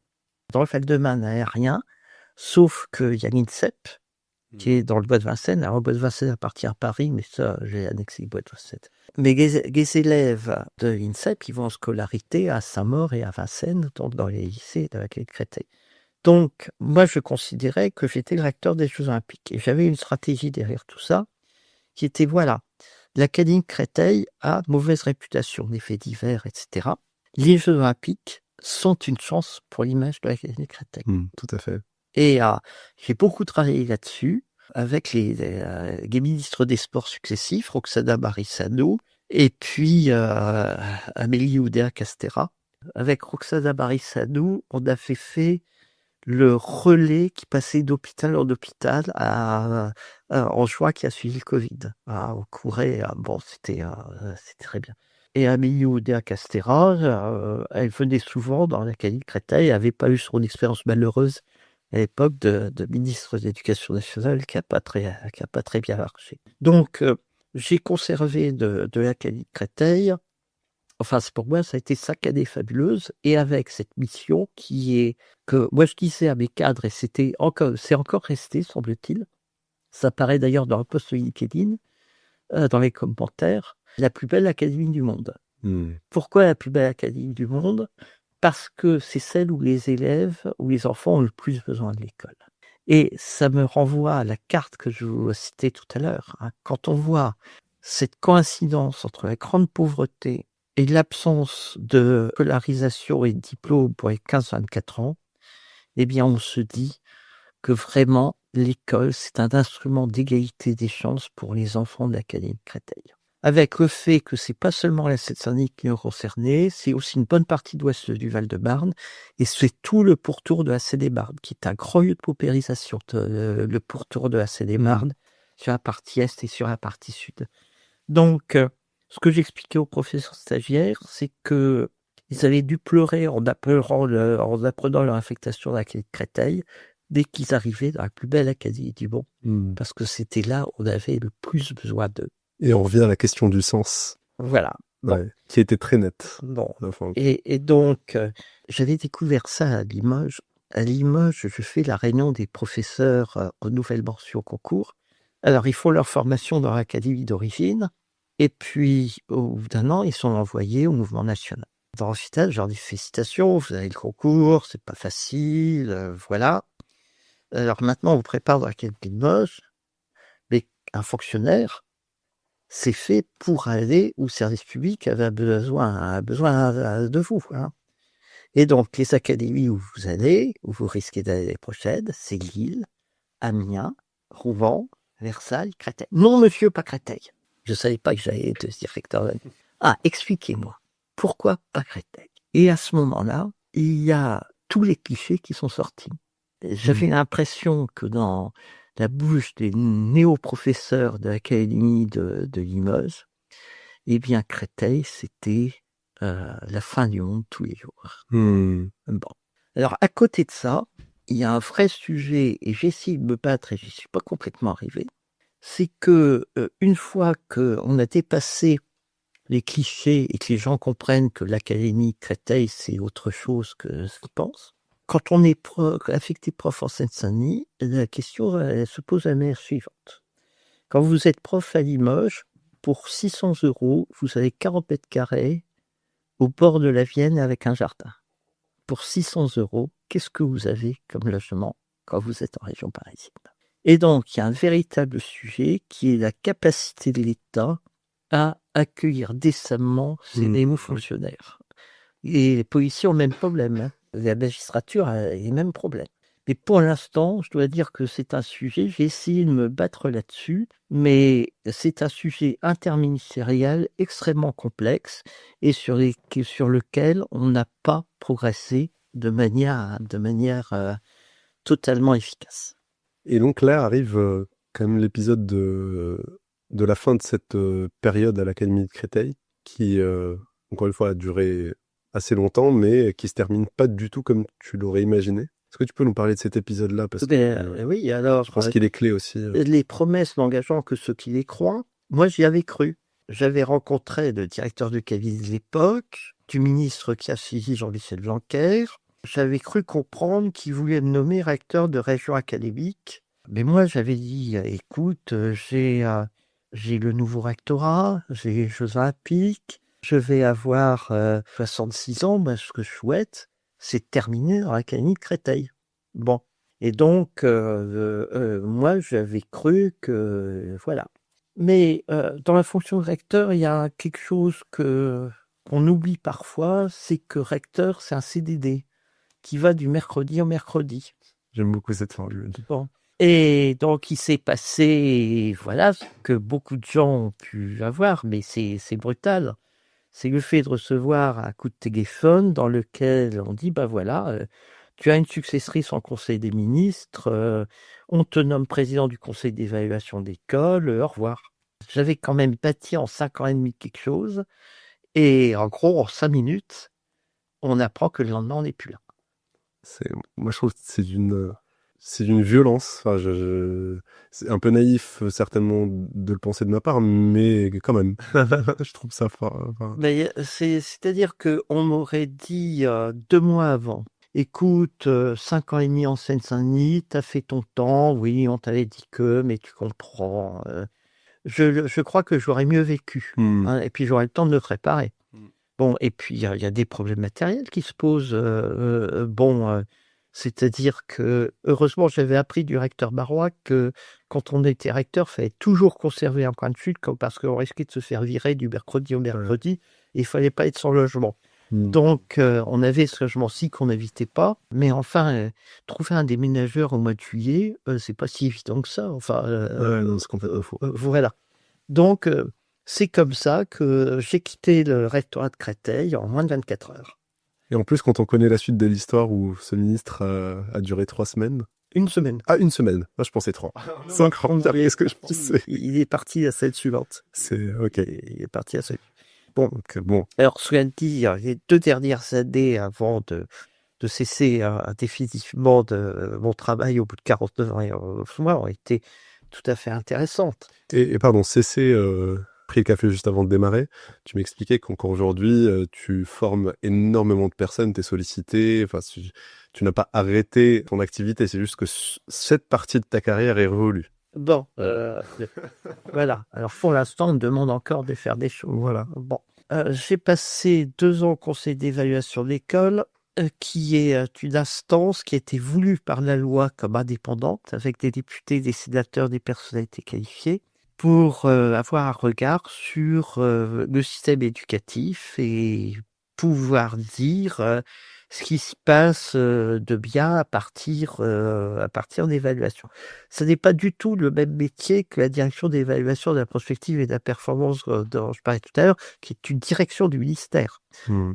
Dans le Val-de-Marne, il n'y a rien, sauf qu'il y a l'INSEP, qui est dans le bois de Vincennes. Alors, le bois de Vincennes appartient à Paris, mais ça, j'ai annexé le bois de Vincennes. Mais les élèves de l'INSEP, ils vont en scolarité à Saint-Maur et à Vincennes, donc dans les lycées de l'académie de Créteil. Donc, moi, je considérais que j'étais le recteur des Jeux olympiques. Et j'avais une stratégie derrière tout ça, qui était, voilà, l'Académie de Créteil a mauvaise réputation, les faits divers, etc. Les Jeux olympiques sont une chance pour l'image de l'Académie de Créteil. Tout à fait. Et j'ai beaucoup travaillé là-dessus avec les ministres des Sports successifs, Roxana Barricano et puis Amélie Oudéa-Castéra. Avec Roxana Barricano, on a fait le relais qui passait d'hôpital en hôpital en juin qui a suivi le Covid. On courait, bon, c'était très bien. Et Amélie Oudéa-Castéra, elle venait souvent dans l'Académie de Créteil, elle n'avait pas eu son expérience malheureuse à l'époque de ministre de l'Éducation nationale qui a pas très bien marché. Donc, j'ai conservé de l'Académie de Créteil Enfin, pour moi, ça a été 5 années fabuleuses et avec cette mission qui est que moi je disais à mes cadres et c'est encore resté, semble-t-il. Ça paraît d'ailleurs dans un post LinkedIn, dans les commentaires, la plus belle académie du monde. Pourquoi la plus belle académie du monde? Parce que c'est celle où les élèves, où les enfants ont le plus besoin de l'école. Et ça me renvoie à la carte que je vous citais tout à l'heure, hein. Quand on voit cette coïncidence entre la grande pauvreté et l'absence de scolarisation et de diplôme pour les 15-24 ans, eh bien, on se dit que vraiment, l'école, c'est un instrument d'égalité des chances pour les enfants de l'Académie de Créteil. Avec le fait que c'est pas seulement la Seine-Saint-Denis qui est concernée, c'est aussi une bonne partie de l'ouest du Val-de-Marne, et c'est tout le pourtour de la Seine-et-Marne, qui est un grand lieu de paupérisation, le pourtour de la Seine-et-Marne, sur la partie est et sur la partie sud. Donc, ce que j'expliquais aux professeurs stagiaires, c'est que ils avaient dû pleurer en apprenant leur affectation à l'Académie de Créteil dès qu'ils arrivaient dans la plus belle académie du monde, parce que c'était là où on avait le plus besoin d'eux. Et on revient à la question du sens. Voilà. Ouais, qui était très nette. Bon. Enfin, Et donc, j'avais découvert ça à Limoges. À Limoges, je fais la réunion des professeurs renouvellement au concours. Alors, ils font leur formation dans l'académie d'origine, et puis, au bout d'un an, ils sont envoyés au mouvement national. Dans le je leur dis félicitations, vous avez le concours, c'est pas facile, voilà. Alors maintenant, on vous prépare dans l'académie de Limoges, mais un fonctionnaire, c'est fait pour aller où le service public a besoin de vous, hein. Et donc, les académies où vous allez, où vous risquez d'aller l'année prochaine, c'est Lille, Amiens, Rouen, Versailles, Créteil. Non, monsieur, pas Créteil. Je savais pas que j'allais devenir recteur. Ah, expliquez-moi, pourquoi pas Créteil? Et à ce moment-là, il y a tous les clichés qui sont sortis. J'avais l'impression que dans la bouche des néo-professeurs de l'académie de Limoges, eh bien, Créteil, c'était la fin du monde tous les jours. Bon. Alors, à côté de ça, il y a un vrai sujet, et j'ai essayé de me battre et j'y suis pas complètement arrivé, c'est que une fois qu'on a dépassé les clichés et que les gens comprennent que l'académie Créteil, c'est autre chose que ce qu'ils pensent, quand on est affecté prof en Seine-Saint-Denis, la question elle se pose la manière suivante. Quand vous êtes prof à Limoges, pour 600 €, vous avez 40 mètres carrés au bord de la Vienne avec un jardin. Pour 600 €, qu'est-ce que vous avez comme logement quand vous êtes en région parisienne? Et donc, il y a un véritable sujet qui est la capacité de l'État à accueillir décemment ces néo-fonctionnaires. Et les policiers ont le même problème, hein. La magistrature a les mêmes problèmes. Mais pour l'instant, je dois dire que c'est un sujet, j'ai essayé de me battre là-dessus, mais c'est un sujet interministériel extrêmement complexe et sur lequel on n'a pas progressé de manière totalement efficace. Et donc là arrive quand même l'épisode de la fin de cette période à l'Académie de Créteil, qui, encore une fois, a duré assez longtemps, mais qui se termine pas du tout comme tu l'aurais imaginé. Est-ce que tu peux nous parler de cet épisode-là? Parce que oui, alors, je pense qu'il est clé aussi. Les promesses n'engageant que ceux qui les croient, moi j'y avais cru. J'avais rencontré le directeur de cabinet de l'époque, du ministre qui a suivi Jean-Michel Blanquer. J'avais cru comprendre qu'il voulait me nommer recteur de région académique. Mais moi j'avais dit, écoute, j'ai le nouveau rectorat, j'ai les Jeux Olympiques, je vais avoir 66 ans, ben, ce que je souhaite, c'est terminer dans l'académie de Créteil. Bon. Et donc, moi, j'avais cru que... Voilà. Mais dans la fonction de recteur, il y a quelque chose qu'on oublie parfois, c'est que recteur, c'est un CDD qui va du mercredi au mercredi. J'aime beaucoup cette formule. Bon. Et donc, il s'est passé, voilà, ce que beaucoup de gens ont pu avoir, mais c'est brutal. C'est le fait de recevoir un coup de téléphone dans lequel on dit, bah voilà, tu as une successrice en conseil des ministres, on te nomme président du conseil d'évaluation d'école, au revoir. J'avais quand même bâti en 5 ans et demi quelque chose, et en gros, en 5 minutes, on apprend que le lendemain, on n'est plus là. Moi, je trouve que c'est c'est d'une violence. Enfin, c'est un peu naïf, certainement, de le penser de ma part, mais quand même, je trouve ça fort. Enfin, Mais c'est-à-dire qu'on m'aurait dit 2 mois avant, écoute, 5 ans et demi en Seine-Saint-Denis, t'as fait ton temps, oui, on t'avait dit que, mais tu comprends. Je crois que j'aurais mieux vécu, hein, et puis j'aurais le temps de me préparer. Bon, et puis il y a des problèmes matériels qui se posent. C'est-à-dire que heureusement, j'avais appris du recteur Barois que quand on était recteur, il fallait toujours conserver un point de chute parce qu'on risquait de se faire virer du mercredi au mercredi, et il fallait pas être sans logement. Donc, on avait ce logement-ci qu'on n'évitait pas, mais enfin, trouver un déménageur au mois de juillet, c'est pas si évident que ça. Enfin, non, c'est complètement faux. voilà. Donc, c'est comme ça que j'ai quitté le rectorat de Créteil en moins de 24 heures. Et en plus, quand on connaît la suite de l'histoire où ce ministre a duré 3 semaines. 1 semaine. Ah, 1 semaine. Moi, je pensais 3. C'est encore pire que ce que je pensais. Il est parti à celle suivante. C'est ok. Il est parti à celle. Bon, Donc, bon. alors, cela dit, les 2 dernières années avant de cesser définitivement de mon travail au bout de 49 ans et 11 mois ont été tout à fait intéressantes. Et pardon, cessé, pris le café juste avant de démarrer. Tu m'expliquais qu'encore aujourd'hui, tu formes énormément de personnes, tu es sollicité. Enfin, tu n'as pas arrêté ton activité, c'est juste que cette partie de ta carrière est révolue. Bon, voilà. Alors, pour l'instant, on me demande encore de faire des choses. Voilà. Bon, j'ai passé 2 ans au conseil d'évaluation de l'école, qui est une instance qui a été voulue par la loi comme indépendante, avec des députés, des sénateurs, des personnalités qualifiées, pour avoir un regard sur le système éducatif et pouvoir dire ce qui se passe de bien à partir d'évaluation. Ce n'est pas du tout le même métier que la direction d'évaluation de la prospective et de la performance dont je parlais tout à l'heure, qui est une direction du ministère.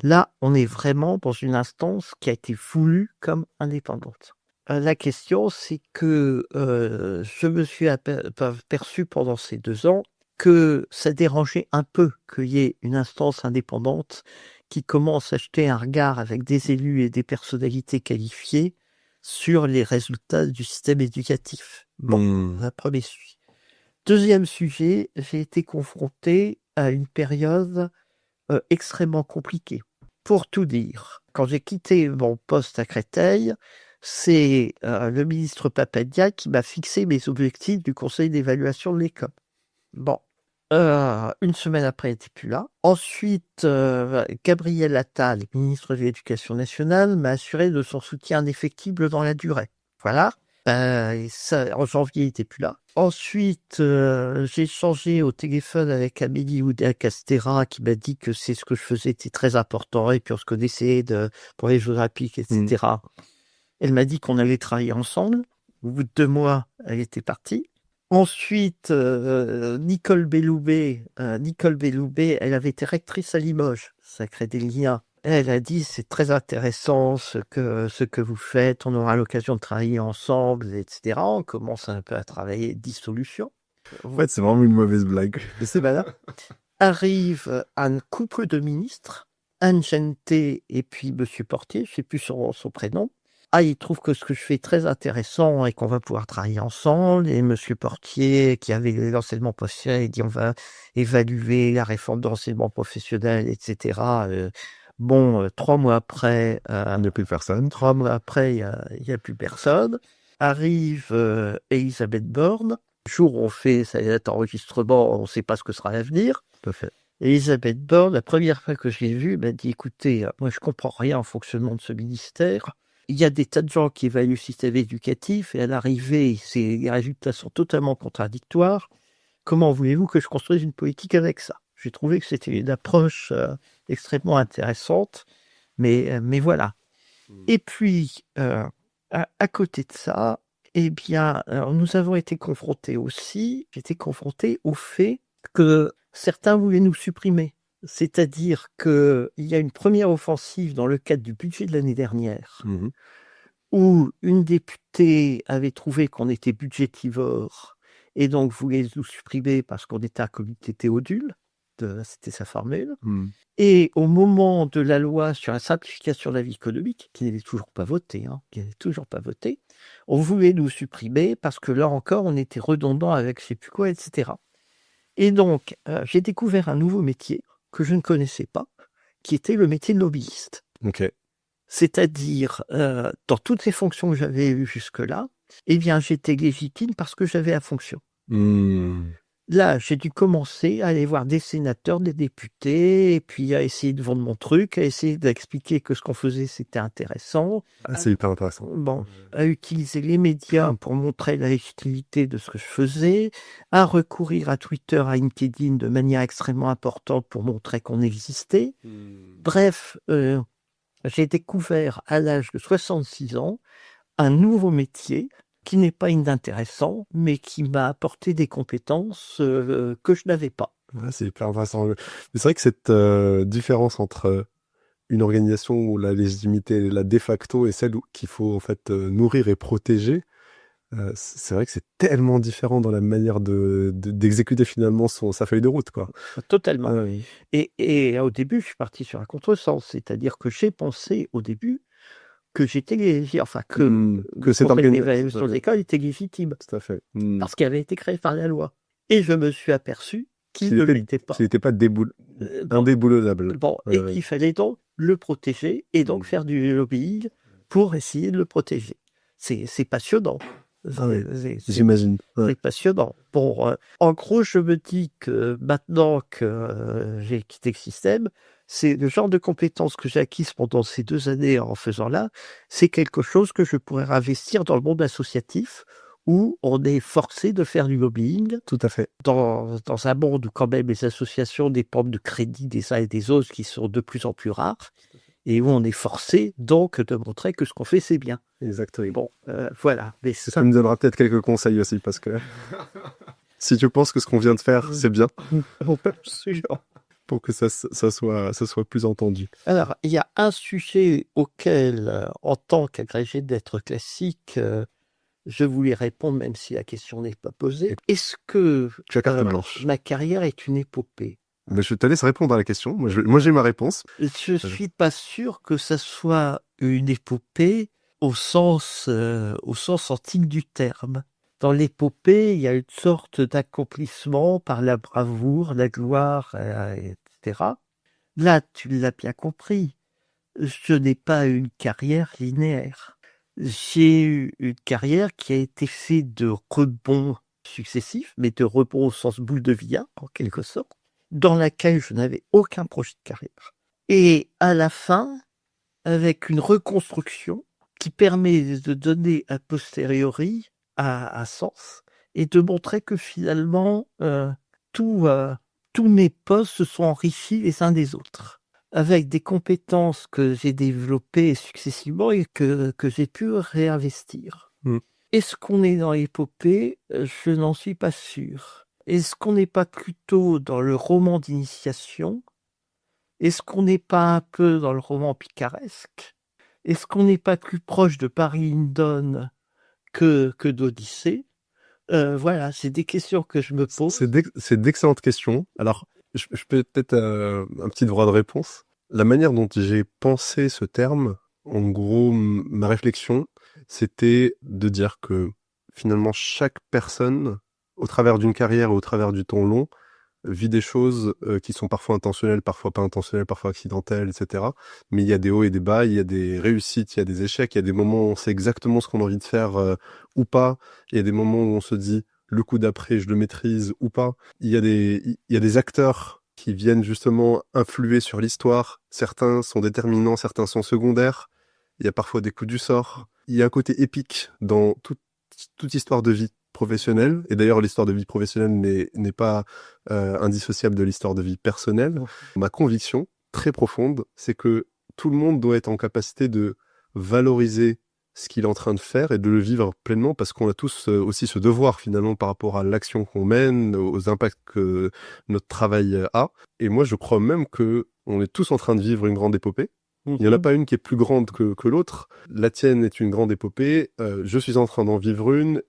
Là, on est vraiment dans une instance qui a été voulue comme indépendante. La question, c'est que je me suis aperçu pendant ces 2 ans que ça dérangeait un peu qu'il y ait une instance indépendante qui commence à jeter un regard avec des élus et des personnalités qualifiées sur les résultats du système éducatif. Bon, un premier sujet. Deuxième sujet, j'ai été confronté à une période extrêmement compliquée. Pour tout dire, quand j'ai quitté mon poste à Créteil, c'est le ministre Papadia qui m'a fixé mes objectifs du conseil d'évaluation de l'école. Bon, 1 semaine après, il n'était plus là. Ensuite, Gabriel Attal, ministre de l'Éducation nationale, m'a assuré de son soutien indéfectible dans la durée. Voilà. Et ça, en janvier, il n'était plus là. Ensuite, j'ai échangé au téléphone avec Amélie Oudéa-Castéra qui m'a dit que c'est ce que je faisais était très important et puis on se connaissait pour les Jeux Olympiques, etc. Elle m'a dit qu'on allait travailler ensemble. Au bout de 2 mois, elle était partie. Ensuite, Nicole Belloubet, elle avait été rectrice à Limoges. Ça crée des liens. Elle a dit, c'est très intéressant ce que vous faites, on aura l'occasion de travailler ensemble, etc. On commence un peu à travailler dissolution. En fait, c'est vraiment une mauvaise blague. C'est malin. Arrive un couple de ministres, Anne Genté et puis Monsieur Portier, je ne sais plus son prénom. Ah, il trouve que ce que je fais est très intéressant et qu'on va pouvoir travailler ensemble. Et Monsieur Portier, qui avait l'enseignement professionnel, il dit on va évaluer la réforme de l'enseignement professionnel, etc. 3 mois après, Il n'y a plus personne. 3 mois après, il y a plus personne. Arrive Elisabeth Borne. Le jour où on fait cet enregistrement, on ne sait pas ce que sera l'avenir. Tout à fait. Elisabeth Borne, la première fois que je l'ai vue, m'a dit écoutez, moi je comprends rien au fonctionnement de ce ministère. Il y a des tas de gens qui évaluent le système éducatif et à l'arrivée, les résultats sont totalement contradictoires. Comment voulez-vous que je construise une politique avec ça? J'ai trouvé que c'était une approche extrêmement intéressante, mais voilà. Et puis, à côté de ça, eh bien, alors nous avons été confrontés aussi, j'étais confronté au fait que certains voulaient nous supprimer. C'est-à-dire qu'il y a une première offensive dans le cadre du budget de l'année dernière, où une députée avait trouvé qu'on était budgétivore et donc voulait nous supprimer parce qu'on était un comité Théodule. c'était sa formule. Hmm. Et au moment de la loi sur la simplification de la vie économique, qui n'est toujours pas votée, on voulait nous supprimer parce que là encore, on était redondant avec je sais plus quoi, etc. Et donc, j'ai découvert un nouveau métier que je ne connaissais pas, qui était le métier de lobbyiste. Ok. C'est-à-dire, dans toutes les fonctions que j'avais eues jusque-là, eh bien, j'étais légitime parce que j'avais la fonction. Hmm. Là, j'ai dû commencer à aller voir des sénateurs, des députés, et puis à essayer de vendre mon truc, à essayer d'expliquer que ce qu'on faisait, c'était intéressant. Ah, c'est hyper intéressant. Bon, à utiliser les médias pour montrer la légitimité de ce que je faisais, à recourir à Twitter, à LinkedIn de manière extrêmement importante pour montrer qu'on existait. Bref, j'ai découvert à l'âge de 66 ans un nouveau métier qui n'est pas inintéressant, mais qui m'a apporté des compétences que je n'avais pas. Ouais, c'est hyper intéressant. Mais c'est vrai que cette différence entre une organisation où la légitimité est là de facto et celle qu'il faut en fait nourrir et protéger, c'est vrai que c'est tellement différent dans la manière d'exécuter finalement sa feuille de route, quoi. Totalement. Ah oui. Et au début, je suis parti sur un contresens, c'est-à-dire que j'ai pensé au début que j'étais légitime, enfin que cette l'évaluation de l'école était légitime, Tout à fait. parce qu'elle avait été créée par la loi. Et je me suis aperçu qu'il ne l'était pas. Qu'il n'était pas indéboulonnable. Bon, et qu'il fallait donc le protéger et donc faire du lobbying pour essayer de le protéger. C'est passionnant. J'imagine. C'est passionnant. Bon, en gros, je me dis que maintenant que j'ai quitté le système, c'est le genre de compétences que j'ai acquises pendant ces 2 années en faisant là, c'est quelque chose que je pourrais investir dans le monde associatif où on est forcé de faire du lobbying. Tout à fait. Dans un monde où quand même les associations dépendent de crédits des uns et des autres qui sont de plus en plus rares et où on est forcé donc de montrer que ce qu'on fait c'est bien. Exactement. Bon, voilà. Mais ça me donnera peut-être quelques conseils aussi parce que si tu penses que ce qu'on vient de faire c'est bien, pour que ça soit plus entendu. Alors, il y a un sujet auquel, en tant qu'agrégé de lettres classiques, je voulais répondre même si la question n'est pas posée. Est-ce que Tu as carte blanche. ma carrière est une épopée? Mais je te laisse répondre à la question. Moi j'ai ma réponse. Je suis pas sûr que ça soit une épopée au sens antique du terme. Dans l'épopée, il y a une sorte d'accomplissement par la bravoure, la gloire, etc. Là, tu l'as bien compris, je n'ai pas une carrière linéaire. J'ai eu une carrière qui a été faite de rebonds successifs, mais de rebonds au sens boule de billard, en quelque sorte, dans laquelle je n'avais aucun projet de carrière. Et à la fin, avec une reconstruction qui permet de donner a posteriori un sens et de montrer que finalement, tous mes postes se sont enrichis les uns des autres, avec des compétences que j'ai développées successivement et que j'ai pu réinvestir. Est-ce qu'on est dans l'épopée? Je n'en suis pas sûr. Est-ce qu'on n'est pas plutôt dans le roman d'initiation? Est-ce qu'on n'est pas un peu dans le roman picaresque? Est-ce qu'on n'est pas plus proche de Barry Lyndon que d'Odyssée? Voilà, c'est des questions que je me pose. C'est d'excellentes questions. Alors, je peux peut-être un petit droit de réponse. La manière dont j'ai pensé ce terme, en gros, ma réflexion, c'était de dire que finalement, chaque personne, au travers d'une carrière et au travers du temps long, vit des choses qui sont parfois intentionnelles, parfois pas intentionnelles, parfois accidentelles, etc. Mais il y a des hauts et des bas, il y a des réussites, il y a des échecs, il y a des moments où on sait exactement ce qu'on a envie de faire ou pas. Il y a des moments où on se dit le coup d'après, je le maîtrise ou pas. Il y a des acteurs qui viennent justement influer sur l'histoire. Certains sont déterminants, certains sont secondaires. Il y a parfois des coups du sort. Il y a un côté épique dans toute histoire de vie professionnelle. Et d'ailleurs, l'histoire de vie professionnelle n'est pas indissociable de l'histoire de vie personnelle. Ma conviction, très profonde, c'est que tout le monde doit être en capacité de valoriser ce qu'il est en train de faire et de le vivre pleinement, parce qu'on a tous aussi ce devoir finalement par rapport à l'action qu'on mène, aux impacts que notre travail a. Et moi, je crois même que on est tous en train de vivre une grande épopée. Il n'y en a pas une qui est plus grande que l'autre. La tienne est une grande épopée. Je suis en train d'en vivre une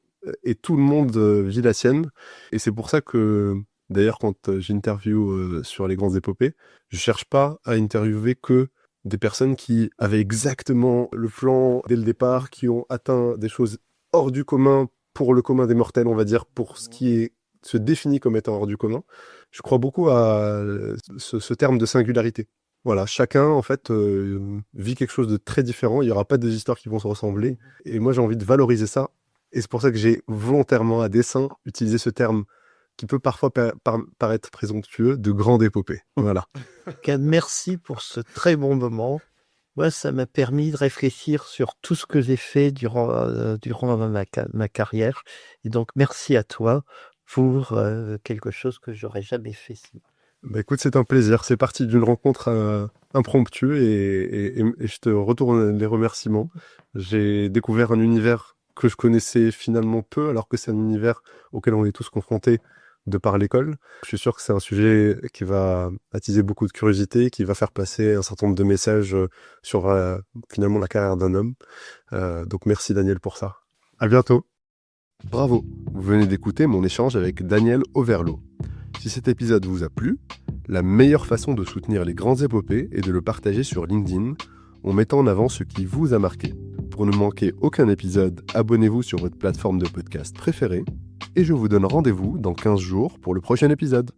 et tout le monde vit la sienne. Et c'est pour ça que D'ailleurs, quand j'interviewe sur les grandes épopées, je cherche pas à interviewer que des personnes qui avaient exactement le plan dès le départ, qui ont atteint des choses hors du commun pour le commun des mortels, on va dire, pour ce qui se définit comme étant hors du commun. Je crois beaucoup à ce terme de singularité. Voilà, chacun, en fait, vit quelque chose de très différent. Il n'y aura pas des histoires qui vont se ressembler. Et moi, j'ai envie de valoriser ça. Et c'est pour ça que j'ai volontairement, à dessein, utilisé ce terme qui peut parfois paraître présomptueux, de grande épopée. Voilà. Merci pour ce très bon moment. Moi, ça m'a permis de réfléchir sur tout ce que j'ai fait durant ma carrière. Et donc, merci à toi pour quelque chose que j'aurais jamais fait sinon. Bah écoute, c'est un plaisir. C'est parti d'une rencontre impromptue et je te retourne les remerciements. J'ai découvert un univers que je connaissais finalement peu, alors que c'est un univers auquel on est tous confrontés de par l'école. Je suis sûr que c'est un sujet qui va attiser beaucoup de curiosité, qui va faire passer un certain nombre de messages sur finalement la carrière d'un homme. Donc merci Daniel pour ça. À bientôt. Bravo, vous venez d'écouter mon échange avec Daniel Overlo. Si cet épisode vous a plu, la meilleure façon de soutenir les grandes épopées est de le partager sur LinkedIn en mettant en avant ce qui vous a marqué. Pour ne manquer aucun épisode, abonnez-vous sur votre plateforme de podcast préférée et je vous donne rendez-vous dans 15 jours pour le prochain épisode.